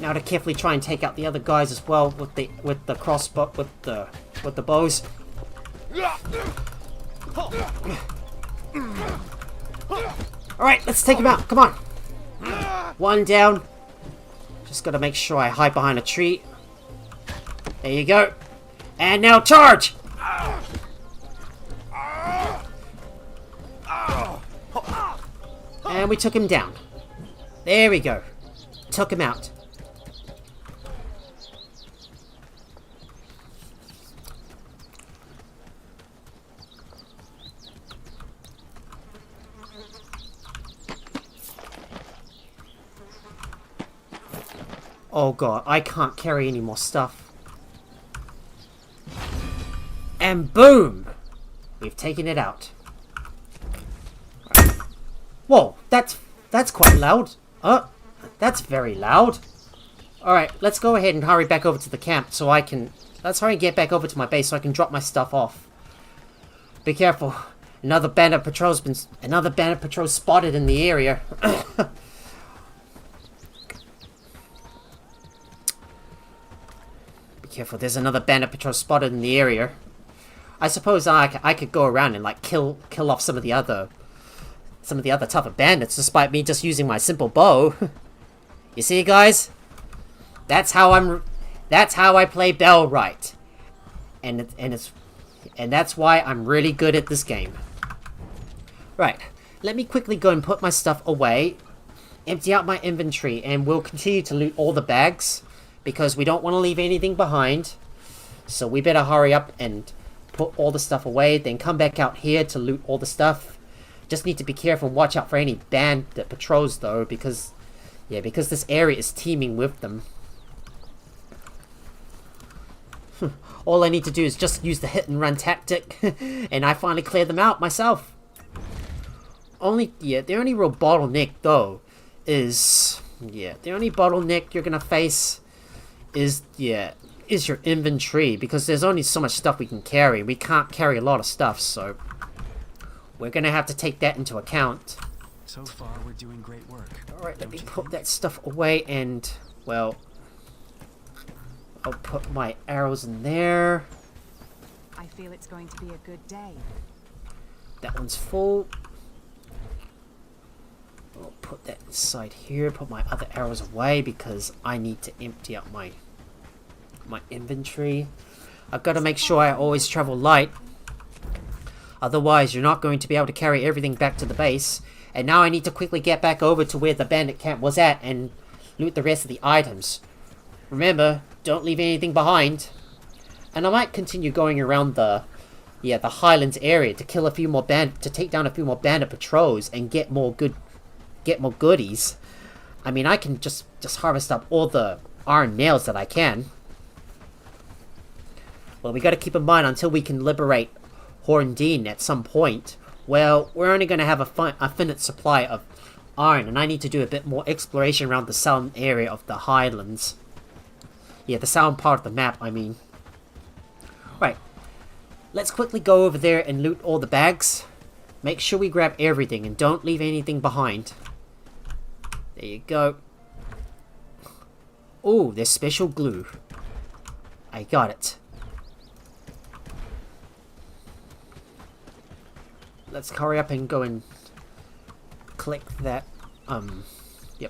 Now to carefully try and take out the other guys as well with the crossbow, with the bows. All right, let's take him out. Come on. 1 down. Just gotta make sure I hide behind a tree. There you go. And now charge! And we took him down. There we go. Took him out. Oh god, I can't carry any more stuff. And boom! We've taken it out. Whoa, that's quite loud. That's very loud. Alright, let's go ahead and hurry back over to the camp so I can... Let's hurry and get back over to my base so I can drop my stuff off. Be careful. Another bandit patrol spotted in the area. Be careful, there's another bandit patrol spotted in the area. I suppose I could go around and like kill off some of the other tougher bandits despite me just using my simple bow. You see, guys? That's how I play Bellwright. And that's why I'm really good at this game. Right. Let me quickly go and put my stuff away, empty out my inventory, and we'll continue to loot all the bags because we don't want to leave anything behind. So we better hurry up and put all the stuff away, then come back out here to loot all the stuff. Just need to be careful and watch out for any bandit patrols though, because this area is teeming with them. All I need to do is just use the hit and run tactic, and I finally cleared them out myself. The only real bottleneck though is the only bottleneck you're gonna face is your inventory, because there's only so much stuff we can carry. We can't carry a lot of stuff, so we're gonna have to take that into account. So far, we're doing great work. Alright, let me put that stuff away and, well, I'll put my arrows in there. I feel it's going to be a good day. That one's full. I'll put that inside here, put my other arrows away because I need to empty out my inventory. I've got to make sure I always travel light. Otherwise, you're not going to be able to carry everything back to the base. And now I need to quickly get back over to where the bandit camp was at and loot the rest of the items. Remember, don't leave anything behind. And I might continue going around the Highlands area to kill a few more to take down a few more bandit patrols and get more goodies. I mean, I can just harvest up all the iron nails that I can. Well, we got to keep in mind until we can liberate Horndine at some point. Well, we're only going to have a finite supply of iron, and I need to do a bit more exploration around the southern area of the Highlands. Yeah, the southern part of the map, I mean. Right. Let's quickly go over there and loot all the bags. Make sure we grab everything and don't leave anything behind. There you go. Oh, there's special glue. I got it. Let's hurry up and go and click that,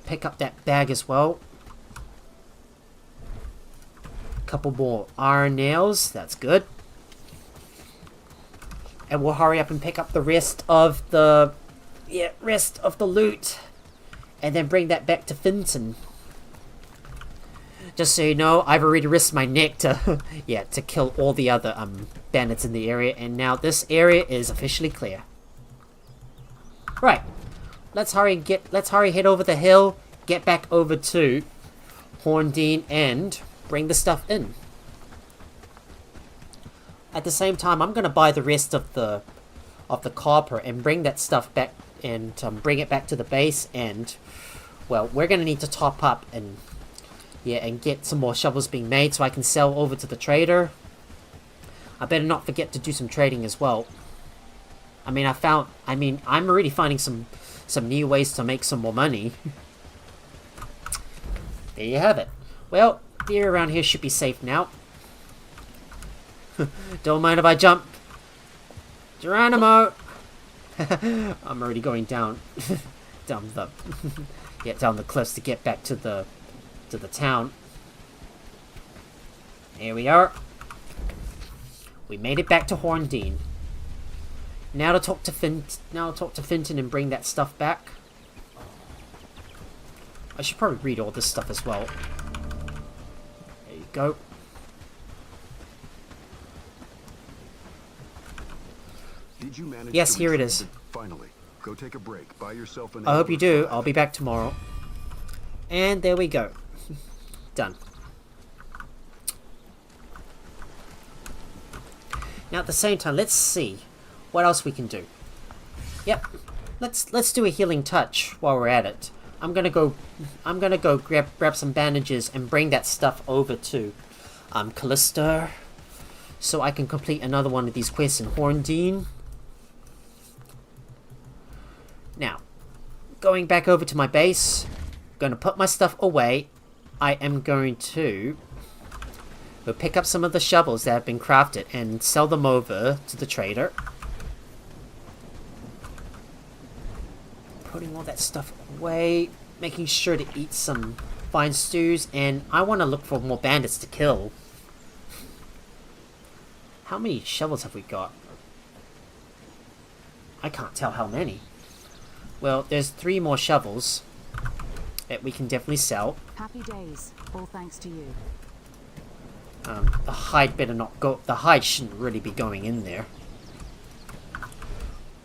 pick up that bag as well. Couple more iron nails, that's good. And we'll hurry up and pick up the rest of the loot. And then bring that back to Finton. Just so you know, I've already risked my neck to, to kill all the other, bandits in the area. And now this area is officially clear. Right. Let's hurry head over the hill, get back over to Horndine and bring the stuff in. At the same time, I'm gonna buy the rest of the copper and bring that stuff back and bring it back to the base. And well, we're gonna need to top up and get some more shovels being made so I can sell over to the trader. I better not forget to do some trading as well. I'm already finding some new ways to make some more money. There you have it. Well, the area around here should be safe now. Don't mind if I jump. Geronimo! I'm already going down down the cliffs to get back to the town. Here we are. We made it back to Horndine. Now to talk to Finton and bring that stuff back. I should probably read all this stuff as well. There you go. Did you manage yes, here it is. Finally, go take a break. Buy yourself an. I hope you do. I'll be back tomorrow. And there we go. Done. Now at the same time, let's see what else we can do. Yep. Let's do a healing touch while we're at it. I'm gonna go grab some bandages and bring that stuff over to Callista, so I can complete another one of these quests in Horndine. Now, going back over to my base, gonna put my stuff away. I am going to pick up some of the shovels that have been crafted and sell them over to the trader. Putting all that stuff away, making sure to eat some fine stews, and I want to look for more bandits to kill. How many shovels have we got? I can't tell how many. Well, there's 3 more shovels that we can definitely sell. Happy days, all thanks to you. The hide better not go. The hide shouldn't really be going in there.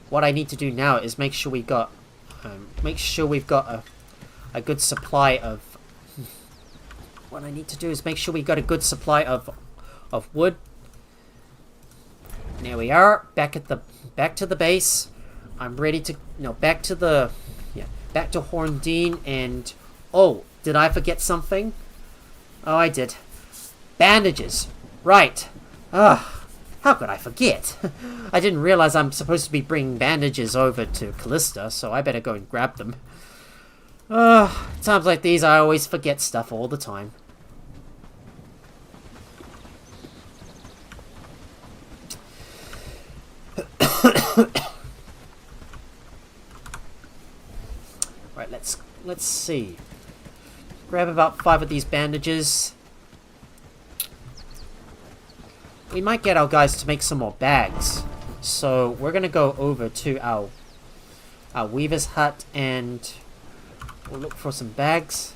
What I need to do now is make sure we've got a good supply of. What I need to do is make sure we've got a good supply of wood. There we are, back to the base. I'm ready to back to Horndine. And oh, did I forget something? Oh, I did. Bandages. Right. How could I forget? I didn't realize I'm supposed to be bringing bandages over to Callista, so I better go and grab them. Times like these, I always forget stuff all the time. Right, let's see. Grab about 5 of these bandages. We might get our guys to make some more bags. So we're gonna go over to our weaver's hut and we'll look for some bags.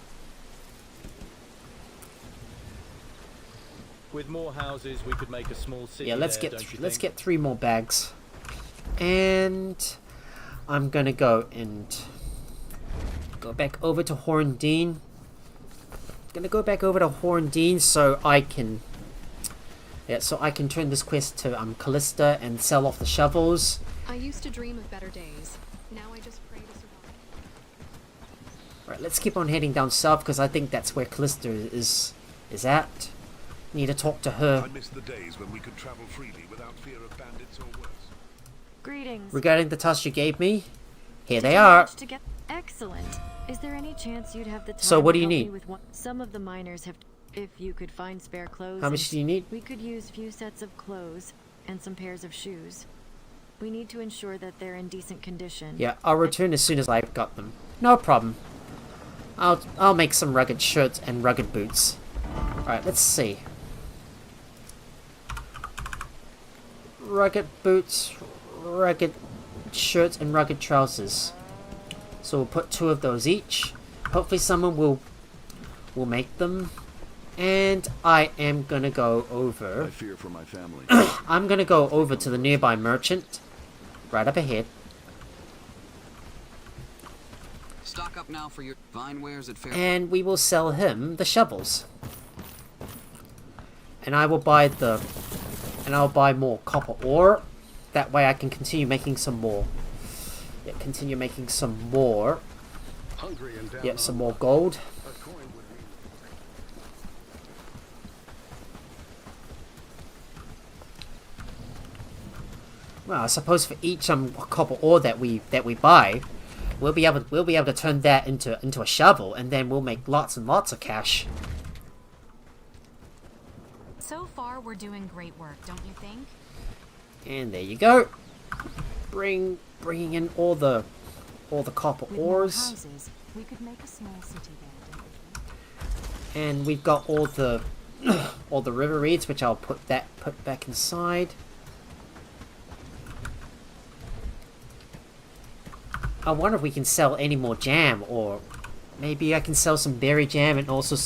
With more houses, we could make a small city. Yeah, let's get 3 more bags. And I'm gonna go back over to Horndean. Gonna go back over to Horndean so I can turn this quest to Callista and sell off the shovels. I used to dream of better days. Now I just pray to survive. Right, let's keep on heading down south because I think that's where Callista is at. Need to talk to her. I miss the days when we could travel freely without fear of bandits or worse. Greetings. Regarding the task you gave me, here they are. Excellent. Is there any chance you'd have the time So what do to you help me need? with one? Some of the miners have. If you could find spare clothes. How much do you need? We could use few sets of clothes and some pairs of shoes. We need to ensure that they're in decent condition. Yeah, I'll return as soon as I've got them. No problem. I'll make some rugged shirts and rugged boots. Alright, let's see. Rugged boots, rugged shirts, and rugged trousers. So we'll put 2 of those each. Hopefully someone will make them. And I am gonna go over. I fear for my family. I'm gonna go over to the nearby merchant. Right up ahead. Stock up now for your vine wares at fair. And we will sell him the shovels. And I will buy I'll buy more copper ore. That way I can continue making some more. Yeah, continue making some more. Yep, some more gold. Well, I suppose for each copper ore that we buy, we'll be able to turn that into a shovel, and then we'll make lots and lots of cash. So far, we're doing great work, don't you think? And there you go. Bringing in all the copper ores. Houses, we could make a small city there, don't you think? And we've got all the river reeds, which I'll put back inside. I wonder if we can sell any more jam, or maybe I can sell some berry jam and also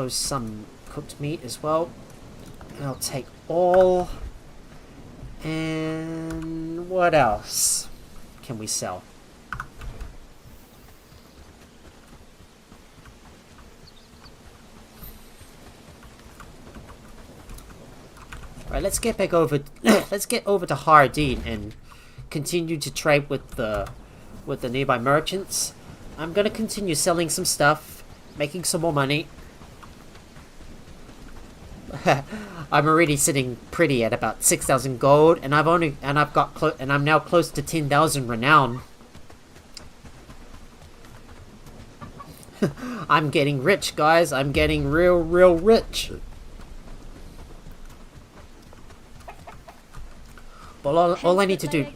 some cooked meat as well. And I'll take all. And what else can we sell? Right, let's get back over. Let's get over to Hardeen and continue to trade with the nearby merchants. I'm gonna continue selling some stuff, making some more money. I'm already sitting pretty at about 6,000 gold, and I'm now close to 10,000 renown. I'm getting rich, guys. I'm getting real rich. But all I need to do,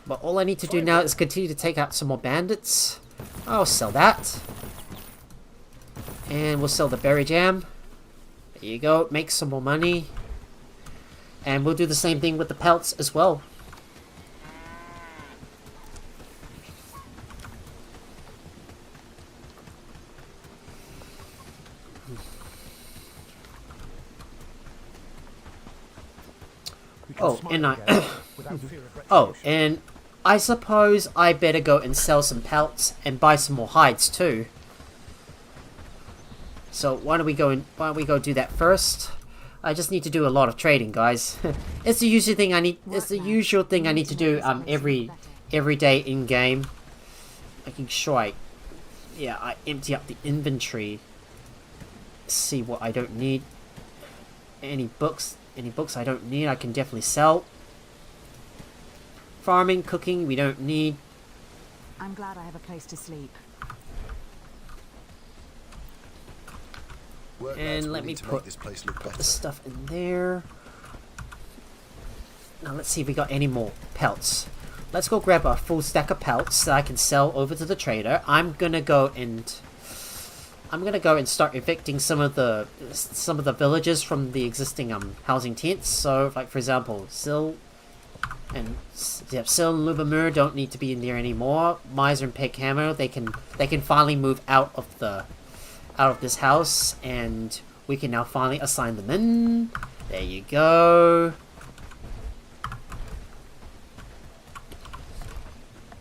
but all I need to do now is continue to take out some more bandits. I'll sell that, and we'll sell the berry jam. There you go. Make some more money, and we'll do the same thing with the pelts as well. And I suppose I better go and sell some pelts and buy some more hides too. So why don't we go do that first? I just need to do a lot of trading, guys. It's the usual thing I need. It's the usual thing I need to do every day in game. Making sure I empty up the inventory. see what I don't need. Any books I don't need, I can definitely sell. Farming, cooking, we don't need. I'm glad I have a place to sleep. And let me put the stuff in there. Now let's see if we got any more pelts. Let's go grab a full stack of pelts that I can sell over to the trader. I'm gonna go and start evicting some of the villagers from the existing housing tents. So, like for example, Sil and Lubamur don't need to be in there anymore. Miser and Peghammer, they can finally move out of this house, and we can now finally assign them in. There you go.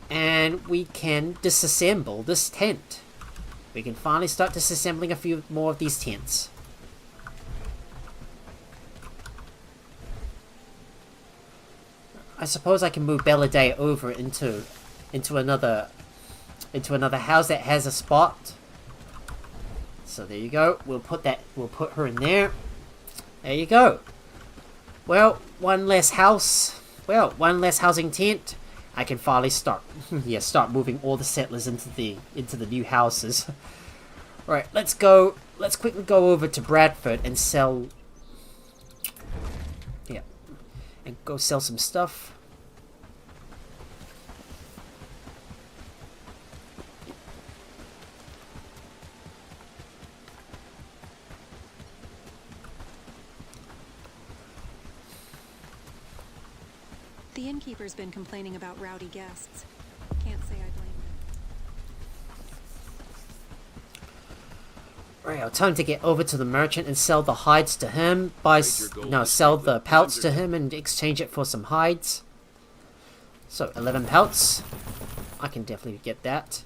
And we can disassemble this tent. We can finally start disassembling a few more of these tents. I suppose I can move Belladay over into another house that has a spot. So there you go. We'll put her in there. There you go. Well, one less house. Well, one less housing tent. I can finally start moving all the settlers into the new houses. Right, let's quickly go over to Bradford and sell. Yeah, and go sell some stuff. The innkeeper's been complaining about rowdy guests. Can't say I blame them. Right, time to get over to the merchant and sell the hides to him. Sell the pelts to him and exchange it for some hides. So 11 pelts. I can definitely get that.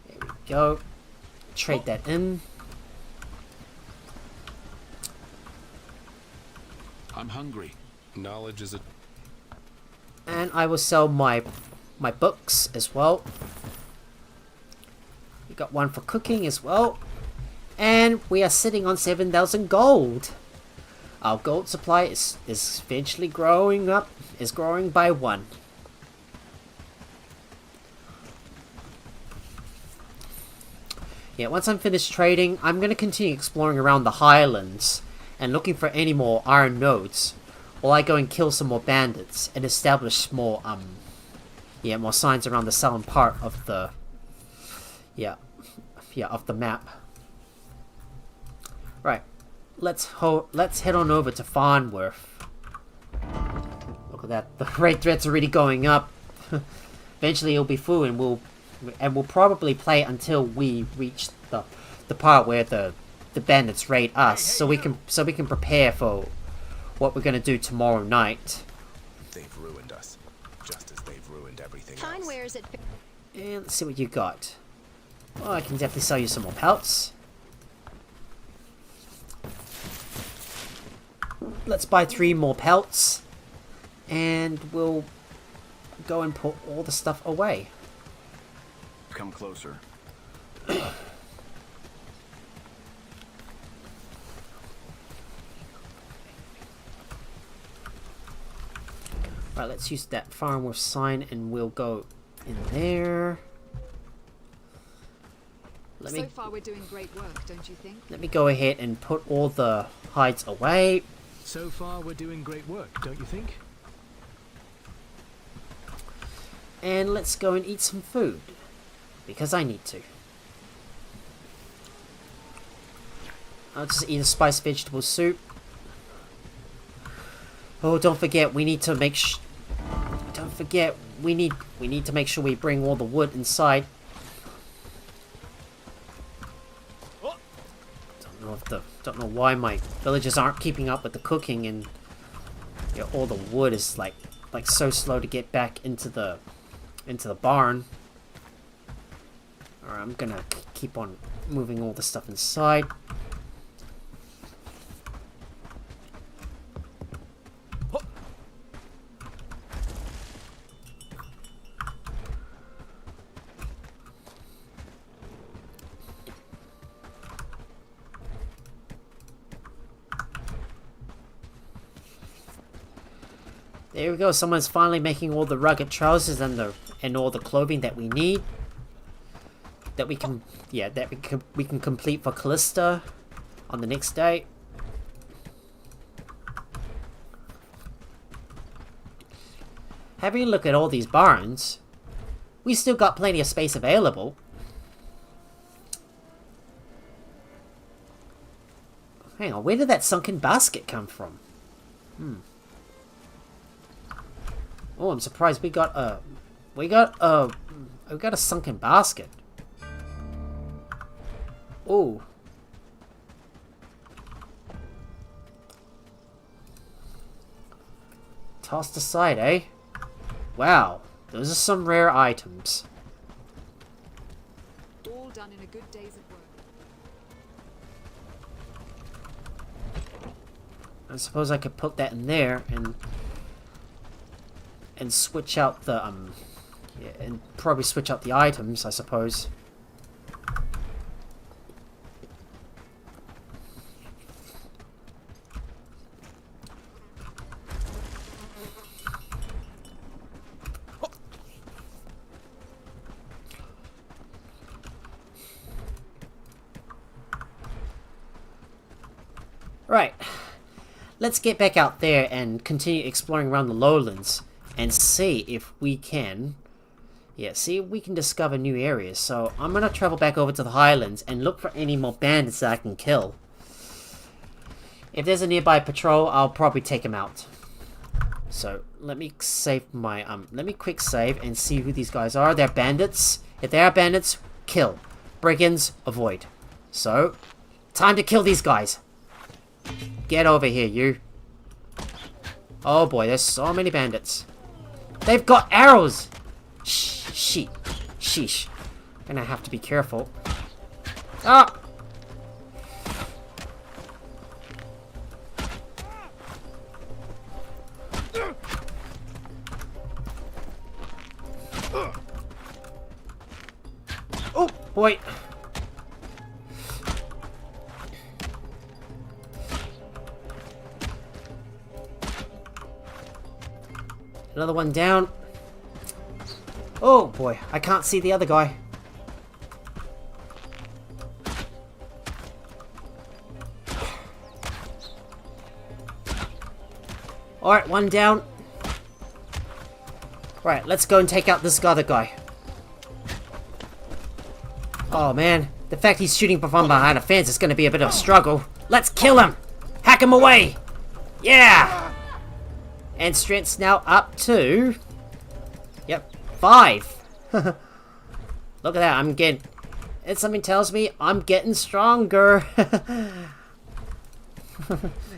There we go. Trade that in. I'm hungry. Knowledge is a... And I will sell my books as well. We got one for cooking as well. And we are sitting on 7,000 gold. Our gold supply is eventually growing up. Is growing by 1. Yeah, once I'm finished trading, I'm going to continue exploring around the highlands and looking for any more iron nodes, while I go and kill some more bandits and establish more more signs around the southern part of the of the map. Right, let's head on over to Farnworth. Look at that, the raid threats are already going up. Eventually it'll be full, and we'll probably play until we reach the part where the bandits raid us, so we can prepare for what we're gonna do tomorrow night. They've ruined us, just as they've ruined everything Fine else. wares at... And let's see what you got. Well, I can definitely sell you some more pelts. Let's buy 3 more pelts, and we'll go and put all the stuff away. Come closer. Right, let's use that Farnworth sign, and we'll go in there. So far we're doing great work, don't you think? Let me go ahead and put all the hides away. So far we're doing great work, don't you think? And let's go and eat some food, because I need to. I'll just eat a spiced vegetable soup. Oh, don't forget, we need to make we need to make sure we bring all the wood inside. Don't know why my villagers aren't keeping up with the cooking, and all the wood is like so slow to get back into the barn. Alright, I'm gonna keep on moving all the stuff inside. There we go. Someone's finally making all the rugged trousers and all the clothing that we need. That we can, yeah, that we can complete for Callista on the next day. Having a look at all these barns, we still got plenty of space available. Hang on, where did that sunken basket come from? Oh, I'm surprised we got a sunken basket. Oh. Tossed aside, eh? Wow, those are some rare items. All done in a good day's of work. I suppose I could put that in there and switch out the yeah, and probably switch out the items, I suppose. Right, let's get back out there and continue exploring around the lowlands and see if we can, see if we can discover new areas. So I'm gonna travel back over to the highlands and look for any more bandits that I can kill. If there's a nearby patrol, I'll probably take him out. So let me save my let me quick save and see who these guys are. They're bandits. If they are bandits, kill. Brigands, avoid. So time to kill these guys. Get over here, you. Oh boy, there's so many bandits. They've got arrows! Sheesh. Gonna have to be careful. Ah! Oh boy. Another one down. Oh boy, I can't see the other guy. Alright, one down. Right, let's go and take out this other guy. Oh man, the fact he's shooting from behind a fence is going to be a bit of a struggle. Let's kill him! Hack him away! Yeah! And strength's now up to... Yep, 5. Look at that, I'm getting... And something tells me I'm getting stronger.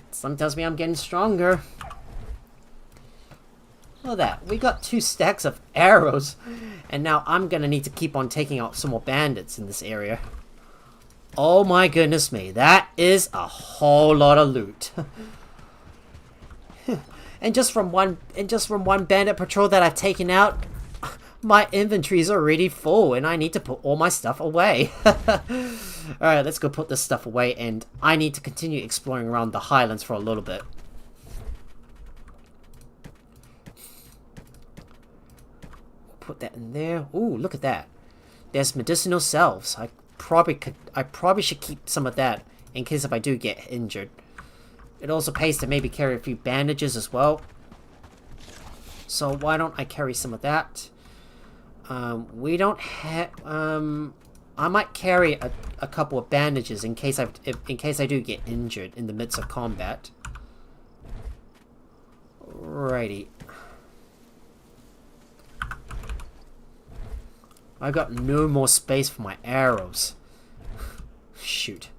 Something tells me I'm getting stronger. Look at that, we got 2 stacks of arrows. And now I'm gonna need to keep on taking out some more bandits in this area. Oh my goodness me, that is a whole lot of loot. And just from one bandit patrol that I've taken out, my inventory is already full and I need to put all my stuff away. Alright, let's go put this stuff away and I need to continue exploring around the highlands for a little bit. Put that in there. Ooh, look at that. There's medicinal salves. I probably should keep some of that in case if I do get injured. It also pays to maybe carry a few bandages as well. So why don't I carry some of that? We don't have... I might carry a couple of bandages in case I do get injured in the midst of combat. Alrighty. I got no more space for my arrows. Shoot.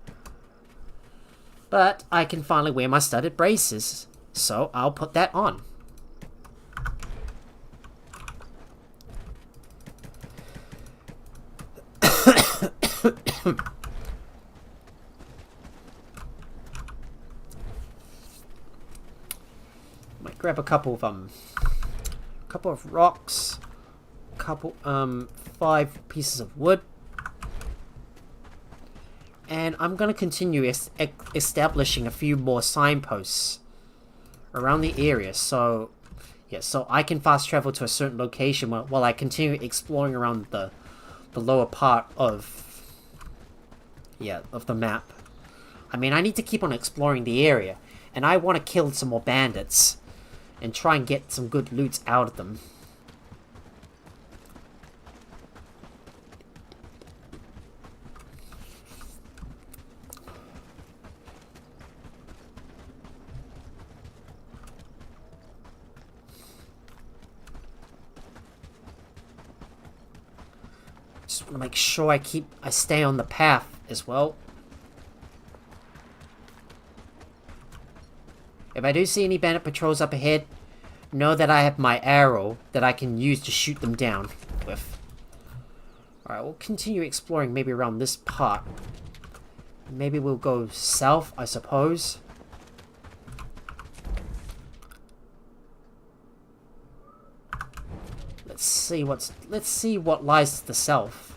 But I can finally wear my studded braces, so I'll put that on. Might grab a couple of rocks, 5 pieces of wood. And I'm going to continue establishing a few more signposts around the area. So, Yeah, so I can fast travel to a certain location while I continue exploring around the lower part of... yeah, of the map. I mean, I need to keep on exploring the area, and I want to kill some more bandits and try and get some good loot out of them. Just want to make sure I stay on the path as well. If I do see any bandit patrols up ahead, know that I have my arrow that I can use to shoot them down with. Alright, we'll continue exploring maybe around this part. Maybe we'll go south, I suppose. Let's see what lies to the south.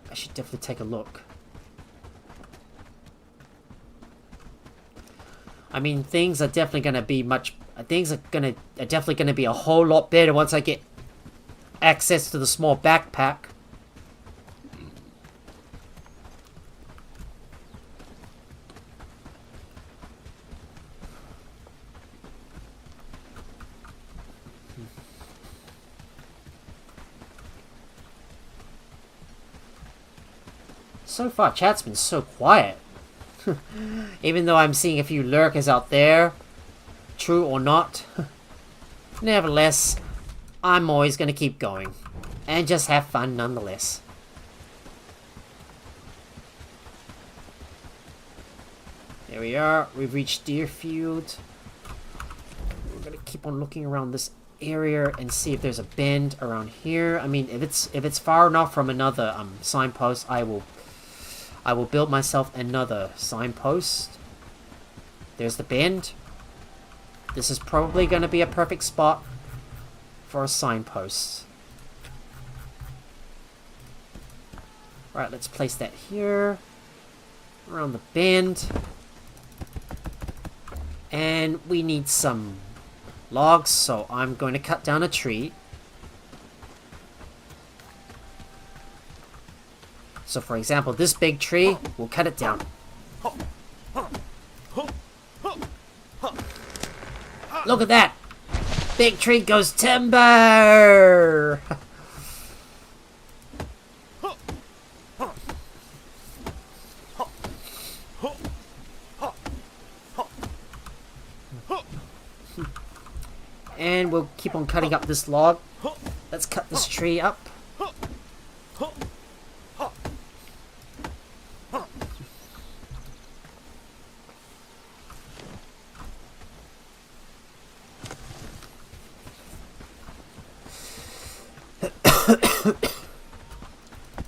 I should definitely take a look. I mean, things are definitely gonna be definitely gonna be a whole lot better once I get access to the small backpack. So far, chat's been so quiet. Even though I'm seeing a few lurkers out there, true or not. Nevertheless, I'm always going to keep going, and just have fun nonetheless. There we are, we've reached Deerfield. We're going to keep on looking around this area and see if there's a bend around here. I mean, if it's far enough from another signpost, I will build myself another signpost. There's the bend. This is probably going to be a perfect spot for a signpost. Alright, let's place that here. Around the bend. And we need some logs, so I'm going to cut down a tree. So for example, this big tree, we'll cut it down. Look at that! Big tree goes timber! And we'll keep on cutting up this log. Let's cut this tree up.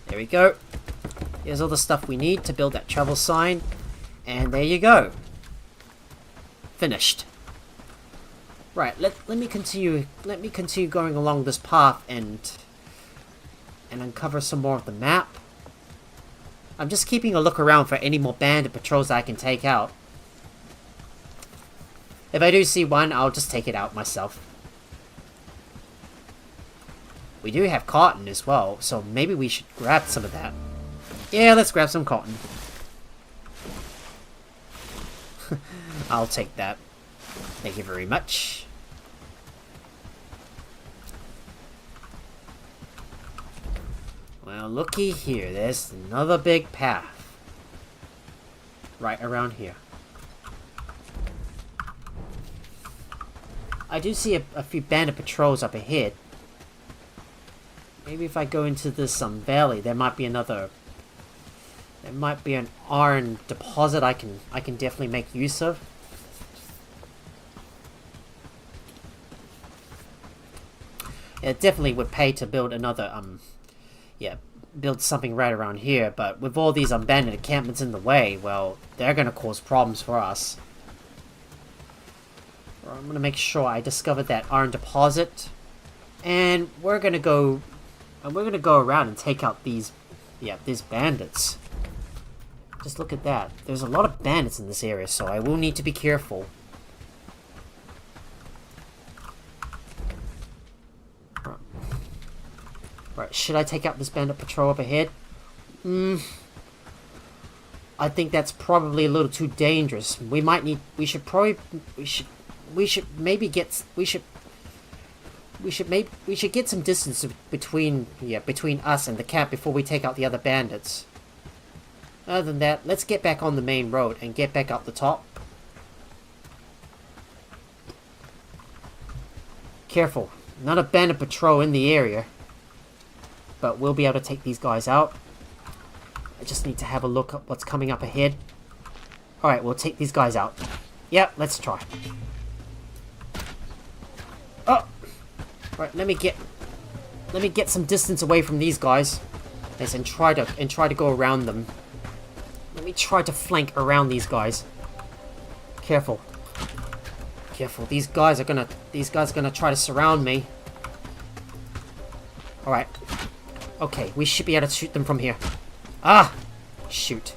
There we go. Here's all the stuff we need to build that travel sign. And there you go. Finished. Right, let me continue going along this path and uncover some more of the map. I'm just keeping a look around for any more bandit patrols that I can take out. If I do see one, I'll just take it out myself. We do have cotton as well, so maybe we should grab some of that. Yeah, let's grab some cotton. I'll take that. Thank you very much. Well, looky here. There's another big path. Right around here. I do see a few bandit patrols up ahead. Maybe if I go into this valley, there might be another... There might be an iron deposit I can definitely make use of. It definitely would pay to build another, build something right around here, but with all these abandoned encampments in the way, well, they're gonna cause problems for us. I'm gonna make sure I discover that iron deposit, and we're gonna go around and take out these bandits. Just look at that. There's a lot of bandits in this area, so I will need to be careful. Right, should I take out this bandit patrol up ahead? I think that's probably a little too dangerous. We should get some distance between us and the camp before we take out the other bandits. Other than that, let's get back on the main road and get back up the top. Careful, not a bandit patrol in the area. But we'll be able to take these guys out. I just need to have a look at what's coming up ahead. Alright, we'll take these guys out. Yeah, let's try. Oh! Right, let me get some distance away from these guys. Yes, and try to go around them. Let me try to flank around these guys. Careful. Careful. These guys are gonna try to surround me. Alright. Okay, we should be able to shoot them from here. Ah! Shoot.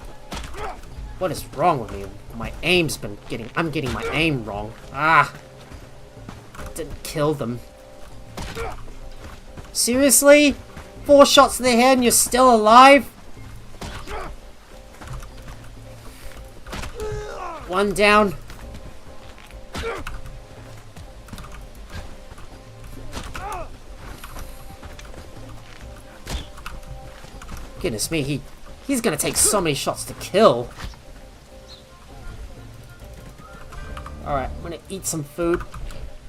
What is wrong with me? I'm getting my aim wrong. Ah! Didn't kill them. Seriously? 4 shots to the head and you're still alive? One down. Goodness me, he's gonna take so many shots to kill. Alright, I'm gonna eat some food.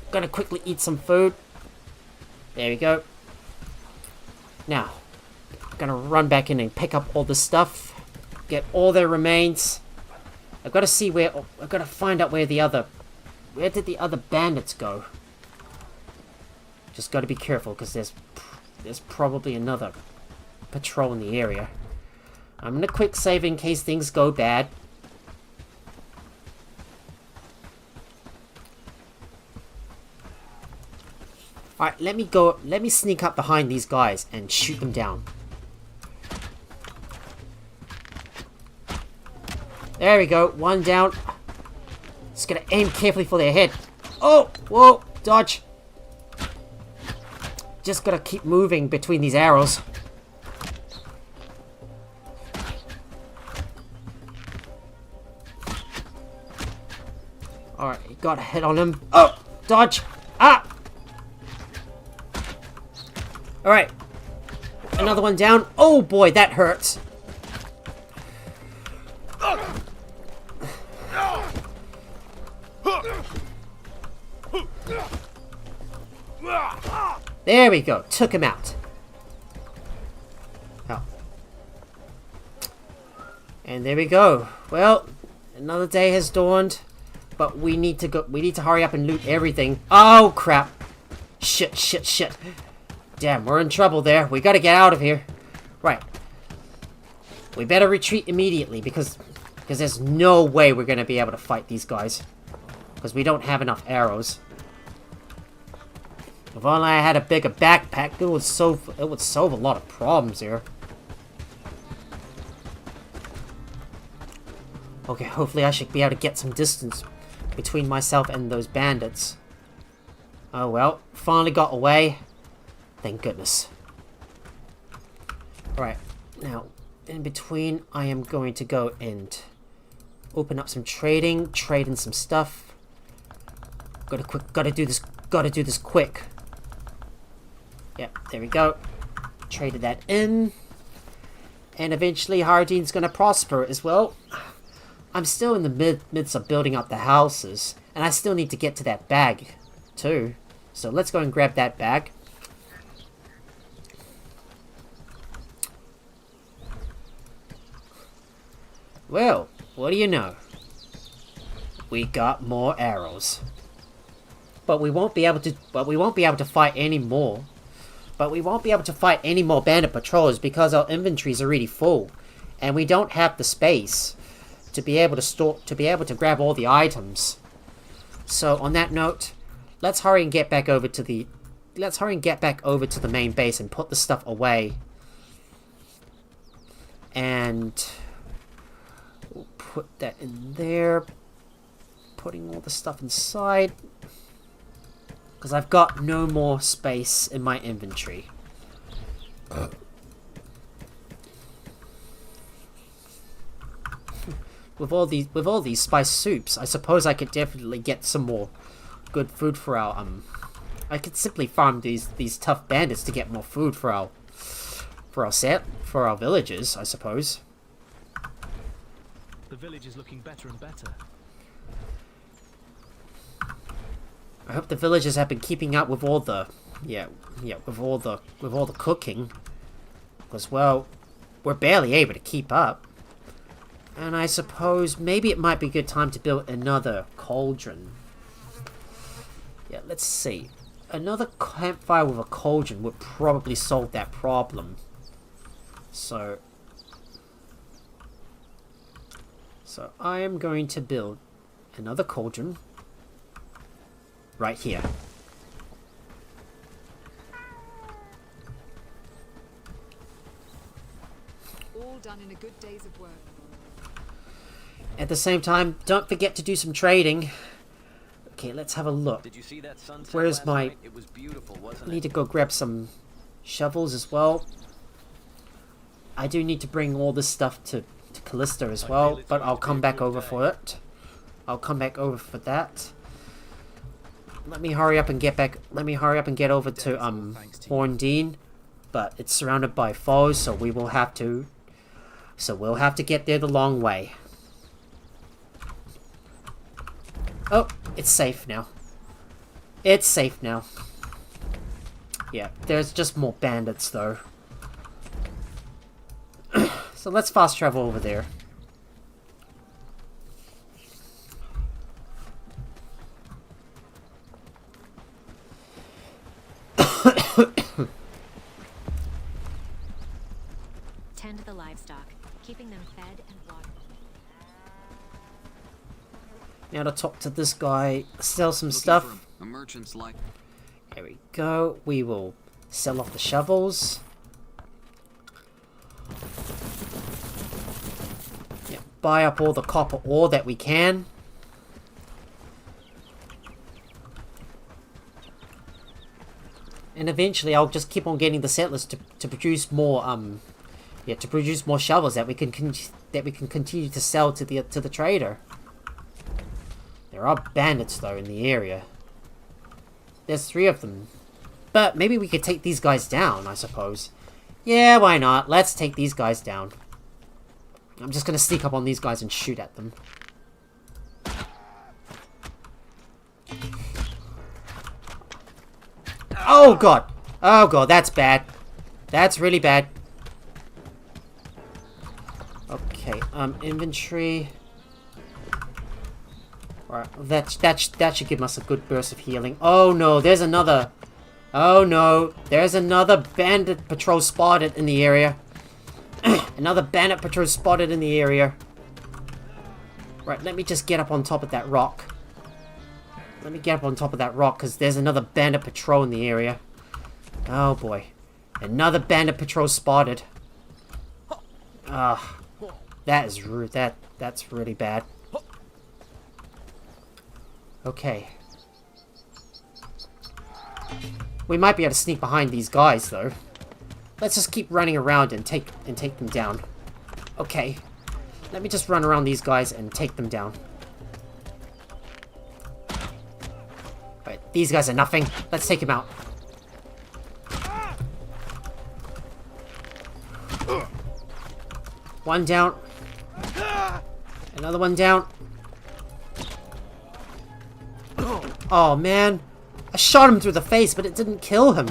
Gonna quickly eat some food. There we go. Now, I'm gonna run back in and pick up all the stuff. Get all their remains. I've gotta see I've gotta find out where did the other bandits go? Just gotta be careful, because there's probably another patrol in the area. I'm gonna quick save in case things go bad. Alright, let me sneak up behind these guys and shoot them down. There we go, one down. Just gonna aim carefully for their head. Oh, whoa, dodge. Just gotta keep moving between these arrows. Alright, got a hit on him. Oh! Dodge! Ah! Alright. Another one down. Oh boy, that hurts. There we go. Took him out. Oh. And there we go. Well, another day has dawned. But we need to hurry up and loot everything. Oh, crap. Shit, shit, shit. Damn, we're in trouble there. We gotta get out of here. Right. We better retreat immediately because there's no way we're gonna be able to fight these guys. Because we don't have enough arrows. If only I had a bigger backpack, it would solve a lot of problems here. Okay, hopefully I should be able to get some distance between myself and those bandits. Oh well, finally got away. Thank goodness. Alright, now, in between, I am going to go and open up some trade in some stuff. Gotta do this quick. Yep, there we go. Traded that in. And eventually Hardine's gonna prosper as well. I'm still in the midst of building up the houses, and I still need to get to that bag, too. So let's go and grab that bag. Well, what do you know? We got more arrows. But we won't be able to fight any more. But we won't be able to fight any more bandit patrols because our inventories are already full, and we don't have the space to be able to grab all the items. So on that note, let's hurry and get back over to the main base and put the stuff away. And we'll put that in there. Putting all the stuff inside. Because I've got no more space in my inventory. With all these spice soups, I suppose I could definitely get some more good food for our I could simply farm these tough bandits to get more food for our villagers, I suppose. The village is looking better and better. I hope the villagers have been keeping up with all the with all the cooking, because well, we're barely able to keep up. And I suppose maybe it might be a good time to build another cauldron. Yeah, let's see. Another campfire with a cauldron would probably solve that problem. So I am going to build another cauldron right here. All done in a good day's of work. At the same time, don't forget to do some trading. Okay, let's have a look. Did you see that sunset Where's last my... night? It was beautiful, wasn't I need it? to go grab some shovels as well. I do need to bring all this stuff to Callista as well, but I'll come back over for it. I'll come back over for that. Let me hurry up and get back. Let me hurry up and get over to Horndine, but it's surrounded by foes, so we will have to. So we'll have to get there the long way. Oh, it's safe now. It's safe now. Yeah, there's just more bandits though. So let's fast travel over there. Tend to the livestock, keeping them fed and watered. Now to talk to this guy, sell some stuff. A merchant's like. There we go. We will sell off the shovels. Yeah, buy up all the copper ore that we can. And eventually I'll just keep on getting the settlers to produce more to produce more shovels that we can continue to sell to the trader. There are bandits though in the area. There's 3 of them. But maybe we could take these guys down, I suppose. Yeah, why not? Let's take these guys down. I'm just gonna sneak up on these guys and shoot at them. Oh god! Oh god, that's bad. That's really bad. Okay, inventory. Alright, that should give us a good burst of healing. Oh no, there's another. Oh no, there's another bandit patrol spotted in the area. Another bandit patrol spotted in the area. Right, let me just get up on top of that rock. Let me get up on top of that rock, because there's another bandit patrol in the area. Oh boy. Another bandit patrol spotted. Ah, that is rude. That's really bad. Okay. We might be able to sneak behind these guys, though. Let's just keep running around and take them down. Okay. Let me just run around these guys and take them down. Alright, these guys are nothing. Let's take them out. One down. Another one down. Oh man, I shot him through the face, but it didn't kill him.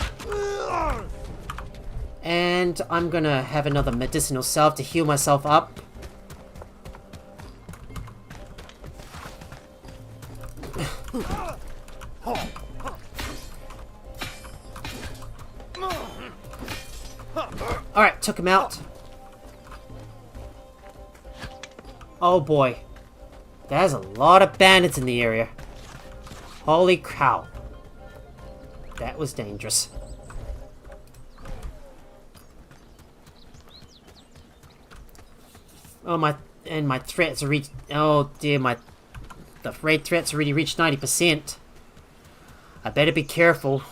And I'm gonna have another medicinal salve to heal myself up. Alright, took him out. Oh boy. There's a lot of bandits in the area. Holy cow. That was dangerous. Oh my, and my threats are reached, oh dear, the raid threats already reached 90%. I better be careful.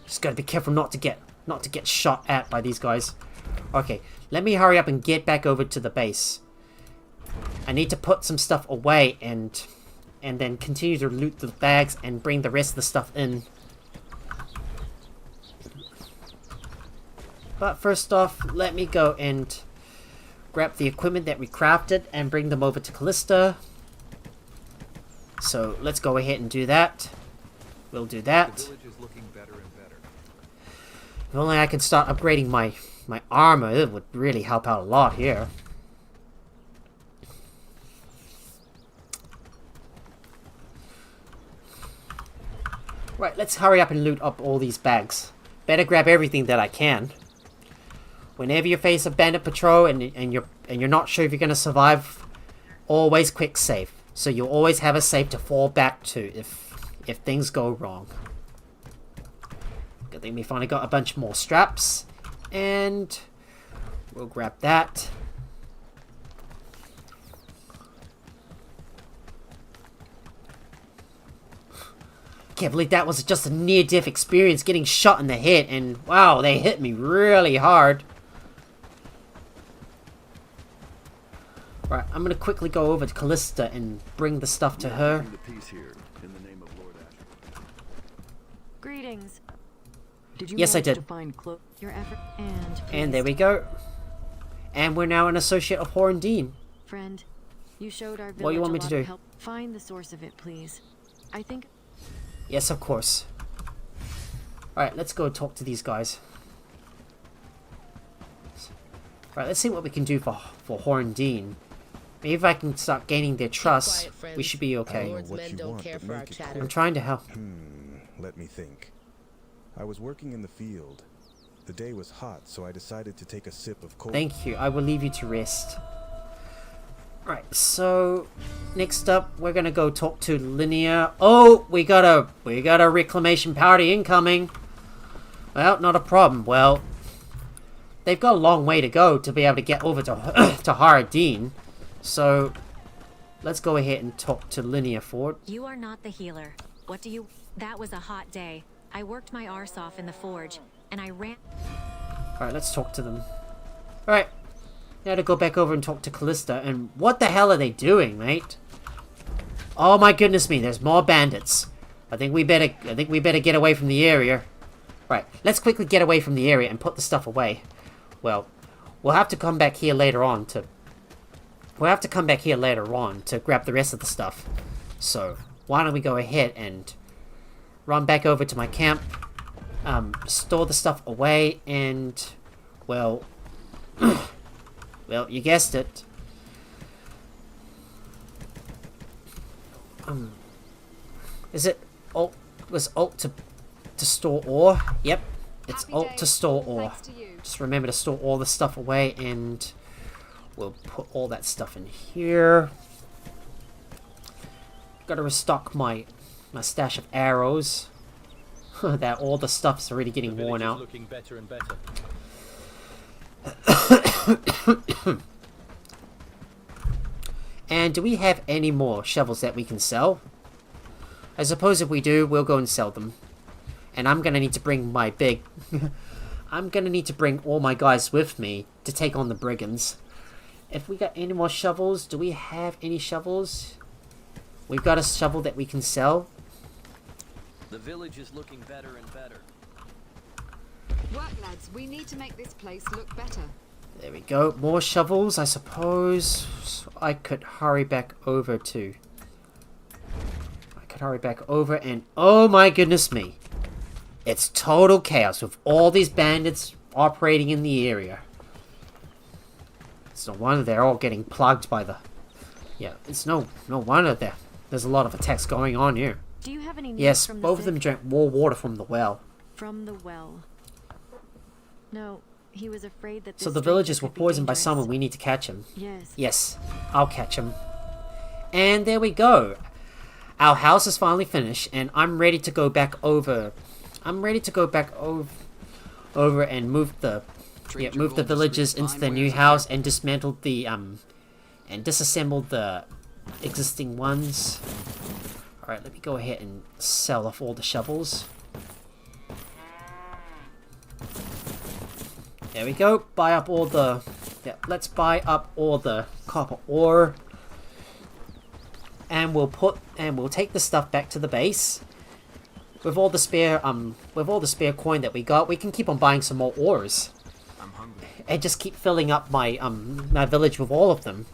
Just gotta be careful not to get not to get shot at by these guys. Okay, let me hurry up and get back over to the base. I need to put some stuff away and then continue to loot the bags and bring the rest of the stuff in. But first off, let me go and grab the equipment that we crafted and bring them over to Callista. So let's go ahead and do that. We'll do that. The village is looking better and better. If only I could start upgrading my armor, it would really help out a lot here. Right, let's hurry up and loot up all these bags. Better grab everything that I can. Whenever you face a bandit patrol and you're not sure if you're gonna survive, always quick save. So you'll always have a save to fall back to if things go wrong. Good thing we finally got a bunch more straps, and we'll grab that. Can't believe that was just a near-death experience, getting shot in the head, and wow, they hit me really hard. Right, I'm gonna quickly go over to Callista and bring the stuff to her. Greetings. Did you Yes, I manage did. to find your effort And there we go. And we're now an associate of Horndine. Friend, you showed our village What do you want me a to lot do? of help. Find the source of it, please. I think. Yes, of course. Alright, let's go talk to these guys. Right, let's see what we can do for Horndine. Maybe if I can start gaining their trust, we should be okay. I'm trying to help. Let me think. I was working in the field. The day was hot, so I decided to take a sip of cold. Thank you. I will leave you to rest. Right, so next up we're gonna go talk to Linear. Oh, we got a reclamation party incoming. Well, not a problem. Well, they've got a long way to go to be able to get over to Horndine. So let's go ahead and talk to Linear Ford. You are not the healer. What do you... That was a hot day. I worked my arse off in the forge, and I ran... Alright, let's talk to them. Alright, now to go back over and talk to Callista. And what the hell are they doing, mate? Oh my goodness me, there's more bandits. I think we better get away from the area. Right, let's quickly get away from the area and put the stuff away. Well, we'll have to come back here later on to... grab the rest of the stuff. So, why don't we go ahead and run back over to my camp, store the stuff away, and, well, well, you guessed it. Is it alt? Was alt to store ore? Yep, it's alt to store ore. Just remember to store all the stuff away, and we'll put all that stuff in here. Gotta restock my stash of arrows. That all the stuff's already getting worn out. Looking better and better. And do we have any more shovels that we can sell? I suppose if we do, we'll go and sell them. And I'm gonna need to bring my big... I'm gonna need to bring all my guys with me to take on the brigands. If we got any more shovels, do we have any shovels? We've got a shovel that we can sell. The village is looking better and better. Work, lads. We need to make this place look better. There we go. More shovels, I suppose. I could hurry back over to... and... oh my goodness me. It's total chaos with all these bandits operating in the area. It's no wonder they're all getting plugged by the... yeah, it's no wonder there's a lot of attacks going on here. Do you have any news Yes, from the both of them drank more water from the well. From the well. No, he was afraid that this So the stranger villagers were could be poisoned by dangerous. someone. We need to catch him. Yes. Yes, I'll catch him. And there we go. Our house is finally finished, and I'm ready to go back over. I'm ready to go back over and move the villagers into the new house and dismantle the and disassemble the existing ones. Alright, let me go ahead and sell off all the shovels. There we go. Buy up all the... Yeah, let's buy up all the copper ore. And we'll take the stuff back to the base. With all the spare coin that we got, we can keep on buying some more ores. I'm hungry. And just keep filling up my my village with all of them.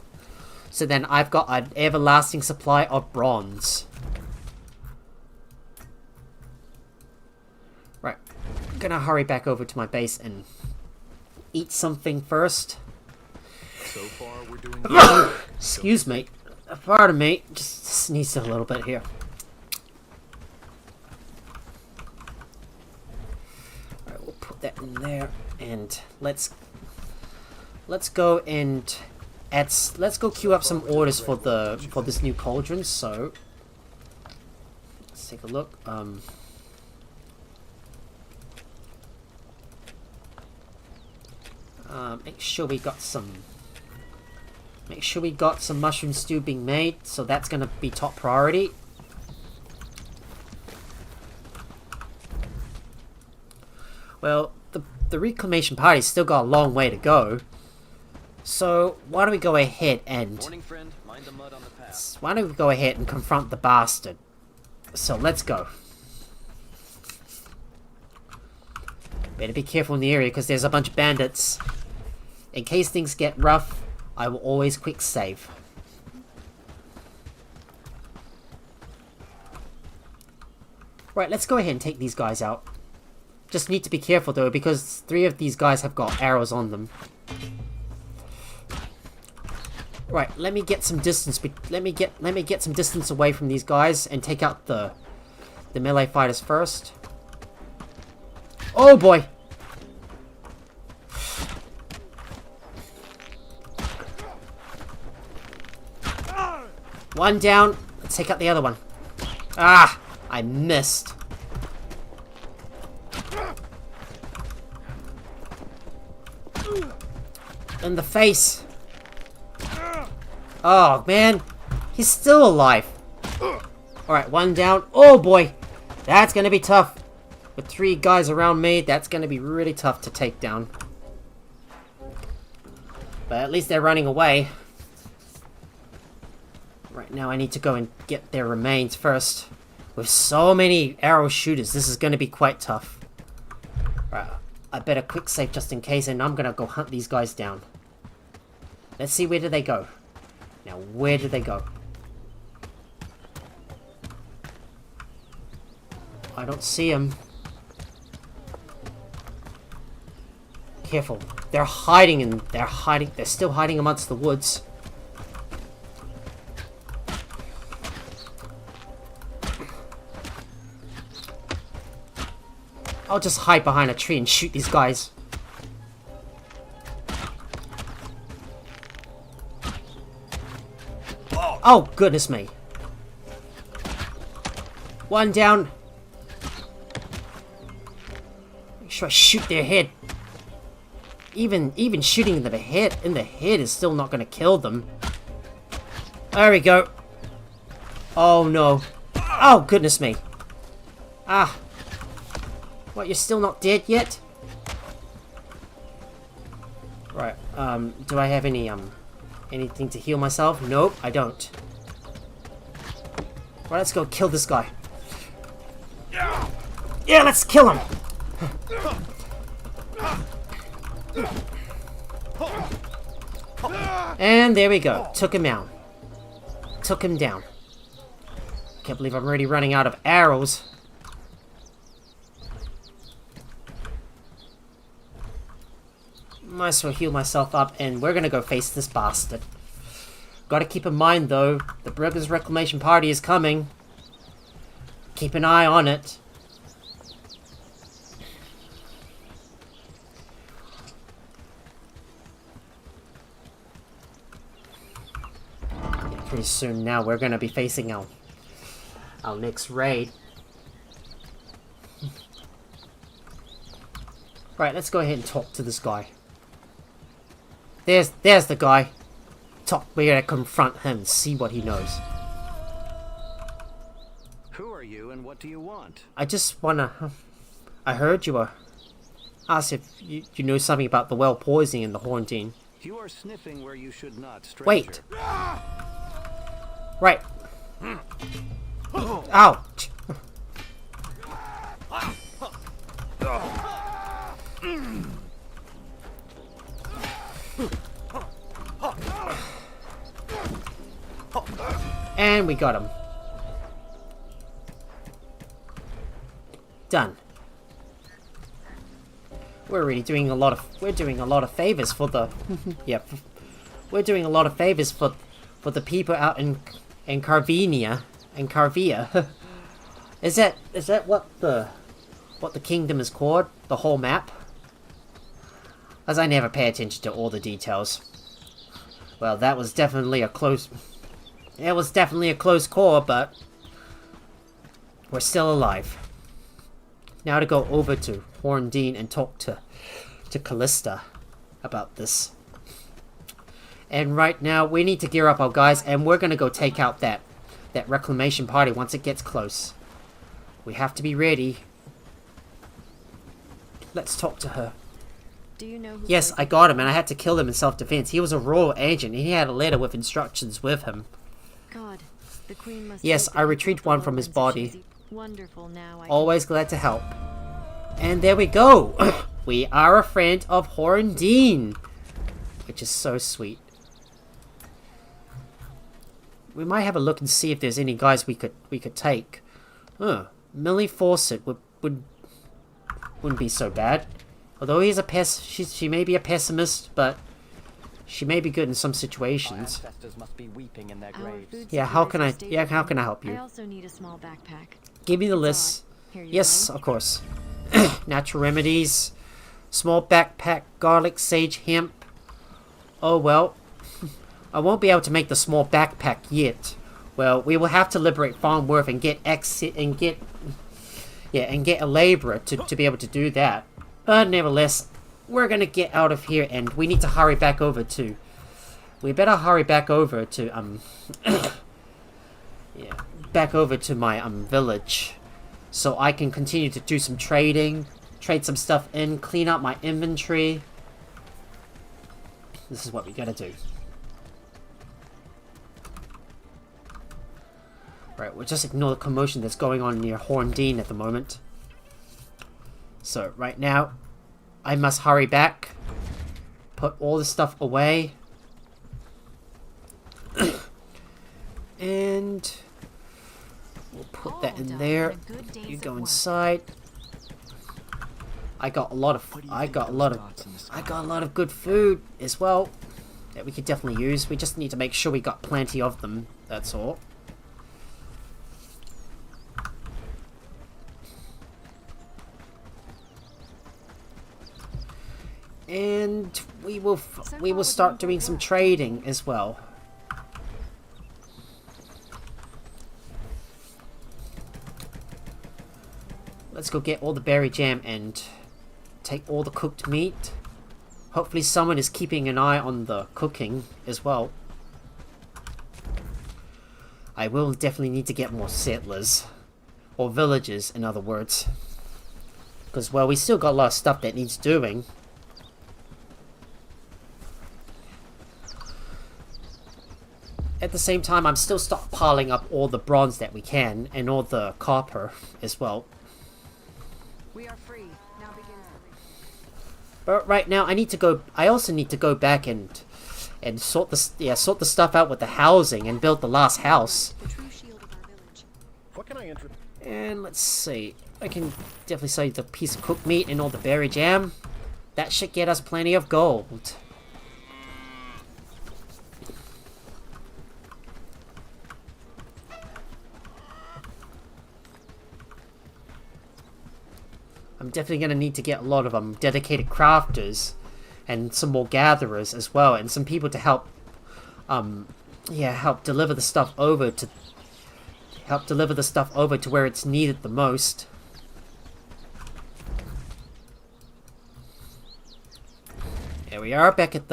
So then I've got an everlasting supply of bronze. Right. I'm gonna hurry back over to my base and eat something first. So far, we're doing good. Excuse me. Pardon me. Just sneezed a little bit here. Alright, we'll put that in there, and let's go and let's go queue up some orders for this new cauldron. So let's take a look. Make sure we got some mushroom stew being made, so that's gonna be top priority. Well, the reclamation party's still got a long way to go, so why don't we go ahead and confront the bastard. So let's go. Better be careful in the area because there's a bunch of bandits. In case things get rough, I will always quick save. Right, let's go ahead and take these guys out. Just need to be careful though, because 3 of these guys have got arrows on them. Right, let me get some distance. Let me get some distance away from these guys and take out the melee fighters first. Oh boy! One down. Let's take out the other one. Ah! I missed. In the face. Oh, man. He's still alive. Alright, one down. Oh, boy. That's gonna be tough. With 3 guys around me, that's gonna be really tough to take down. But at least they're running away. Right now I need to go and get their remains first. With so many arrow shooters, this is going to be quite tough. Right, I better quick save just in case, and I'm going to go hunt these guys down. Let's see, where did they go? Now, where did they go? I don't see them. Careful. They're hiding they're still hiding amongst the woods. I'll just hide behind a tree and shoot these guys. Oh, goodness me. One down. Make sure I shoot their head. Even shooting in the head is still not going to kill them. There we go. Oh, no. Oh, goodness me. Ah. What, you're still not dead yet? Right, do I have anything to heal myself? Nope, I don't. Right, let's go kill this guy. Yeah, let's kill him! And there we go. Took him down. Took him down. Can't believe I'm already running out of arrows. Might as well heal myself up, and we're gonna go face this bastard. Gotta keep in mind, though, the Brugger's Reclamation Party is coming. Keep an eye on it. Yeah, pretty soon now we're gonna be facing our next raid. Right, let's go ahead and talk to this guy. There's the guy. We're gonna confront him and see what he knows. Who are you and what do you want? I just wanna... I heard you were ask if you know something about the well poisoning in the Horndine. You are sniffing where you should not, stranger. Wait. Right. Ouch. And we got him. Done. We're doing a lot of favors for the we're doing a lot of favors for the people out in Carvenia and Carvia. Is that what the kingdom is called? The whole map? As I never pay attention to all the details. Well, that was definitely a close. It was definitely a close call, but we're still alive. Now to go over to Horndine and talk to Callista about this. And right now, we need to gear up our guys, and we're gonna go take out that reclamation party once it gets close. We have to be ready. Let's talk to her. Do you know who yes, I got him, and I had to kill him in self-defense. He was a royal agent, and he had a letter with instructions with him. God, the Queen must yes, I retrieved one from his body. Wonderful now. Always glad to help. And there we go. We are a friend of Horndine, which is so sweet. We might have a look and see if there's any guys we could take. Millie Fawcett wouldn't be so bad. Although he's she may be a pessimist, but she may be good in some situations. Our ancestors must be weeping in their graves. Yeah, how can I help you? I also need a small backpack. Give me the list. Yes, of course. Natural remedies, small backpack, garlic, sage, hemp. Oh well, I won't be able to make the small backpack yet. Well, we will have to liberate Farnworth and get a laborer to be able to do that. But nevertheless, we're gonna get out of here, and we need to hurry back over to. We better hurry back over to back over to my village, so I can continue to do some trading, trade some stuff in, clean up my inventory. This is what we gotta do. Right, we'll just ignore the commotion that's going on near Horndine at the moment. So, right now, I must hurry back, put all the stuff away, and we'll put that in there. You go inside. I got a lot of good food as well that we could definitely use. We just need to make sure we got plenty of them, that's all. And we will start doing some trading as well. Let's go get all the berry jam and take all the cooked meat. Hopefully someone is keeping an eye on the cooking as well. I will definitely need to get more settlers. Or villagers, in other words. Because, well, we still got a lot of stuff that needs doing. At the same time, I'm still stockpiling up all the bronze that we can, and all the copper as well. We are free. Now begins the But right now, I also need to go back and sort the stuff out with the housing and build the last house. What can I enter? And let's see, I can definitely sell you the piece of cooked meat and all the berry jam. That should get us plenty of gold. I'm definitely going to need to get a lot of dedicated crafters and some more gatherers as well, and some people to help help deliver the stuff over to where it's needed the most. Here we are back at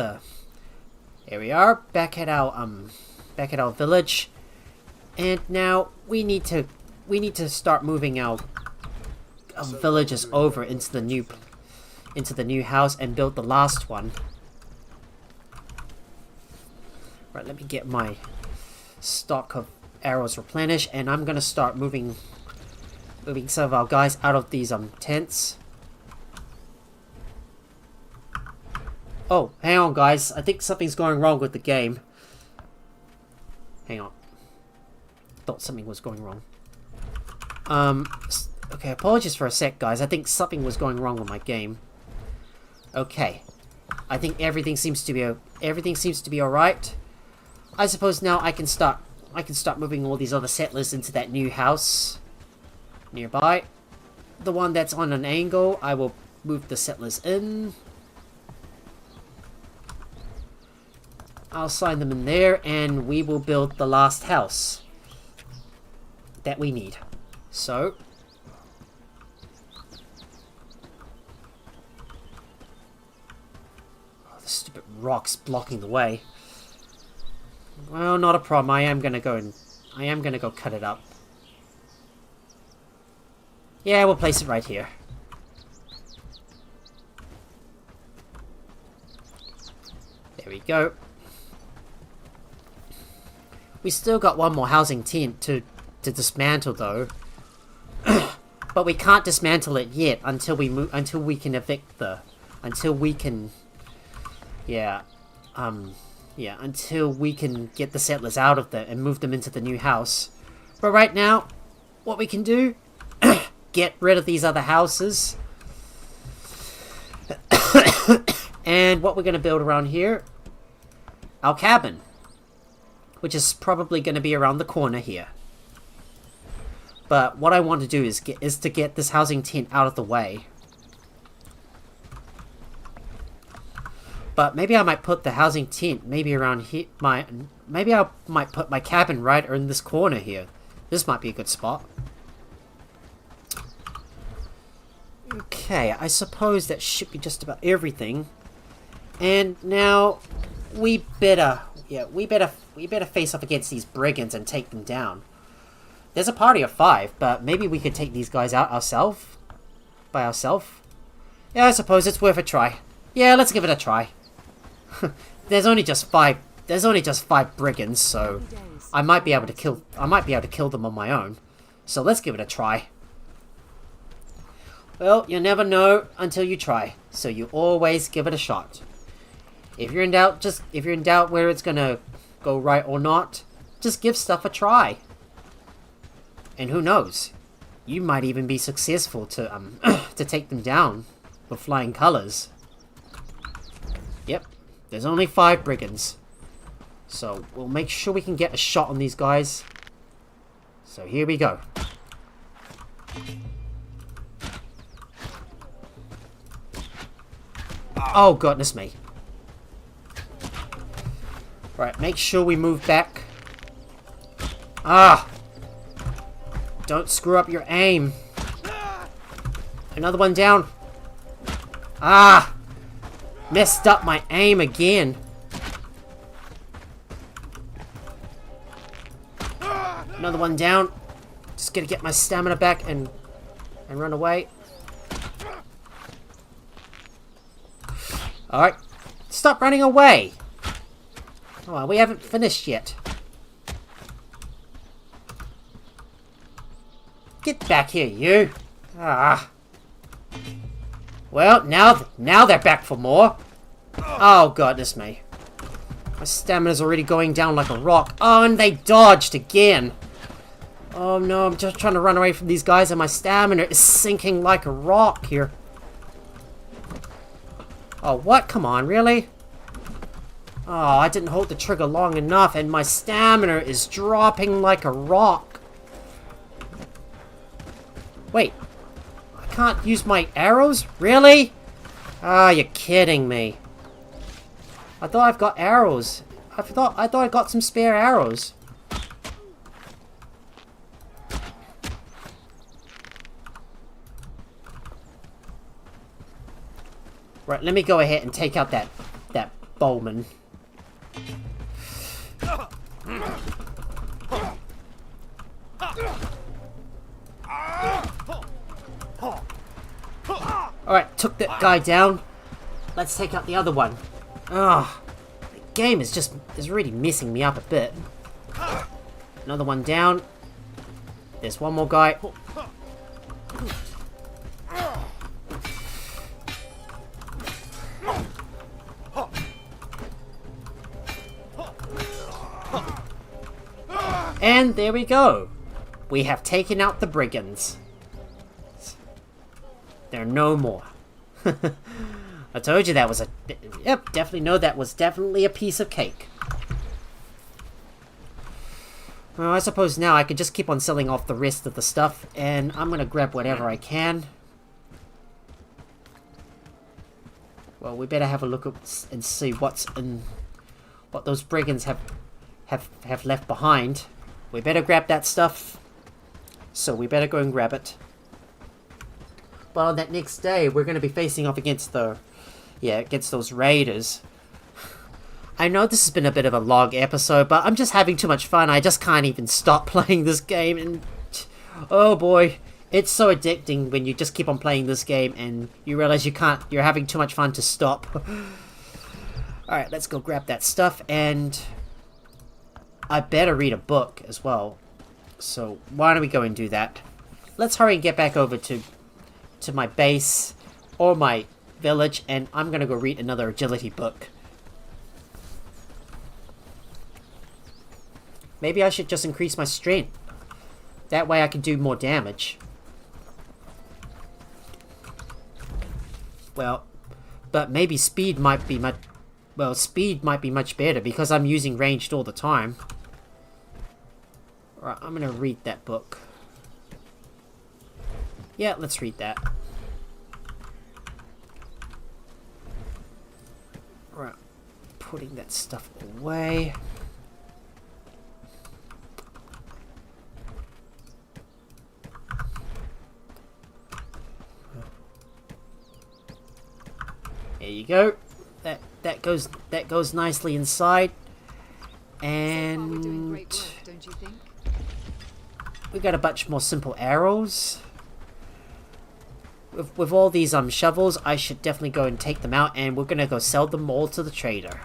our village, and now we need to start moving our villagers over into the new into the new house and build the last one. Right, let me get my stock of arrows replenished, and I'm gonna start moving some of our guys out of these tents. Oh, hang on guys, I think something's going wrong with the game. Hang on. Thought something was going wrong. Okay, apologies for a sec guys, I think something was going wrong with my game. Okay. I think everything seems to be alright. I suppose now I can start moving all these other settlers into that new house nearby. The one that's on an angle, I will move the settlers in. I'll sign them in there, and we will build the last house that we need. So, oh, the stupid rock's blocking the way. Well, not a problem. I am gonna go cut it up. Yeah, we'll place it right here. There we go. We still got one more housing tent to dismantle though. But we can't dismantle it yet until we can evict the until we can get the settlers out of there and move them into the new house. But right now, what we can do, get rid of these other houses. And what we're going to build around here, our cabin, which is probably going to be around the corner here. But what I want to do is to get this housing tent out of the way. But maybe I might put the housing tent maybe around here. Maybe I might put my cabin right in this corner here. This might be a good spot. Okay, I suppose that should be just about everything. And now we better face off against these brigands and take them down. There's a party of 5, but maybe we could take these guys out by ourselves. Yeah, I suppose it's worth a try. Yeah, let's give it a try. There's only just 5 brigands, so I might be able to kill them on my own. So let's give it a try. Well, you never know until you try, so you always give it a shot. If you're in doubt whether it's gonna go right or not, just give stuff a try. And who knows, you might even be successful to to take them down with flying colors. Yep, there's only 5 brigands, so we'll make sure we can get a shot on these guys. So here we go. Oh, goodness me. Right, make sure we move back. Ah! Don't screw up your aim. Another one down. Ah! Messed up my aim again. Another one down. Just gonna get my stamina back and run away. Alright. Stop running away! Oh, we haven't finished yet. Get back here, you! Ah. Well, now they're back for more. Oh, goodness me. My stamina's already going down like a rock. Oh, and they dodged again. Oh no, I'm just trying to run away from these guys and my stamina is sinking like a rock here. Oh, what? Come on, really? Oh, I didn't hold the trigger long enough and my stamina is dropping like a rock. Wait. I can't use my arrows? Really? Ah, you're kidding me. I thought I've got arrows. I thought I got some spare arrows. Right, let me go ahead and take out that bowman. Alright, took that guy down. Let's take out the other one. Ah, the game is really messing me up a bit. Another one down. There's one more guy. And there we go. We have taken out the brigands. There are no more. I told you that was a... Yep, definitely know that was definitely a piece of cake. Well, I suppose now I could just keep on selling off the rest of the stuff, and I'm gonna grab whatever I can. Well, we better have a look at and see what's in... what those brigands have left behind. We better grab that stuff. So we better go and grab it. Well, that next day, we're going to be facing off against the... yeah, against those raiders. I know this has been a bit of a log episode, but I'm just having too much fun. I just can't even stop playing this game, and... oh boy, it's so addicting when you just keep on playing this game, and you realize you can't... you're having too much fun to stop. Alright, let's go grab that stuff, and... I better read a book as well. So, why don't we go and do that? Let's hurry and get back over to my base or my village, and I'm gonna go read another agility book. Maybe I should just increase my strength. That way I can do more damage. Well, but maybe speed might be much... well, speed might be much better because I'm using ranged all the time. Alright, I'm gonna read that book. Yeah, let's read that. Right, putting that stuff away. There you go. That goes nicely inside. And work, don't you think? We got a bunch more simple arrows. With all these shovels, I should definitely go and take them out, and we're gonna go sell them all to the trader.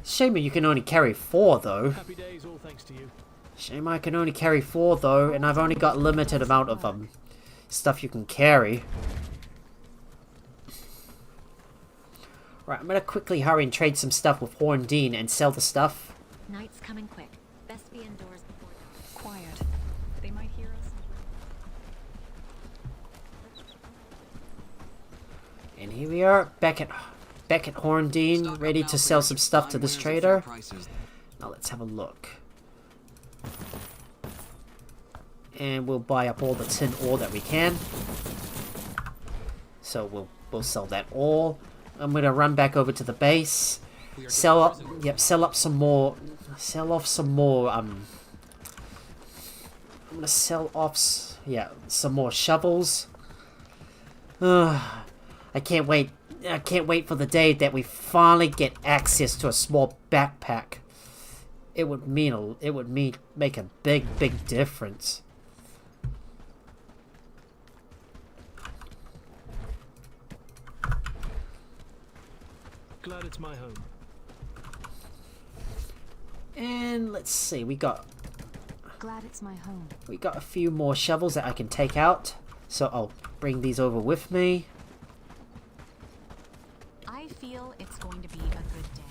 Shame you can only carry 4 though. Happy days, all thanks to you. Shame I can only carry 4 though, and I've only got a limited amount of stuff you can carry. Right, I'm gonna quickly hurry and trade some stuff with Horndine and sell the stuff. Night's coming quick. Best be indoors before dark. Quiet. They might hear us. And here we are, back at Horndine, ready to sell some stuff to this trader. Now let's have a look. And we'll buy up all the tin ore that we can. So we'll sell that all. I'm gonna run back over to the base. Sell off some more. I'm gonna sell off some more shovels. I can't wait. I can't wait for the day that we finally get access to a small backpack. It would make a big difference. Glad it's my home. And let's see, Glad it's my home. We got a few more shovels that I can take out, so I'll bring these over with me. I feel it's going to be a good day.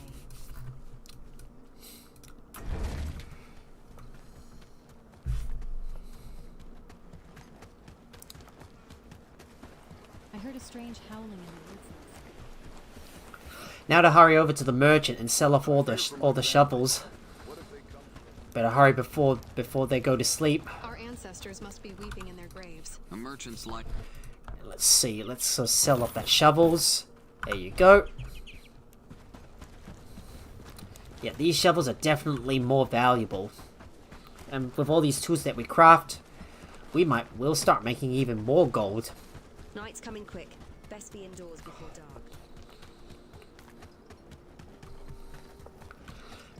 I heard a strange howling in the woods. Now to hurry over to the merchant and sell off all the shovels. Better hurry before they go to sleep. Our ancestors must be weeping in their graves. A merchant's like... Let's see, let's sell off that shovels. There you go. Yeah, these shovels are definitely more valuable. And with all these tools that we craft, we'll start making even more gold. Night's coming quick. Best be indoors before dark.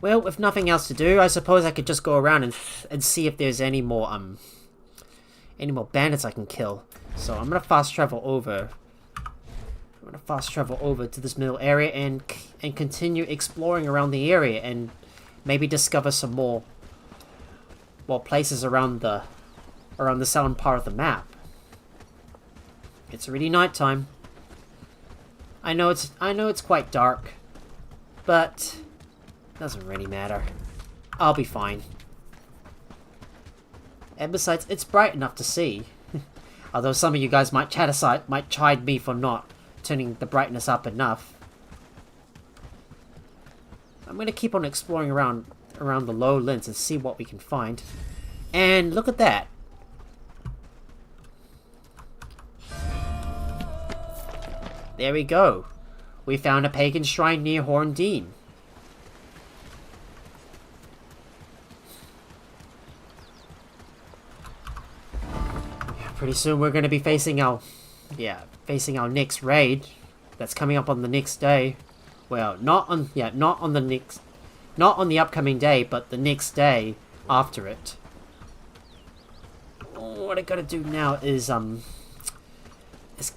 Well, with nothing else to do, I suppose I could just go around and see if there's any more any more bandits I can kill. So I'm gonna fast travel over. I'm gonna fast travel over to this middle area and continue exploring around the area and maybe discover some more places around the southern part of the map. It's already nighttime. I know it's quite dark, but it doesn't really matter. I'll be fine. And besides, it's bright enough to see. Although some of you guys might chide me for not turning the brightness up enough. I'm gonna keep on exploring around the lowlands and see what we can find. And look at that. There we go. We found a pagan shrine near Horndine. Pretty soon we're going to be facing our next raid that's coming up on the next day. Well, not on the upcoming day, but the next day after it. What I gotta do now is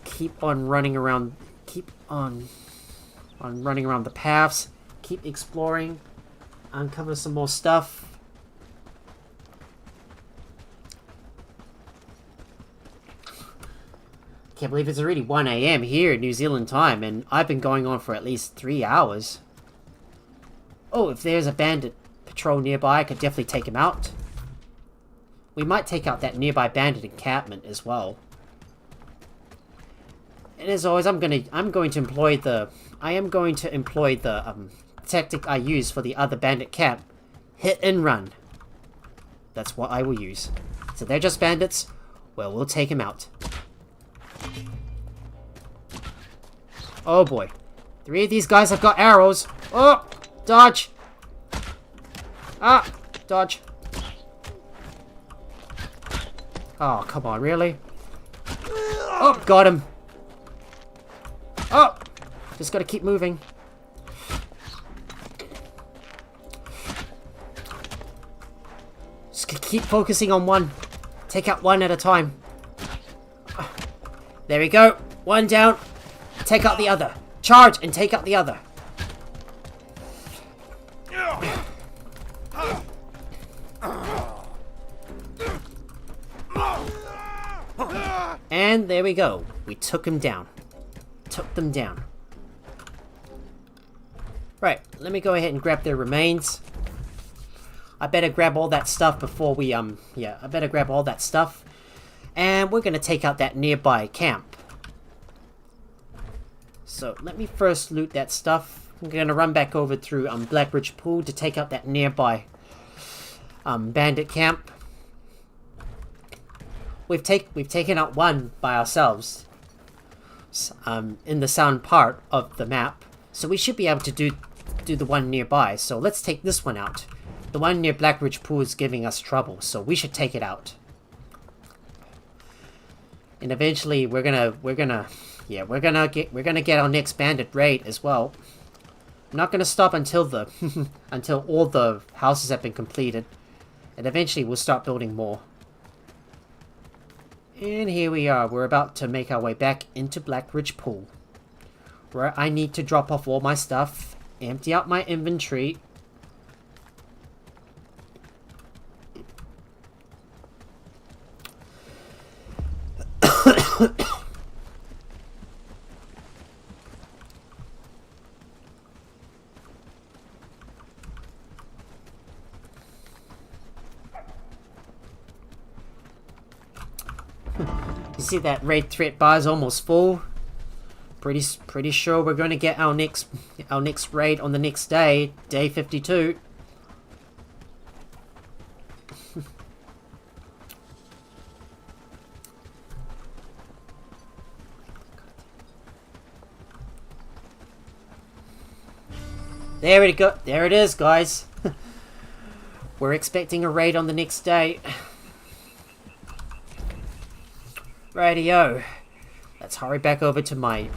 keep on running around the paths, keep exploring, uncover some more stuff. Can't believe it's already 1 AM here in New Zealand time, and I've been going on for at least 3 hours. Oh, if there's a bandit patrol nearby, I could definitely take him out. We might take out that nearby bandit encampment as well. And as always, I'm going to employ the tactic I use for the other bandit camp. Hit and run. That's what I will use. So they're just bandits. Well, we'll take him out. Oh boy. 3 of these guys have got arrows. Oh! Dodge! Ah! Dodge. Oh, come on, really? Oh, got him. Oh! Just gotta keep moving. Just keep focusing on one. Take out one at a time. There we go. One down. Take out the other. Charge and take out the other. And there we go. We took him down. Took them down. Right, let me go ahead and grab their remains. I better grab all that stuff before we, I better grab all that stuff. And we're gonna take out that nearby camp. So, let me first loot that stuff. I'm gonna run back over through, Blackbridge Pool to take out that nearby, bandit camp. We've taken out one by ourselves, in the southern part of the map. So we should be able to do the one nearby. So let's take this one out. The one near Blackbridge Pool is giving us trouble, so we should take it out. And eventually we're gonna get our next bandit raid as well. I'm not gonna stop until until all the houses have been completed. And eventually we'll start building more. And here we are. We're about to make our way back into Blackbridge Pool, where I need to drop off all my stuff, empty out my inventory. You see that raid threat bar is almost full. Pretty sure we're going to get our next raid on the next day, day 52. There we go. There it is, guys. We're expecting a raid on the next day. Rightio. Let's hurry back over to my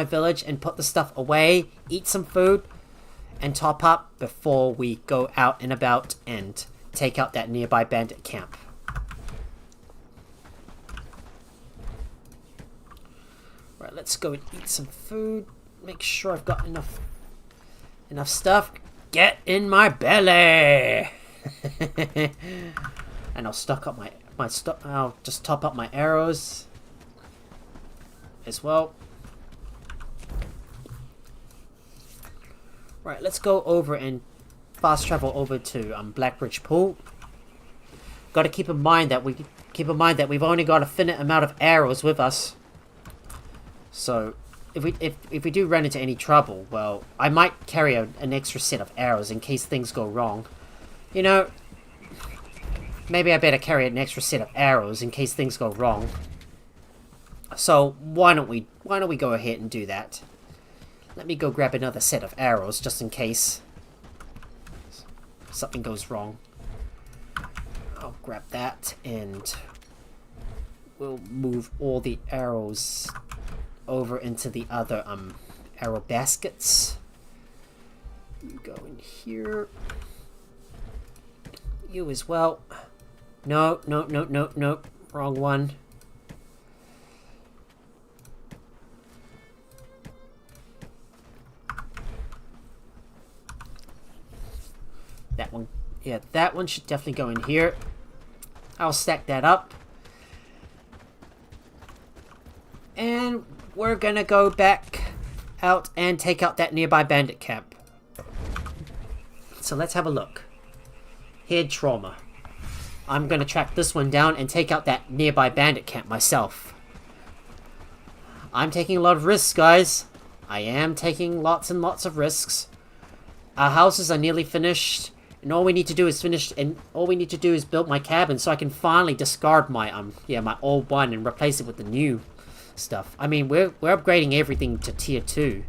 village and put the stuff away, eat some food, and top up before we go out and about and take out that nearby bandit camp. Right, let's go and eat some food. Make sure I've got enough stuff. Get in my belly. And I'll stock up I'll just top up my arrows as well. Right, let's go over and fast travel over to Blackbridge Pool. Got to keep in mind that we've only got a finite amount of arrows with us. So if we do run into any trouble, well, I might carry an extra set of arrows in case things go wrong. You know, maybe I better carry an extra set of arrows in case things go wrong. So why don't we go ahead and do that? Let me go grab another set of arrows just in case something goes wrong. I'll grab that and we'll move all the arrows over into the other arrow baskets. You go in here. You as well. No. Wrong one. That one. Yeah, that one should definitely go in here. I'll stack that up. And we're gonna go back out and take out that nearby bandit camp. So let's have a look. Head trauma. I'm gonna track this one down and take out that nearby bandit camp myself. I'm taking a lot of risks, guys. I am taking lots and lots of risks. Our houses are nearly finished, and all we need to do is build my cabin so I can finally discard my my old one and replace it with the new stuff. I mean, we're upgrading everything to tier 2.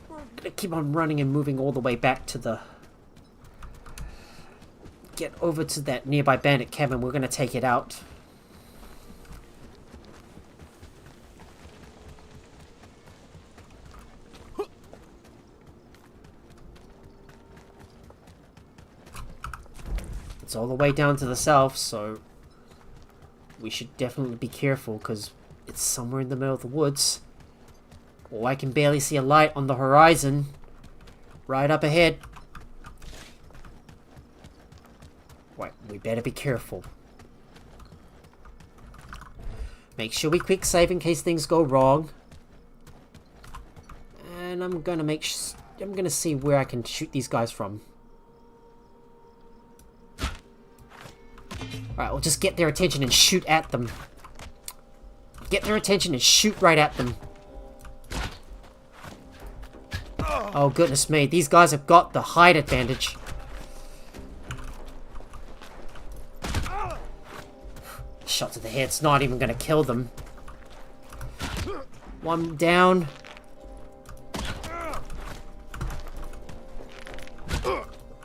We're gonna keep on running and moving all the way back to get over to that nearby bandit cabin. We're gonna take it out. It's all the way down to the south, so we should definitely be careful because it's somewhere in the middle of the woods. Oh, I can barely see a light on the horizon. Right up ahead. Right, we better be careful. Make sure we quick save in case things go wrong. And I'm gonna see where I can shoot these guys from. Alright, we'll just get their attention and shoot at them. Get their attention and shoot right at them. Oh, goodness me. These guys have got the height advantage. Shot to the head's not even going to kill them. One down.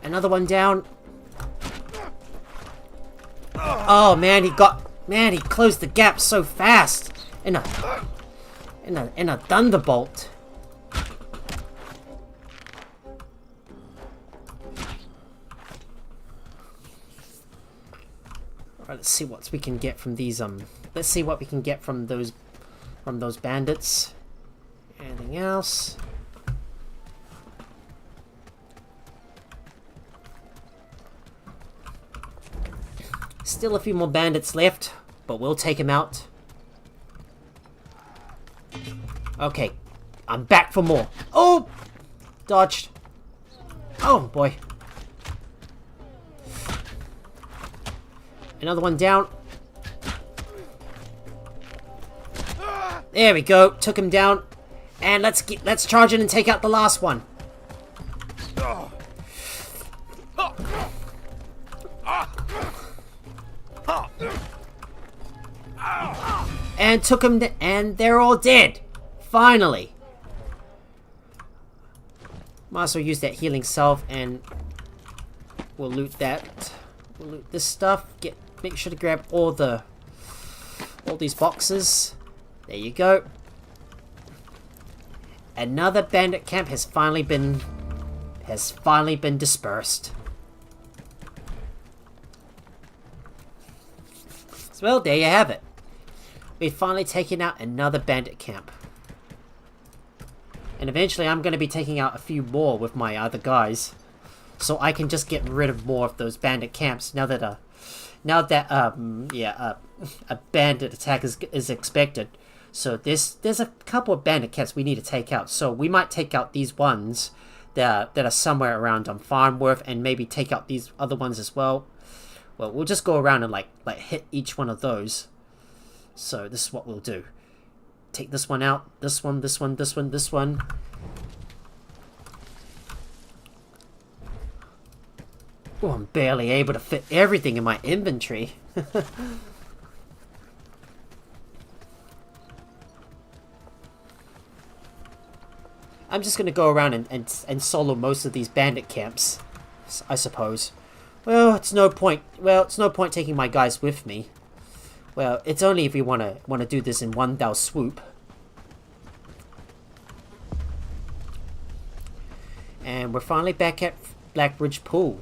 Another one down. Oh man, he closed the gap so fast in a thunderbolt. Alright, let's see what we can get from these let's see what we can get from those bandits. Anything else? Still a few more bandits left, but we'll take them out. Okay, I'm back for more. Oh! Dodged. Oh, boy. Another one down. There we go. Took him down. And let's charge in and take out the last one. And took him, and they're all dead. Finally. Might as well use that healing salve, and we'll loot that. We'll loot this stuff. Make sure to grab all these boxes. There you go. Another bandit camp has finally been dispersed. So, well, there you have it. We've finally taken out another bandit camp. And eventually I'm going to be taking out a few more with my other guys. So I can just get rid of more of those bandit camps now that a bandit attack is expected. So there's a couple of bandit camps we need to take out. So we might take out these ones that are somewhere around Farnworth, and maybe take out these other ones as well. Well, we'll just go around and like hit each one of those. So this is what we'll do. Take this one out, this one, this one, this one, this one. Oh, I'm barely able to fit everything in my inventory. I'm just going to go around and solo most of these bandit camps, I suppose. Well, it's no point taking my guys with me. Well, it's only if we want to do this in one fell swoop. And we're finally back at Black Ridge Pool.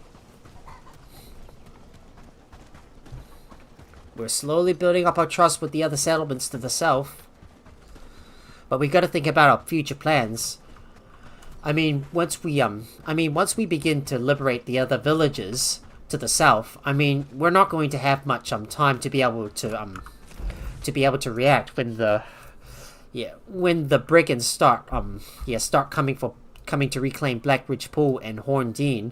We're slowly building up our trust with the other settlements to the south. But we got to think about our future plans. I mean, once we begin to liberate the other villages to the south, I mean, we're not going to have much time to be able to react when the brigands start coming to reclaim Black Ridge Pool and Horndean.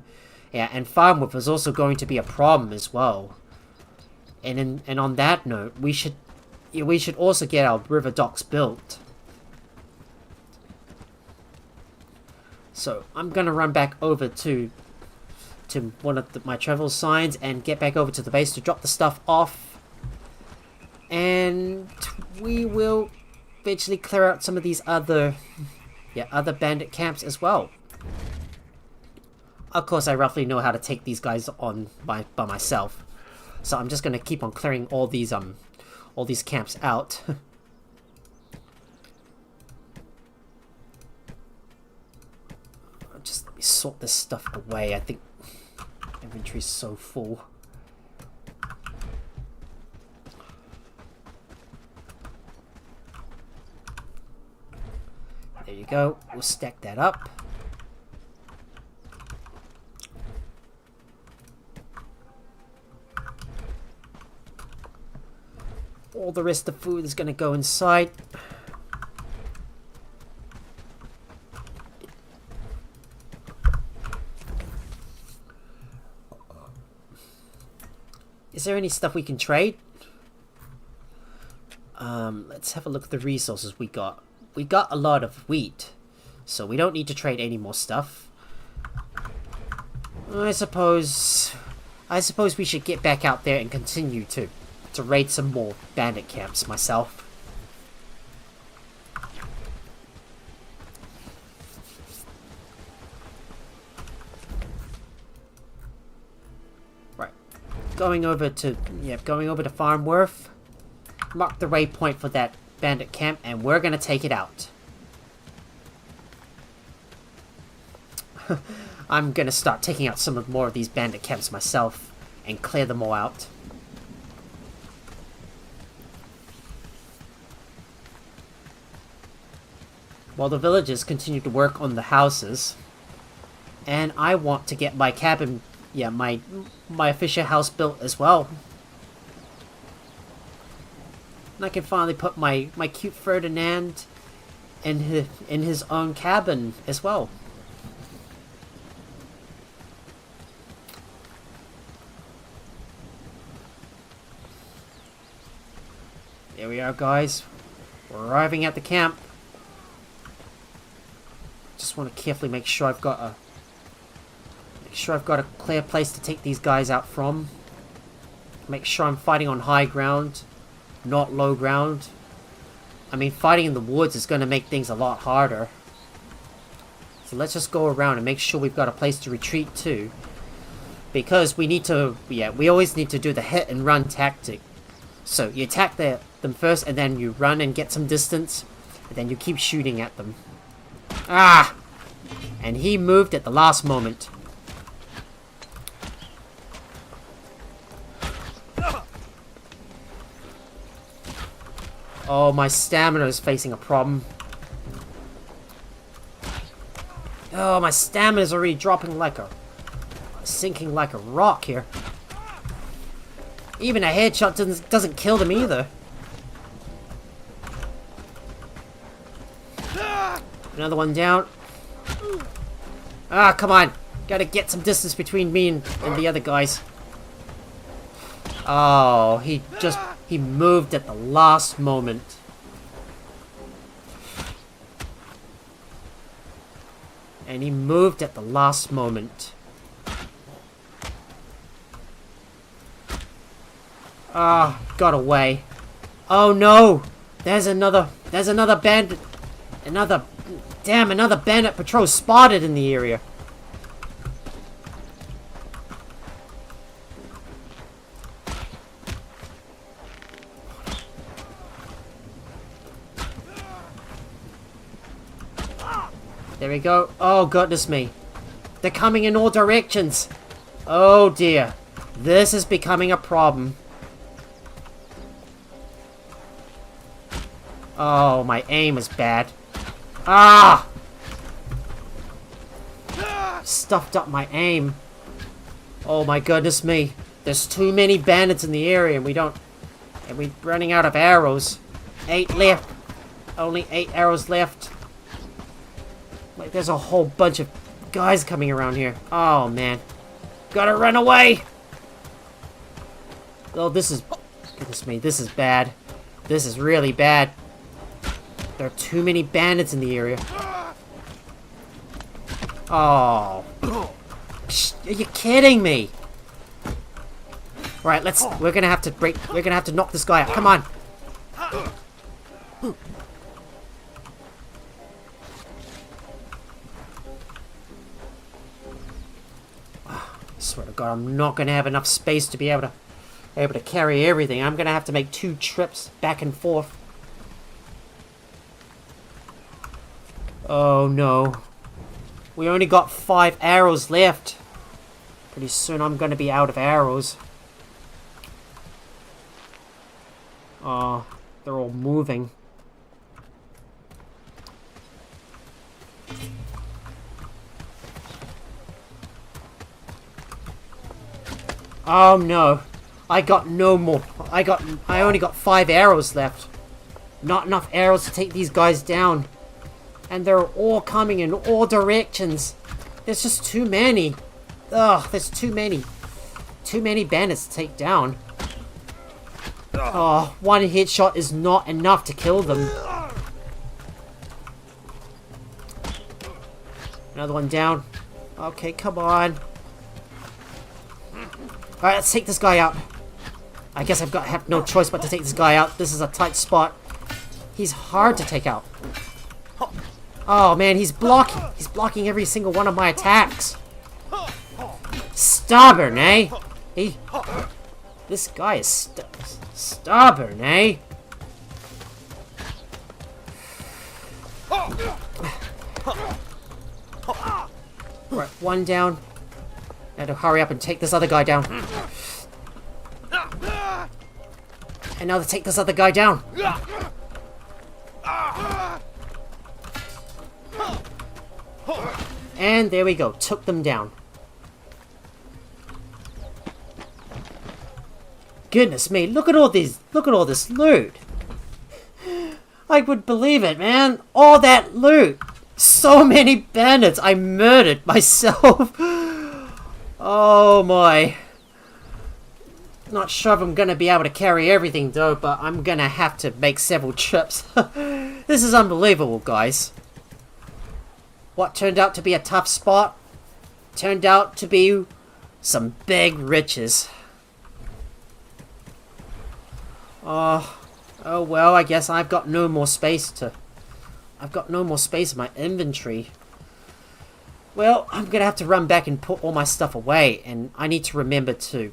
Yeah, and Farnworth is also going to be a problem as well. And on that note, we should also get our river docks built. So I'm gonna run back over to one of my travel signs and get back over to the base to drop the stuff off. And we will eventually clear out some of these other bandit camps as well. Of course, I roughly know how to take these guys on by myself. So I'm just gonna keep on clearing all these camps out. Just let me sort this stuff away. I think inventory's so full. There you go. We'll stack that up. All the rest of the food is going to go inside. Is there any stuff we can trade? Let's have a look at the resources we got. We got a lot of wheat, so we don't need to trade any more stuff. I suppose we should get back out there and continue to raid some more bandit camps myself. Right. Going over to Farnworth. Mark the waypoint for that bandit camp, and we're gonna take it out. I'm gonna start taking out some more of these bandit camps myself and clear them all out. While the villagers continue to work on the houses, and I want to get my cabin, my official house built as well. And I can finally put my cute Ferdinand in his own cabin as well. There we are, guys. We're arriving at the camp. Just want to carefully make sure I've got a clear place to take these guys out from. Make sure I'm fighting on high ground, not low ground. I mean, fighting in the woods is going to make things a lot harder. So let's just go around and make sure we've got a place to retreat to. Because we need to, we always need to do the hit and run tactic. So you attack them first, and then you run and get some distance, and then you keep shooting at them. Ah! And he moved at the last moment. Oh, my stamina is facing a problem. Oh, my stamina is already dropping like a... sinking like a rock here. Even a headshot doesn't kill them either. Another one down. Ah, come on. Gotta get some distance between me and the other guys. Oh, he moved at the last moment. And he moved at the last moment. Ah, got away. Oh no! There's another bandit. Another bandit patrol spotted in the area. There we go. Oh, goodness me. They're coming in all directions. Oh, dear. This is becoming a problem. Oh, my aim is bad. Ah! Stuffed up my aim. Oh, my goodness me. There's too many bandits in the area and we're running out of arrows. 8 left. Only 8 arrows left. Like, there's a whole bunch of guys coming around here. Oh, man. Gotta run away! Oh, this is... goodness me, this is bad. This is really bad. There are too many bandits in the area. Oh. Are you kidding me? Right, we're gonna have to knock this guy out. Come on. I swear to God, I'm not gonna have enough space to be able to carry everything. I'm gonna have to make 2 trips back and forth. Oh no. We only got 5 arrows left. Pretty soon I'm gonna be out of arrows. Oh, they're all moving. Oh no. I got no more. I only got 5 arrows left. Not enough arrows to take these guys down. And they're all coming in all directions. There's just too many. Ugh, there's too many. Too many bandits to take down. Oh, 1 headshot is not enough to kill them. Another one down. Okay, come on. Alright, let's take this guy out. I guess have no choice but to take this guy out. This is a tight spot. He's hard to take out. Oh man, he's blocking. He's blocking every single one of my attacks. Stubborn, eh? This guy is stubborn, eh? Right, 1 down. Now to hurry up and take this other guy down. And now to take this other guy down. And there we go. Took them down. Goodness me, look at all this loot. I would believe it, man. All that loot. So many bandits. I murdered myself. Oh my. Not sure if I'm gonna be able to carry everything though, but I'm gonna have to make several trips. This is unbelievable, guys. What turned out to be a tough spot turned out to be some big riches. Oh well, I guess I've got no more space in my inventory. Well, I'm gonna have to run back and put all my stuff away, and I need to remember to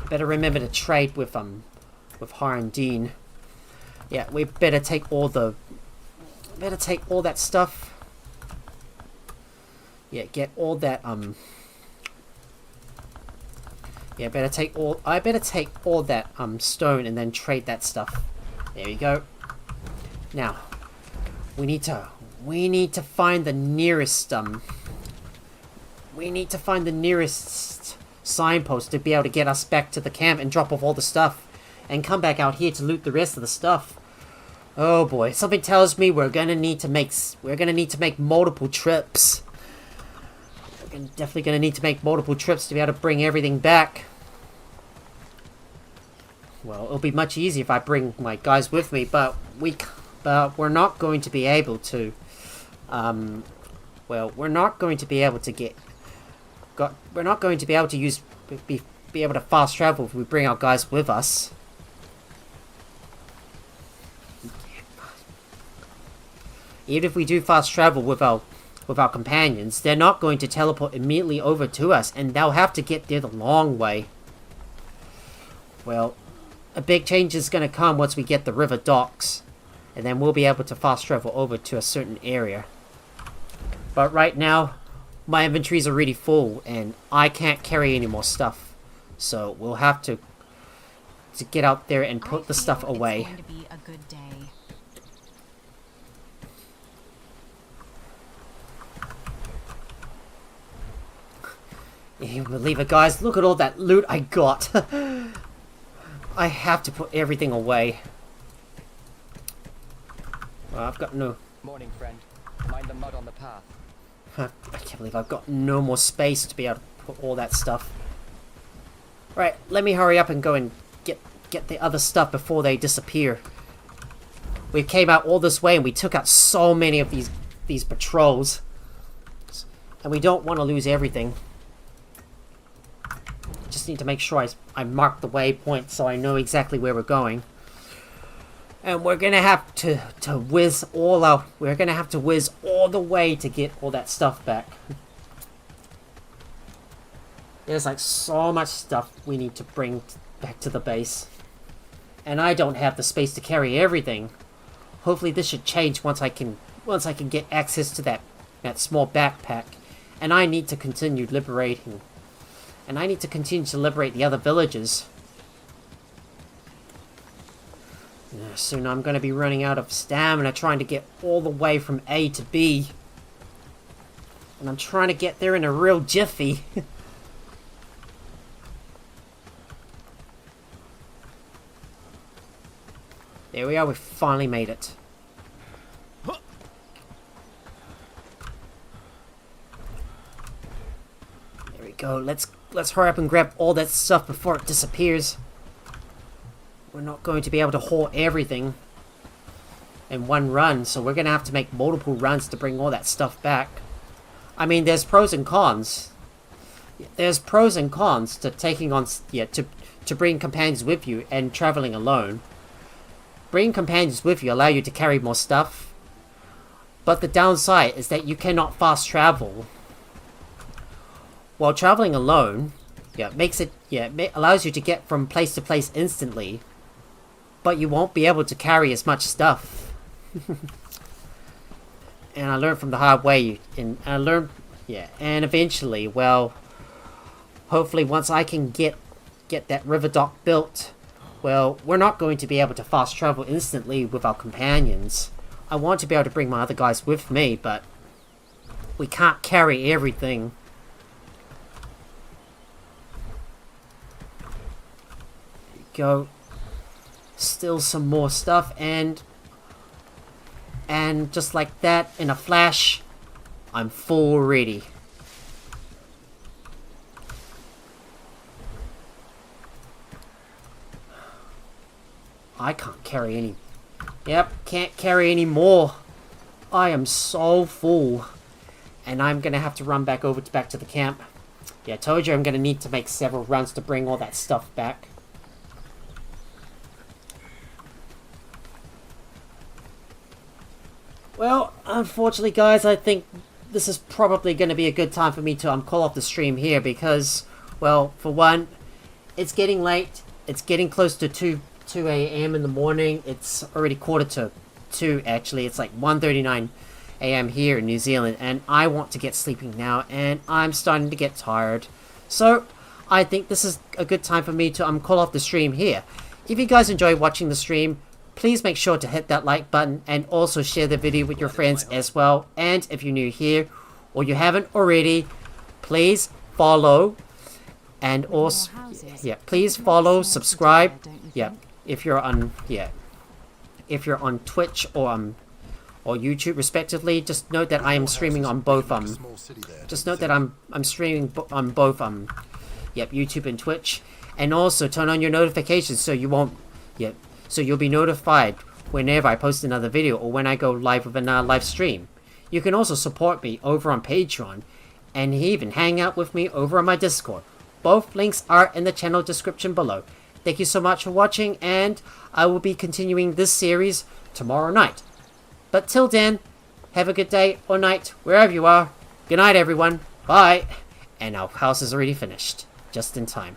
better remember to trade with Dean. Yeah, we better take all that stuff. Yeah, get all that Yeah, I better take all that stone and then trade that stuff. There we go. Now, we need to find the nearest signpost to be able to get us back to the camp and drop off all the stuff and come back out here to loot the rest of the stuff. Oh boy, something tells me we're gonna need to make multiple trips. We're definitely gonna need to make multiple trips to be able to bring everything back. Well, it'll be much easier if I bring my guys with me, but we're not going to be able to. We're not going to be able to we're not going to be able to be able to fast travel if we bring our guys with us. Even if we do fast travel with our companions, they're not going to teleport immediately over to us, and they'll have to get there the long way. Well, a big change is going to come once we get the river docks, and then we'll be able to fast travel over to a certain area. But right now, my inventory's already full, and I can't carry any more stuff. So we'll have to get out there and put the stuff away. It's going to be a good day. You believe it, guys? Look at all that loot I got. I have to put everything away. Well, I've got no... Morning, friend. Mind the mud on the path. I can't believe I've got no more space to be able to put all that stuff. Right, let me hurry up and go and get the other stuff before they disappear. We came out all this way and we took out so many of these patrols. And we don't want to lose everything. Just need to make sure I mark the waypoint so I know exactly where we're going. And we're gonna have to whiz all the way to get all that stuff back. There's like so much stuff we need to bring back to the base. And I don't have the space to carry everything. Hopefully this should change once I can get access to that small backpack. And I need to continue liberating. And I need to continue to liberate the other villages. Soon I'm going to be running out of stamina trying to get all the way from A to B. And I'm trying to get there in a real jiffy. There we are, we finally made it. There we go, let's hurry up and grab all that stuff before it disappears. We're not going to be able to haul everything in one run, so we're going to have to make multiple runs to bring all that stuff back. I mean, there's pros and cons. There's pros and cons to taking on, to bring companions with you and traveling alone. Bringing companions with you allow you to carry more stuff, but the downside is that you cannot fast travel. While traveling alone, it allows you to get from place to place instantly, but you won't be able to carry as much stuff. And I learned from the hard way, and eventually, well, hopefully once I can get that river dock built, well, we're not going to be able to fast travel instantly with our companions. I want to be able to bring my other guys with me, but we can't carry everything. There you go. Still some more stuff, and just like that, in a flash, I'm full ready. I can't carry any. Yep, can't carry any more. I am so full. And I'm gonna have to run back to the camp. Yeah, I told you I'm gonna need to make several runs to bring all that stuff back. Well, unfortunately, guys, I think this is probably going to be a good time for me to call off the stream here because, well, for one, it's getting late. It's getting close to 2 a.m. in the morning. It's already 1:45, actually. It's like 1:39 a.m. here in New Zealand, and I want to get sleeping now, and I'm starting to get tired. So, I think this is a good time for me to call off the stream here. If you guys enjoy watching the stream, please make sure to hit that like button and also share the video with your friends as well. And if you're new here or you haven't already, please follow and also please follow, subscribe. If you're on Twitch or YouTube respectively, just note that I am streaming on both just note that I'm streaming on both YouTube and Twitch, and also turn on your notifications so you won't so you'll be notified whenever I post another video or when I go live with another live stream. You can also support me over on Patreon and even hang out with me over on my Discord. Both links are in the channel description below. Thank you so much for watching, and I will be continuing this series tomorrow night. But till then, have a good day or night, wherever you are. Good night, everyone. Bye. And our house is already finished. Just in time.